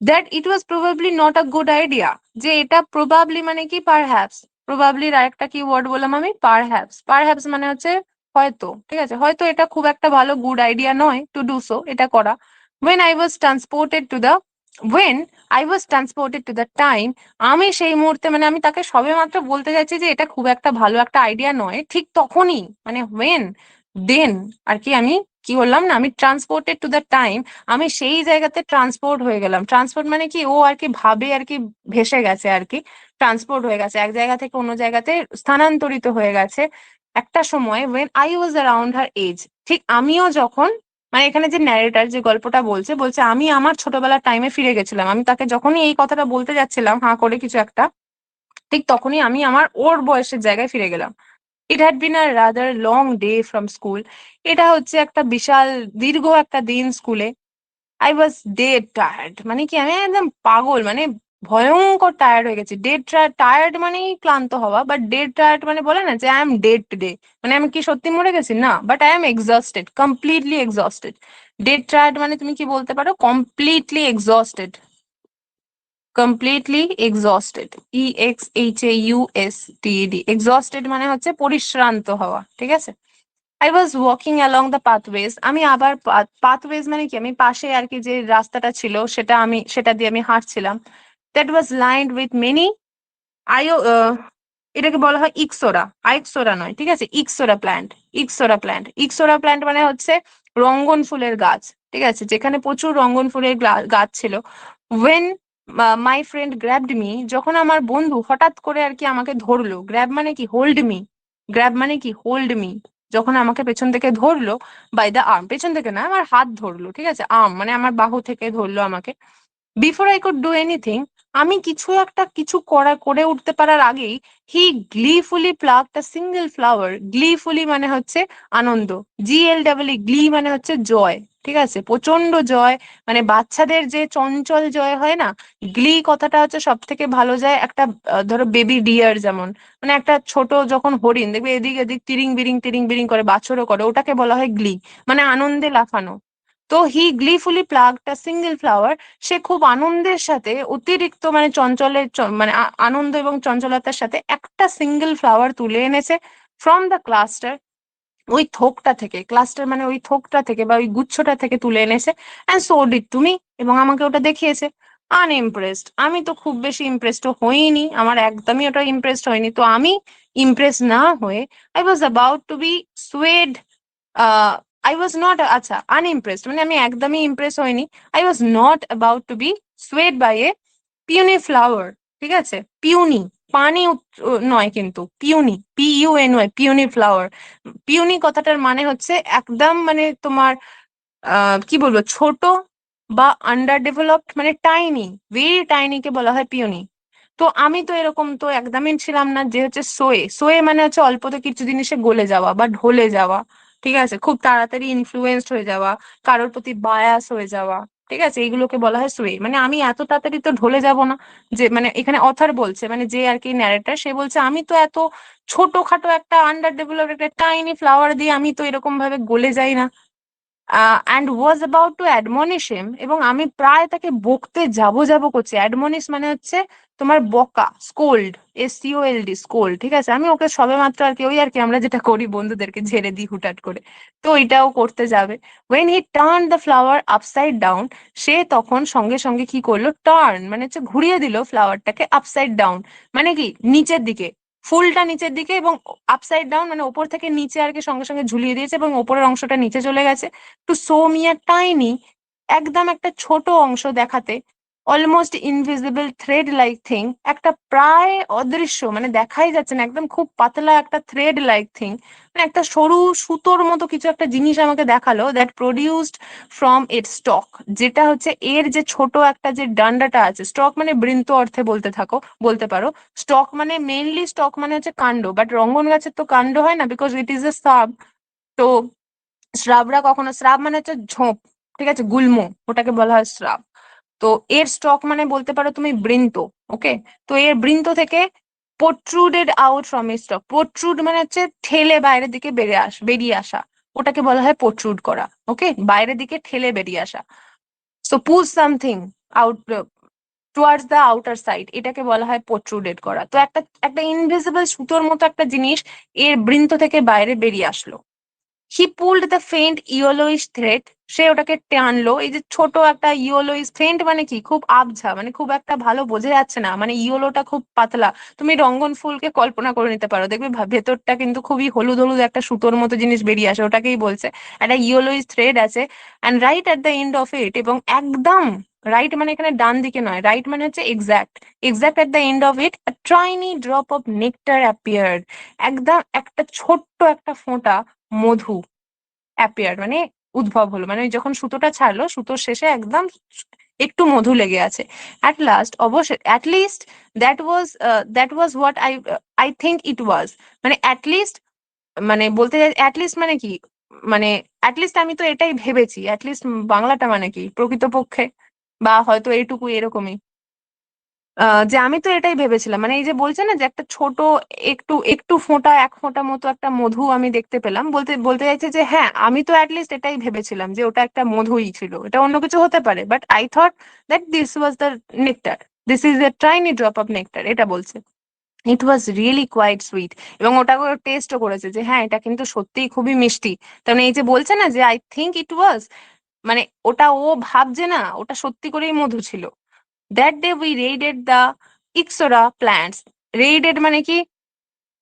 That it was probably not a good idea, যে এটা প্রবাবলি মানে কি পারহ্যাপস, প্রবাবলির আরেকটা কি ওয়ার্ড বললাম আমি, পারহ্যাপস। পারহ্যাপস মানে হচ্ছে হয়তো, ঠিক আছে, হয়তো এটা খুব একটা ভালো গুড আইডিয়া নয় টু ডু সো, এটা করা। when i was transported to the when I was transported to the time, আমি সেই মুহূর্তে, মানে আমি তাকে সবে মাত্র বলতে যাচ্ছি যে এটা খুব একটা ভালো একটা আইডিয়া নয়, ঠিক তখনই মানে when then আর কি আমি কি বললাম না, আমি ট্রান্সপোর্টেড টু দ্য টাইম, আমি সেই জায়গাতে ট্রান্সপোর্ট হয়ে গেলাম। ট্রান্সপোর্ট মানে কি, ও আর কি ভাবে আর কি, ভেসে গেছে আর কি, ট্রান্সপোর্ট হয়ে গেছে, এক জায়গা থেকে অন্য জায়গাতে স্থানান্তরিত হয়ে গেছে একটা সময়। when I was around her age, ঠিক আমিও যখন, মানে এখানে যে ন্যারেটার যে গল্পটা বলছে, বলছে আমি আমার ছোটবেলার টাইমে ফিরে গেছিলাম, আমি তাকে যখনই এই কথাটা বলতে যাচ্ছিলাম হাঁ করে কিছু একটা, ঠিক তখনই আমি আমার ওর বয়সের জায়গায় ফিরে গেলাম। It had been a rather long day from school, এটা হচ্ছে একটা বিশাল দীর্ঘ একটা দিন স্কুলে। আই ওয়াজ ডেড টায়ার্ড, মানে কি আমি একদম পাগল, মানে ভয়ঙ্কর টায়ার্ড হয়ে গেছি। ডেড টায়ার্ড মানেই ক্লান্ত হওয়া, বাট ডেড টায়ার্ড মানে বলে না যে আই এম ডেড টুডে, মানে আমি কি সত্যি মরে গেছি না, but I am exhausted, completely exhausted. Dead tired মানে তুমি কি বলতে পারো, completely exhausted, completely exhausted, EXHAUSTED, exhausted মানে হচ্ছে পরিশ্রান্ত হওয়া, ঠিক আছে। I was walking along the pathways, আমি আবার pathways মানে কি, আমি পাশে আর কি যে রাস্তাটা ছিল সেটা দিয়ে আমি হাঁটছিলাম। That was lined with many আইও এটাকে বলা হয় ইক্সোরা, আইক্সোরা নয়, ঠিক আছে, ইক্সোরা প্ল্যান্ট, ইক্সোরা প্ল্যান্ট। ইক্সোরা প্ল্যান্ট মানে হচ্ছে রঙ্গন ফুলের গাছ, ঠিক আছে, যেখানে প্রচুর রঙ্গন ফুলের গাছ ছিল। when my friend grabbed me, যখন আমার বন্ধু হঠাৎ করে আর কি আমাকে ধরলো, গ্র্যাব মানে কি হোল্ড মি, গ্র্যাব মানে কি হোল্ড মি, যখন আমাকে পেছন থেকে ধরলো, বাই দ্য আর্ম, পেছন থেকে না, আমার হাত ধরলো, ঠিক আছে, আর্ম মানে আমার বাহু থেকে ধরলো আমাকে। Before I could do anything, আমি কিছু করে উঠতে পারার আগেই, হি গ্লিফুলি প্লাকড আ সিঙ্গেল ফ্লাওয়ার। গ্লিফুলি মানে হচ্ছে আনন্দ, GLEE, গ্লি মানে হচ্ছে জয়, ঠিক আছে, প্রচন্ড জয়, মানে বাচ্চাদের যে চঞ্চল জয় হয় না, গ্লি কথাটা হচ্ছে সব থেকে ভালো যায় একটা, ধরো বেবি ডিয়ার যেমন, মানে একটা ছোট যখন হরিণ দেখবে এদিক এদিক তিরিং বিরিং করে, বাছরও করে, ওটাকে বলা হয় গ্লি, মানে আনন্দে লাফানো। তো হি গ্লিফুলি প্লাকড আ সিঙ্গেল ফ্লাওয়ার, সে খুব আনন্দের সাথে, অতিরিক্ত মানে চঞ্চলের মানে আনন্দ এবং চঞ্চলতার সাথে একটা সিঙ্গেল ফ্লাওয়ার তুলে এনেছে ফ্রম দ্য ক্লাস্টার, ওই থোকটা থেকে, ক্লাস্টার মানে ওই থোকটা থেকে বা ওই গুচ্ছটা থেকে তুলে এনেছে। অ্যান্ড সো ডিড তুমি, এবং আমাকে ওটা দেখিয়েছে। আনইমপ্রেসড, আমি তো খুব বেশি ইমপ্রেসড হইনি, আমার একদমই ওটা ইমপ্রেসড হয়নি। তো আমি ইমপ্রেস না হয়ে, I was about to be swayed, I was not, আচ্ছা আনইমপ্রেসড মানে আমি একদমই ইমপ্রেস হইনি। I was not about to be swayed by a puny flower, ঠিক আছে, পিউনি, পানি নয় কিন্তু, পিউনি, PUNY, পিউনি ফ্লাওয়ার। পিউনি কথাটার মানে হচ্ছে একদম মানে তোমার কি বলবো, ছোট বা আন্ডার ডেভেলপড, মানে টাইনি, ভেরি টাইনি কে বলা হয় পিউনি। তো আমি তো এরকম তো একদমই ছিলাম না, যে হচ্ছে সোয়ে মানে হচ্ছে অল্পতে কিছু জিনিসে গলে যাওয়া বা ঢলে যাওয়া, ঠিক আছে, খুব তাড়াতাড়ি ইনফ্লুয়েন্সড হয়ে যাওয়া, কারোর প্রতি বায়াস হয়ে যাওয়া, ঠিক আছে, এইগুলোকে বলা হয় সোয়ে। মানে আমি এত তাড়াতাড়ি তো ঢলে যাব না, যে মানে এখানে অথার বলছে, মানে যে আর কি ন্যারেটার, সে বলছে আমি তো এত ছোটখাটো একটা আন্ডার ডেভেলপড একটা টাইনি ফ্লাওয়ার দিয়ে আমি তো এরকম ভাবে গলে যাই না। And was about to admonish him, এবং আমি প্রায় তাকে বকতে যাব করছি। অ্যাডমনিশ মানে হচ্ছে তোমার বকা, স্কোল্ড, SCOLD, স্কোল্ড, ঠিক আছে। আমি ওকে সবে মাত্র আর কি, ওই আর কি আমরা যেটা করি বন্ধুদেরকে ঝেড়ে দিই হুটহাট করে, তো এটাও করতে যাবে। When he turn the flower upside down, সে তখন সঙ্গে সঙ্গে কি করলো, টার্ন মানে হচ্ছে ঘুরিয়ে দিল ফ্লাওয়ারটাকে আপসাইড ডাউন, মানে কি নিচের দিকে, ফুলটা নিচের দিকে, এবং আপসাইড ডাউন মানে ওপর থেকে নিচে আর কি সঙ্গে সঙ্গে ঝুলিয়ে দিয়েছে, এবং ওপরের অংশটা নিচে চলে গেছে। To show me a tiny, একদম একটা ছোট অংশ দেখাতে, almost invisible thread like thing, একটা প্রায় অদৃশ্য মানে দেখাই যাচ্ছে না, একদম খুব পাতলা একটা থ্রেড লাইক থিং, মানে একটা সরু সুতোর মতো কিছু একটা জিনিস আমাকে দেখালো, that produced from it stock, যেটা হচ্ছে এর যে ছোট একটা যে ডান্ডাটা আছে, স্টক মানে বৃন্ত অর্থে বলতে পারো। স্টক মানে মেইনলি, স্টক মানে হচ্ছে কাণ্ড, বাট রঙ্গন গাছের তো কাণ্ড হয় না, because it is a sub. তো শ্রাবরা কখনো, শ্রাব মানে হচ্ছে ঝোপ, ঠিক আছে, গুল্ম, ওটাকে বলা হয় শ্রাব। তো এর স্টক মানে বলতে পারো তুমি বৃন্ত, ওকে। তো এর বৃন্ত থেকে প্রোট্রুডেড আউট ফ্রম এ স্টক। প্রোট্রুড মানে হচ্ছে ঠেলে বাইরের দিকে বেরিয়ে আসা, ওটাকে বলা হয় প্রোট্রুড করা। ওকে, বাইরের দিকে ঠেলে বেরিয়ে আসা। So push something out towards the outer side, এটাকে বলা হয় প্রোট্রুডেড করা। তো একটা একটা ইনভিজিবল সুতোর মতো একটা জিনিস এর বৃন্ত থেকে বাইরে বেরিয়ে আসলো। হি পুলড দ্য ফেন্ট ইয়েলোইশ থ্রেড, সে ওটাকে টানলো। এই যে ছোট একটা ইয়েলোইশ, ফেন্ট মানে কি, খুব আবঝা, মানে খুব একটা ভালো বোঝা যাচ্ছে না, মানে ইয়েলোটা খুব পাতলা। তুমি রঙ্গন ফুলকে কল্পনা করে নিতে পারো, দেখবে ভেতরটা কিন্তু খুবই হলুদ হলুদ একটা সুতোর মতো জিনিস বেরিয়ে আসে, ওটাকেই বলছে। একটা ইয়েলোইশ থ্রেড আছে, and right at the end of ইট, এবং একদম রাইট মানে এখানে ডান দিকে নয়, রাইট মানে হচ্ছে exact, exact at the end of it a tiny drop of nectar appeared, একদম একটা ছোট্ট একটা ফোঁটা মধু অ্যাপিয়ার মানে উদ্ভব হলো, মানে ওই যখন সুতোটা ছাড়লো, সুতোর শেষে একদম একটু মধু লেগে আছে। অ্যাট লাস্ট, অবশ্যই at least that was what I think it was, মানে অ্যাট লিস্ট, মানে বলতে চাই অ্যাট লিস্ট মানে কি, মানে অ্যাট লিস্ট আমি তো এটাই ভেবেছি। অ্যাট লিস্ট বাংলাটা মানে কি, প্রকৃতপক্ষে, বা হয়তো এইটুকু এরকমই, যে আমি তো এটাই ভেবেছিলাম, মানে এই যে বলছে না যে একটা ছোট একটু একটু ফোঁটা, এক ফোঁটা মতো একটা মধু আমি দেখতে পেলাম, বলতে বলতে চাইছে যে হ্যাঁ আমি তো অ্যাটলিস্ট এটাই ভেবেছিলাম যে ওটা একটা মধুই ছিল, এটা অন্য কিছু হতে পারে, but I thought that this was the nectar, this is a tiny drop of nectar, এটা বলছে। ইট ওয়াজ রিয়েলি কোয়াইট সুইট, এবং ওটা করে টেস্টও করেছে যে হ্যাঁ এটা কিন্তু সত্যিই খুবই মিষ্টি। তার মানে এই যে বলছে না যে আই থিঙ্ক ইট ওয়াজ, মানে ওটা ও ভাবছে না, ওটা সত্যি করেই মধু ছিল। That day we raided the ixora plants. Raided মানে কি,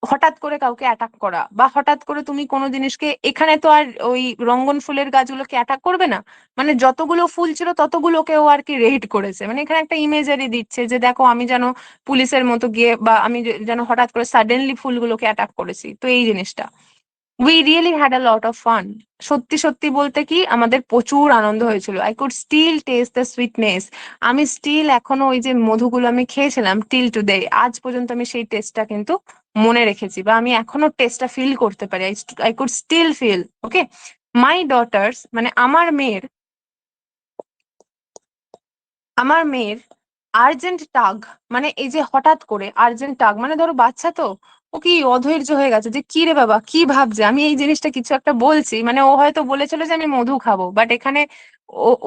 হঠাৎ করে কাউকে অ্যাটাক করা, বা হঠাৎ করে তুমি কোনো জিনিসকে, এখানে তো আর ওই রঙ্গন ফুলের গাছগুলোকে অ্যাটাক করবে না, মানে যতগুলো ফুল ছিল ততগুলোকে ও আর কি রেইড করেছে, মানে এখানে একটা ইমেজারি দিচ্ছে যে দেখো আমি যেন পুলিশের মতো গিয়ে, বা আমি যেন হঠাৎ করে সাডেনলি ফুলগুলোকে অ্যাটাক করেছি, তো এই জিনিসটা। We really had a lot of fun. সত্যি সত্যি বলতে কি আমাদের প্রচুর আনন্দ হয়েছিল। I could still taste the sweetness. আমি স্টিল এখনো ওই যে মধুগুলো আমি খেয়েছিলাম টিল টুডে, আজ পর্যন্ত আমি সেই টেস্টটা কিন্তু মনে রেখেছি, বা আমি এখনো টেস্টটা ফিল করতে পারি। I could still feel. Okay, my daughter's মানে আমার মেয়ের আর্জেন্ট টাগ, মানে এই যে হঠাৎ করে আর্জেন্ট টাগ, মানে ধরো বাচ্চা তো, ও কি অধৈর্য হয়ে গেছে যে কি রে বাবা কি ভাবছে, আমি এই জিনিসটা কিছু একটা বলছি, মানে ও হয়তো বলেছিল যে আমি মধু খাবো, বাট এখানে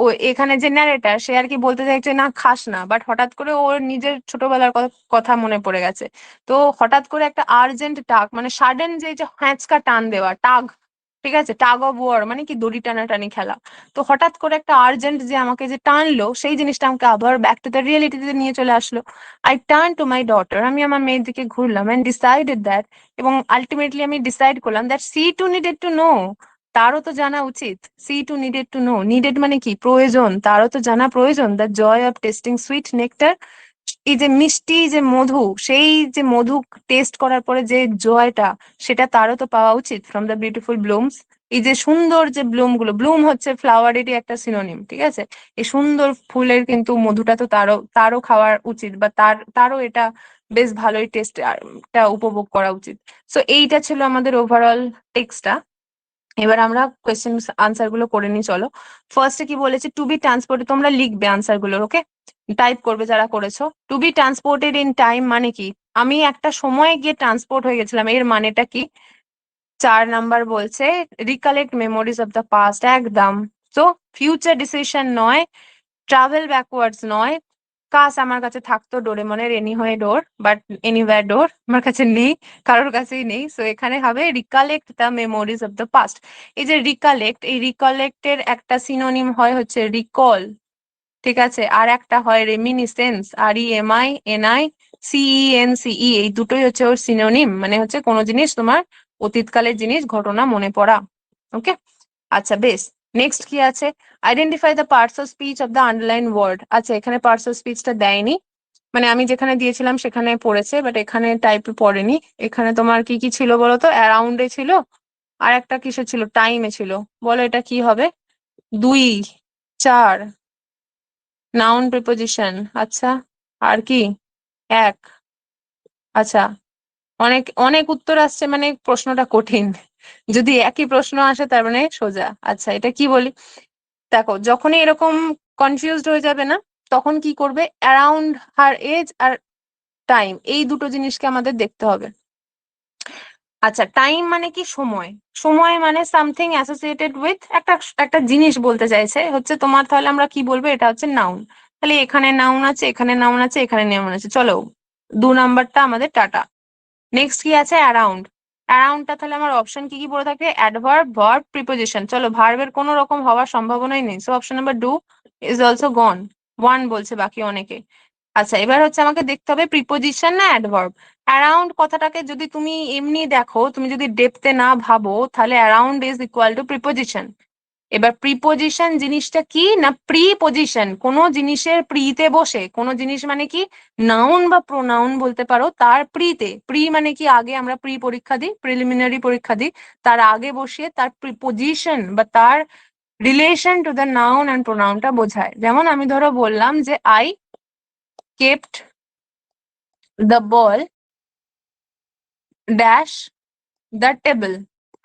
ও এখানে যে ন্যারেটার সে আর কি বলতে চাইছে না খাস না, বাট হঠাৎ করে ওর নিজের ছোটবেলার কথা মনে পড়ে গেছে। তো হঠাৎ করে একটা আর্জেন্ট টাগ, মানে সাডেন যে এই যে হ্যাঁচকা টান দেওয়া, টাগ, ঠিক আছে, টাগ অফ ওয়ার মানে কি দড়ি টানাটানি খেলা। তো হঠাৎ করে একটা আর্জেন্ট যে আমাকে যে টানলো, সেই জিনিসটা আমাকে আবার ব্যাক টু দ্য রিয়েলিটিতে নিয়ে চলে আসলো। I turn to my daughter, আমি আমার মেয়ের দিকে ঘুরলাম, এন্ড ডিসাইডেড দ্যাট, এবং আলটিমেটলি আমি ডিসাইড করলাম that she too needed to know, তারও তো জানা উচিত। She too needed to know, needed মানে কি প্রয়োজন, তারও তো জানা প্রয়োজন, the joy of tasting sweet nectar, এই যে মিষ্টি যে মধু, সেই যে মধু টেস্ট করার পরে যে জয়টা, সেটা তারও তো পাওয়া উচিত ফ্রম দ্য বিউটিফুল ব্লুমস। এই যে সুন্দর যে ব্লুম গুলো, ব্লুম হচ্ছে ফ্লাওয়ারেরই একটা সিনোনিম, ঠিক আছে, এই সুন্দর ফুলের কিন্তু মধুটা তো তারও খাওয়ার উচিত, বা তারও এটা বেশ ভালোই টেস্টটা উপভোগ করা উচিত। সো এইটা ছিল আমাদের ওভারঅল টেক্সটটা। এবার আমরা কোয়েশ্চেন আনসার গুলো করে নিই, চলো। ফার্স্টে কি বলেছে, টু বি ট্রান্সপোর্টেড, তোমরা লিখবে আনসার গুলো, ওকে, টাইপ করবে যারা করেছো। To be transported in time মানে কি, আমি একটা সময়ে গিয়ে ট্রান্সপোর্ট হয়ে গেছিলাম, এর মানেটা কি। 4 নাম্বার বলছে recollect memories of the past, একদম। তো ফিউচার ডিসিশন নয়, ট্রাভেল ব্যাকওয়ার্ডস নয়, কাশ আমার কাছে থাকতো ডোরেমনের এনিহোয়ে ডোর, বাট এনিওয়্যার ডোর আমার কাছে নেই, কারোর কাছেই নেই। সো এখানে হবে recollect the memories of the past. এই যে রিকালেক্ট, এই রিকালেক্টের একটা সিনোনিম হয় হচ্ছে রিকল, ঠিক আছে, আর একটা হয় রেমিনিসেন্স, REMINICENCE, এই দুটোই হচ্ছে ওর সিনোনিম, মানে হচ্ছে কোনো জিনিস তোমার অতীতকালের জিনিস, ঘটনা মনে পড়া। ওকে, আচ্ছা বেশ। নেক্সট কি আছে, identify the parts of speech of the underline word. আচ্ছা এখানে পার্টস অফ স্পিচটা দেয়নি, মানে আমি যেখানে দিয়েছিলাম সেখানে পড়েছে, বাট এখানে টাইপে পড়েনি। এখানে তোমার কি কি ছিল বলো তো, অ্যারাউন্ডে ছিল, আর একটা কিসে ছিল, টাইমে ছিল, বলো এটা কি হবে। 2, 4, নাউন প্রিপোজিশন, আচ্ছা, আর কি 1, আচ্ছা, অনেক অনেক উত্তর আসছে, মানে প্রশ্নটা কঠিন। যদি একই প্রশ্ন আসে তার মানে সোজা। আচ্ছা এটা কি বলি, দেখো যখনই এরকম কনফিউজড হয়ে যাবে না, তখন কি করবে, অ্যারাউন্ড হার এজ আর টাইম, এই দুটো জিনিসকে আমাদের দেখতে হবে। আচ্ছা, টাইম মানে কি? সময়। সময় মানে সামথিং অ্যাসোসিয়েটেড উইথ একটা একটা জিনিস বলতে চাইছে হচ্ছে তোমার, তাহলে আমরা কি বলবো? এটা হচ্ছে নাউন। তাহলে এখানে নাউন আছে, এখানে নাউন আছে, এখানে নাউন আছে। চলো 2 নাম্বারটা আমাদের টাটা। নেক্সট কি আছে? অ্যারাউন্ড। অ্যারাউন্ডটা তাহলে আমার অপশন কি কি পড়ে থাকে? Adverb, verb, preposition. চলো, ভার্বের কোনো রকম হওয়ার সম্ভাবনাই নেই, so option number 2 is also gone. 1 বলছে বাকি অনেকে। আচ্ছা, এবার হচ্ছে আমাকে দেখতে হবে প্রিপোজিশন না অ্যাডভার্ব। অ্যারাউন্ড কথাটাকে যদি তুমি এমনি দেখো, তুমি যদি ডেপথে না ভাবো, তাহলে around is equal to preposition. এবার প্রিপোজিশন জিনিসটা কি না? প্রিপোজিশন, কোনো জিনিসের প্রিতে বসে, কোনো জিনিস মানে কি নাউন বা প্রোনাউন বলতে পারো, তার প্রিতে। প্রি মানে কি? আগে আমরা প্রি পরীক্ষা দিই, প্রিলিমিনারি পরীক্ষা দিই, তার আগে বসিয়ে তার প্রিপোজিশন বা তার relation to the noun and প্রোনাউনটা বোঝায়। যেমন আমি ধরো বললাম যে I kept the ball dash the table.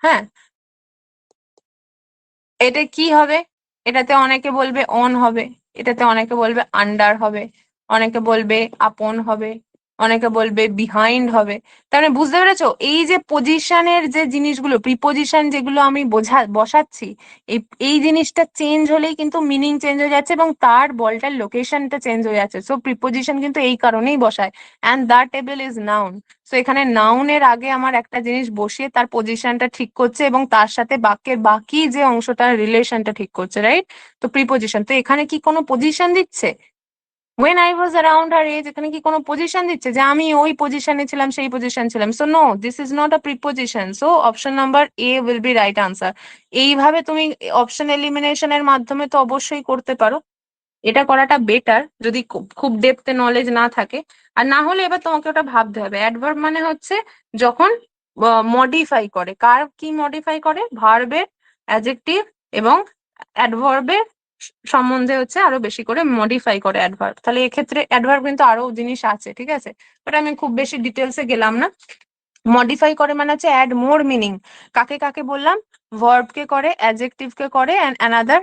হ্যাঁ, এটা কি হবে? এটাতে অনেকে বলবে অন হবে, এটাতে অনেকে বলবে আন্ডার হবে, অনেকে বলবে আপন হবে, অনেকে বলবে বিহাইন্ড হবে। তার মানে বুঝতে পেরেছো, এই যে পজিশনের যে জিনিসগুলো, প্রিপোজিশন যেগুলো আমি বসাচ্ছি, এই এই জিনিসটা চেঞ্জ হলেই কিন্তু মিনিং চেঞ্জ হয়ে যাচ্ছে এবং তার বলটার লোকেশনটা চেঞ্জ হয়ে যাচ্ছে। সো প্রিপোজিশন কিন্তু এই কারণেই বসায়। And the table is noun. So এখানে নাউনের আগে আমার একটা জিনিস বসিয়ে তার পজিশনটা ঠিক করছে এবং তার সাথে বাক্যের বাকি যে অংশটার রিলেশনটা ঠিক করছে, রাইট? তো প্রিপোজিশন। তো এখানে কি কোনো পজিশন দিচ্ছে? when I was around her age, এখানে কি কোনো পজিশন দিচ্ছে যে আমি ওই পজিশনে ছিলাম, সেই পজিশন ছিলাম? So no, this is not a preposition. So option number A will be right answer. এইভাবে তুমি অপশন এলিমিনেশনের মাধ্যমে তো অবশ্যই করতে পারো, এটা করাটা বেটার যদি খুব ডেপথে নলেজ না থাকে। আর না হলে এবার তোমাকে ওটা ভাবতে হবে। অ্যাডভার্ব মানে হচ্ছে যখন মডিফাই করে। কার কি মডিফাই করে? ভার্বের, অ্যাডজেক্টিভ এবং অ্যাডভার্বের সম্বন্ধে হচ্ছে আরো বেশি করে মডিফাই করে অ্যাডভার্ব। তাহলে এক্ষেত্রে অ্যাডভার্ব কিন্তু আরো জিনিস আছে, ঠিক আছে, বাট আমি খুব বেশি ডিটেলসে গেলাম না। মডিফাই করে মানে হচ্ছে অ্যাড মোর মিনিং। কাকে কাকে বললাম? ভার্বকে করে, অ্যাডজেক্টিভকে করে, অ্যান্ড অ্যানাদার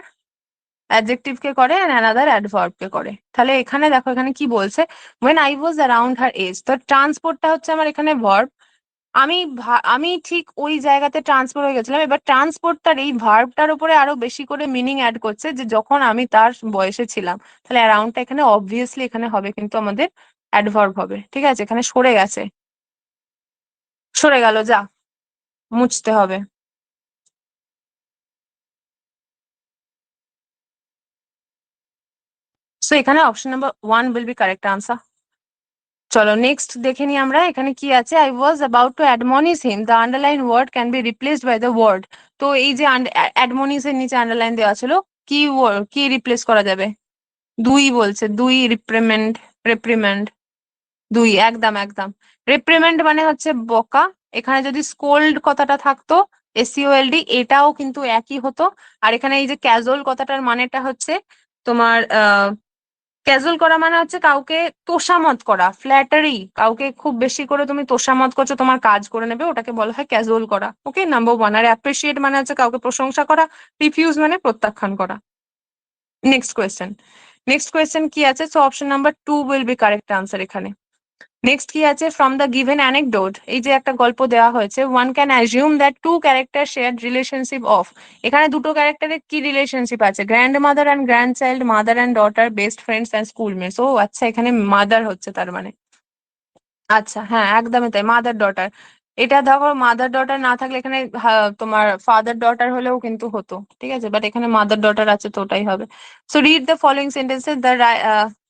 অ্যাডজেক্টিভ কে করে and another adverb কে করে। তাহলে এখানে দেখো, এখানে কি বলছে? when I was around her age, তো ট্রান্সপোর্টটা হচ্ছে আমার এখানে ভার্ব। আমি ঠিক ওই জায়গাতে ট্রান্সফার হয়ে গেছিলাম। এবার ট্রান্সপোর্টটার এই ভার্বটার উপরে আরো বেশি করে মিনিং অ্যাড করছে যে যখন আমি তার বয়সে ছিলাম। তাহলে অ্যারাউন্ডটা এখানে অবভিয়াসলি এখানে হবে কিন্তু আমাদের অ্যাডভার্ব হবে, ঠিক আছে? এখানে সরে গেছে, সরে গেল, যা মুছতে হবে। সো এখানে option number 1 will be correct answer. চলো নেক্সট দেখে নিই আমরা এখানে কি আছে। I was about to admonish him, the underline word can be replaced by the word. তো এই যে অ্যাডমনিশ এর নিচে আন্ডারলাইন দেওয়া ছিল, কি কি রিপ্লেস করা যাবে? দুই বলছে, দুই। রিপ্রিমেন্ড, রেপ্রিমেন্ড, দুই, একদম একদম। রিপ্রিমেন্ড মানে হচ্ছে বকা। এখানে যদি স্কোল্ড কথাটা থাকতো, SCOLD, এটাও কিন্তু একই হতো। আর এখানে এই যে ক্যাজুয়াল কথাটার মানেটা হচ্ছে তোমার ক্যাজুয়াল করা মানে হচ্ছে কাউকে তোষামত করা, ফ্ল্যাটারি। কাউকে খুব বেশি করে তুমি তোষামত করছো, তোমার কাজ করে নেবে, ওটাকে বলা হয় ক্যাজুয়াল করা। ওকে, নাম্বার 1। আর অ্যাপ্রিসিয়েট মানে হচ্ছে কাউকে প্রশংসা করা। রিফিউজ মানে প্রত্যাখ্যান করা। নেক্সট কোয়েশ্চেন, নেক্সট কোয়েশ্চেন কি আছে? So option number 2 will be correct answer এখানে। নেক্সট কি আছে? ফ্রম দ্য গিভেন অ্যানেকডোট, এই যে একটা গল্প দেওয়া হয়েছে, one can assume that two character share relationship of. এখানে দুটো ক্যারেক্টারের কি রিলেশনশিপ আছে? Grand mother and grand child, mother and daughter, best friends and schoolmates. ও আচ্ছা, এখানে মাদার হচ্ছে তার মানে। আচ্ছা, হ্যাঁ একদমই তাই, মাদার ডটার। এটা দেখো, মাদার ডটার না থাকলে এখানে তোমার ফাদার ডটার হলেও কিন্তু হতো, ঠিক আছে, বাট এখানে মাদার ডটার আছে তো ওটাই হবে। So read the following sentences,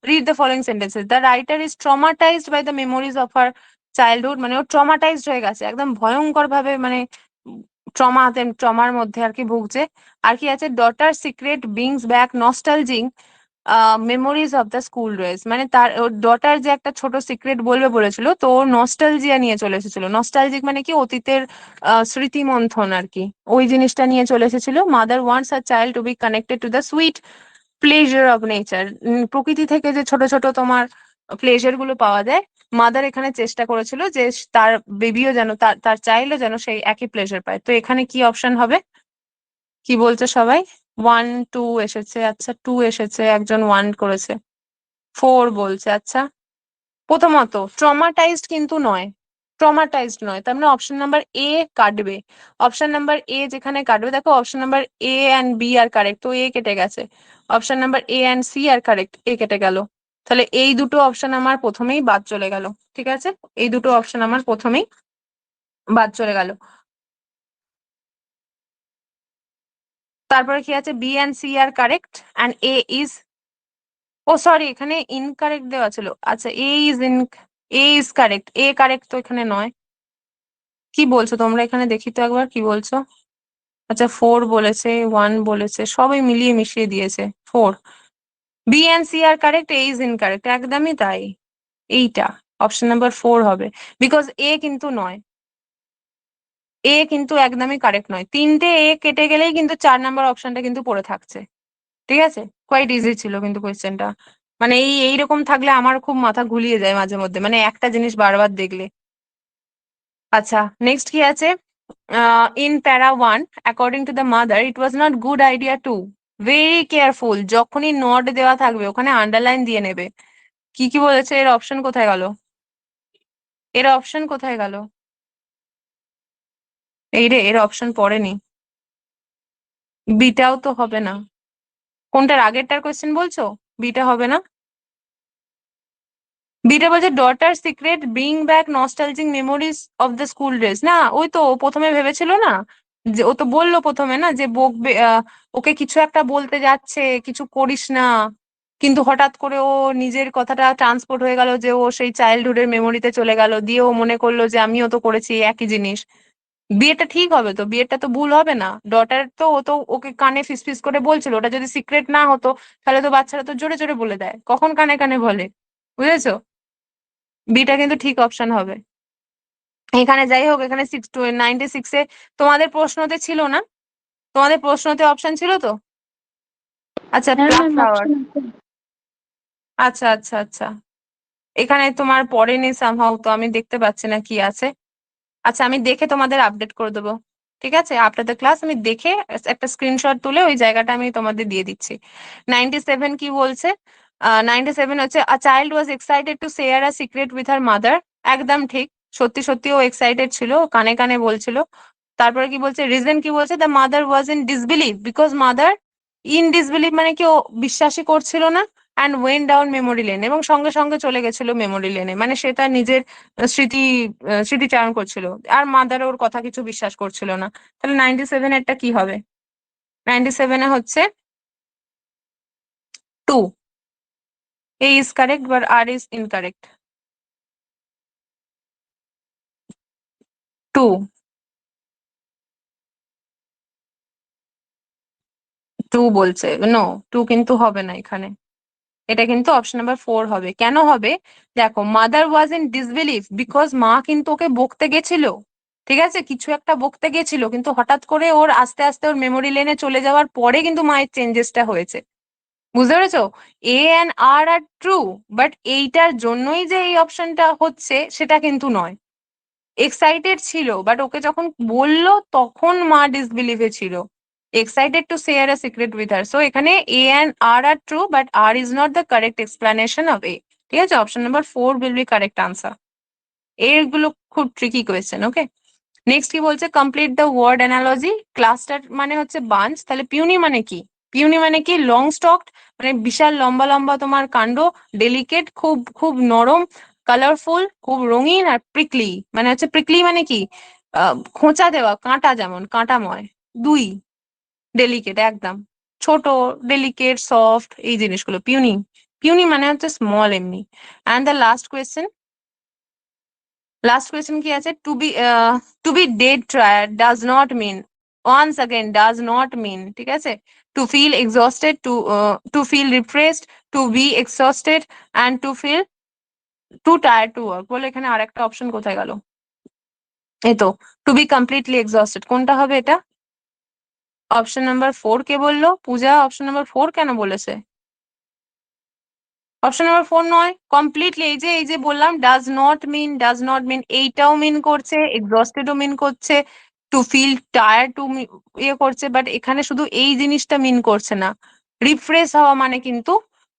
read the following sentences. The writer is traumatized by the memories of her childhood, মানে ও ট্রমাটাইজড হয়ে গেছে একদম ভয়ঙ্কর ভাবে, মানে ট্রমার মধ্যে আর কি ভুগছে। আর কি আছে? Daughter secret brings back nostalgic memories of the school days, মানে তার ডটার যে একটা ছোট সিক্রেট বলবে বলেছিল, তো ও নস্টালজিয়া নিয়ে চলে এসেছিল। নস্টালজিক মানে কি? অতীতের স্মৃতি মন্থন আর কি, ওই জিনিসটা নিয়ে চলে এসেছিল। Mother wants a child to be connected to the sweet pleasure of nature, প্রকৃতি থেকে যে ছোট ছোট তোমার প্লেজার গুলো পাওয়া যায়, মাদার এখানে চেষ্টা করেছিল যে তার বেবিও যেন, তার চাইল্ডও যেন সেই একই প্লেজার পায়। তো এখানে কি অপশন হবে? কি বলছে সবাই? 1 2 এসেছে, আচ্ছা 2 এসেছে, একজন 1 করেছে, 4 বলছে, আচ্ছা প্রথমত ট্রমাটাইজড কিন্তু নয়, ট্রমাটাইজড নয়, তার মানে অপশন নাম্বার এ কাটবে। অপশন নাম্বার এ যেখানে কাটবে, দেখো option number A and B are correct, তো এ কেটে গেছে। Option number A and C are correct, A কেটে গেল। তাহলে এই দুটো অপশন আমার প্রথমেই বাদ চলে গেল। ঠিক আছে, এই দুটো অপশন আমার প্রথমেই বাদ চলে গেল। তারপরে কি আছে, B and C are correct and A is, oh sorry এখানে ইনকারেক্ট দেওয়া ছিল। আচ্ছা A is correct, A correct তো এখানে নয়। কি বলছো তোমরা এখানে, দেখি তো একবার কি বলছো। আচ্ছা 4 বলেছে, 1 বলেছে, সবই মিলিয়ে মিশিয়ে দিয়েছে 4। B and C are correct, A is incorrect, একদমই তাই। এইটা অপশন নাম্বার 4 হবে, বিকজ এ কিন্তু নয়, এ কিন্তু একদমই কারেক্ট নয়। তিনটে এ কেটে গেলেই কিন্তু 4 নাম্বার অপশনটা কিন্তু পড়ে থাকছে। ঠিক আছে, কোয়াইট ইজি ছিল কিন্তু কোয়েশ্চেনটা। মানে এইরকম থাকলে আমার খুব মাথা ঘুলিয়ে যায় মাঝে মধ্যে, মানে একটা জিনিস বারবার দেখলে। আচ্ছা নেক্সট কি আছে, ইন প্যারা 1 according to the mother it was not good idea to, very careful, যখনই নট দেওয়া থাকবে ওখানে আন্ডারলাইন দিয়ে নেবে। কি কি বলেছে, এর অপশন কোথায় গেল, এর অপশন কোথায় গেল, এই রে এর অপশন পড়েনি। বিটাও তো হবে না, কোনটার আগেরটার কোয়েশ্চেন বলছো, বিটা হবে না। বিটা বলছে daughter secret bring back nostalgic memories of the school days, না ওই তো ও প্রথমে ভেবেছিল না, যে ও তো বললো প্রথমে না যে বকবে, ওকে কিছু একটা বলতে যাচ্ছে কিছু করিস না, কিন্তু হঠাৎ করে ও নিজের কথাটা ট্রান্সপোর্ট হয়ে গেল যে ও সেই চাইল্ডহুডের মেমোরিতে চলে গেল, দিয়ে ও মনে করলো যে আমিও তো করেছি একই জিনিস। বিয়েটা ঠিক হবে তো, বিয়েটা তো ভুল হবে না। ডটার তো ও তো ওকে কানে ফিসফিস করে বলছিল, ওটা যদি সিক্রেট না হতো তাহলে তো বাচ্চারা তো জোরে জোরে বলে দেয়, কখন কানে কানে বলে, বুঝেছো। বিটা কিন্তু ঠিক অপশন হবে এখানে। যাই হোক, এখানে 96-এ তোমাদের প্রশ্নতে ছিল না, তোমাদের প্রশ্নতে অপশন ছিল তো। আচ্ছা হ্যাঁ প্লাস ম্যাম আওয়ার, অপশন আছে। আচ্ছা আচ্ছা আচ্ছা, এখানে তোমার পড়েনি সামহাউ, তো আমি দেখতে পাচ্ছি না কি আছে। আচ্ছা আমি দেখে তোমাদের আপডেট করে দেবো, ঠিক আছে, আফটার দ্য ক্লাস আমি দেখে একটা স্ক্রিনশট তুলে ওই জায়গাটা আমি তোমাদের দিয়ে দিচ্ছি। 97 কি বলছে, 97 হচ্ছে a child was excited to share a secret with her mother, একদম ঠিক, সত্যি সত্যি ও এক্সাইটেড ছিল, ও কানে কানে বলছিল। তারপরে কি বলছে, রিজন কি বলছে, the mother was in disbelieve, because mother in disbelieve মানে কি ও বিশ্বাসই করছিল না, and when down memory lane, এবং সঙ্গে সঙ্গে চলে গেছিল মেমোরি লেনে, মানে সে তার নিজের স্মৃতি স্মৃতিচারণ করছিল, আর মাদার ওর কথা কিছু বিশ্বাস করছিল না। তাহলে 97 এরটা কি হবে, 97-এ হচ্ছে 2, A is correct but R is incorrect. 2, 2 বলছে, নো 2 কিন্তু হবে না এখানে, এটা কিন্তু অপশন নাম্বার 4 হবে। কেন হবে, দেখো mother was in disbelieve because মা কিন্তু ওকে বকতে গেছিল, ঠিক আছে, কিছু একটা বকতে গেছিল, কিন্তু হঠাৎ করে ওর আস্তে আস্তে ওর মেমোরি লেনে চলে যাওয়ার পরে কিন্তু মায়ের চেঞ্জেসটা হয়েছে, বুঝতে পেরেছো। A and R are true, but এইটার জন্যই যে এই অপশনটা হচ্ছে সেটা কিন্তু নয়। এক্সাইটেড ছিল, বাট ওকে যখন বললো তখন মা ডিসবিলিভে ছিল, excited to share a secret with her. So এখানে A and R are true, but R is not the correct explanation of A. ঠিক আছে, option number 4 will be correct answer. এগুলো খুব ট্রিকি কোয়েশ্চেন, ওকে। নেক্সট কি বলছে, complete the word analogy, cluster মানে হচ্ছে bunch, তাহলে পিউনি মানে কি, পিউনি মানে কি লং স্টকড, মানে বিশাল লম্বা লম্বা তোমার কাণ্ড, ডেলিকেট খুব খুব নরম, কালারফুল খুব রঙিন, আর প্রিকলি মানে হচ্ছে, প্রিকলি মানে কি খোঁচা দেওয়া, কাঁটা, যেমন কাঁটাময়। 2, ডেলিকেট একদম ছোট, ডেলিকেট সফট, এই জিনিসগুলো পিউনি। পিউনি মানে হচ্ছে স্মল এমনি। And the last question, last question কি আছে, to be dead tired does not mean, once again does not mean, ঠিক আছে, to feel exhausted, to feel refreshed, to be exhausted, and to tired to work, বলে এখানে আরেকটা option কোথায় গেল, এই তো টু বি কমপ্লিটলি এক্সস্টেড, কোনটা হবে এটা। অপশন নাম্বার 4 কে বললো পূজা, অপশন নাম্বার 4 কেন বলেছে, অপশন নাম্বার 4 নয়, কমপ্লিটলি, এই যে বললাম does not mean, does not mean এইটাও মিন করছে, এক্সস্টেডও মিন করছে, টু ফিল টায়ার্ড টু ইয়ে করছে, বাট এখানে শুধু এই জিনিসটা মিন করছে না। রিফ্রেশ হওয়া মানে কিন্তু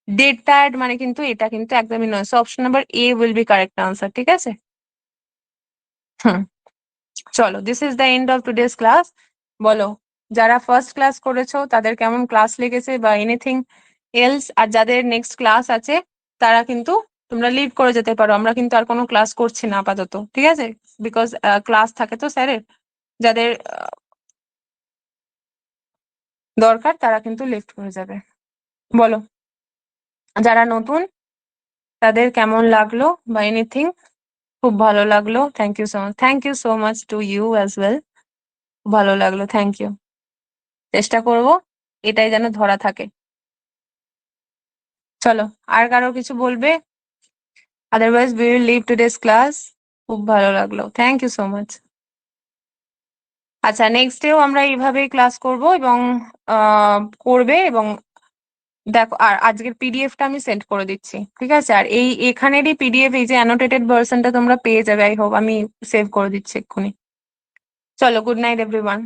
ডেড টায়ার্ড মানে কিন্তু এটা কিন্তু একদমই নয়, so option number A will be correct answer, ঠিক আছে? হুম, চলো, this is the end of today's class. বলো, যারা ফার্স্ট ক্লাস করেছো তাদের কেমন ক্লাস লেগেছে বা এনিথিং এলস, আর যাদের নেক্সট ক্লাস আছে তারা কিন্তু তোমরা লিভ করে যেতে পারো, আমরা কিন্তু আর কোনো ক্লাস করছি না আপাতত, ঠিক আছে? বিকজ ক্লাস থাকে তো স্যারের, যাদের দরকার তারা কিন্তু লিফট করে যাবে। বলো, যারা নতুন তাদের কেমন লাগলো বা এনিথিং? খুব ভালো লাগলো, thank you so much, thank you so much to you as well, ভালো লাগলো, থ্যাংক ইউ। চেষ্টা করব এটাই যেন ধরা থাকে। চলো, আর কারো কিছু বলবে? Otherwise we will leave today's class. খুব ভালো লাগলো, থ্যাংক ইউ সো মাচ। আচ্ছা, নেক্সট ডেও আমরা এইভাবেই ক্লাস করব এবং করবে, এবং দেখো, আর আজকের পিডিএফটা আমি সেন্ড করে দিচ্ছি, ঠিক আছে? আর এই এখানেরই পিডিএফ, এই যে অ্যানোটেটেড ভার্সনটা তোমরা পেয়ে যাবে, আই হোপ, আমি সেভ করে দিচ্ছি এক্ষুনি। চলো, গুড নাইট এভরিওয়ান।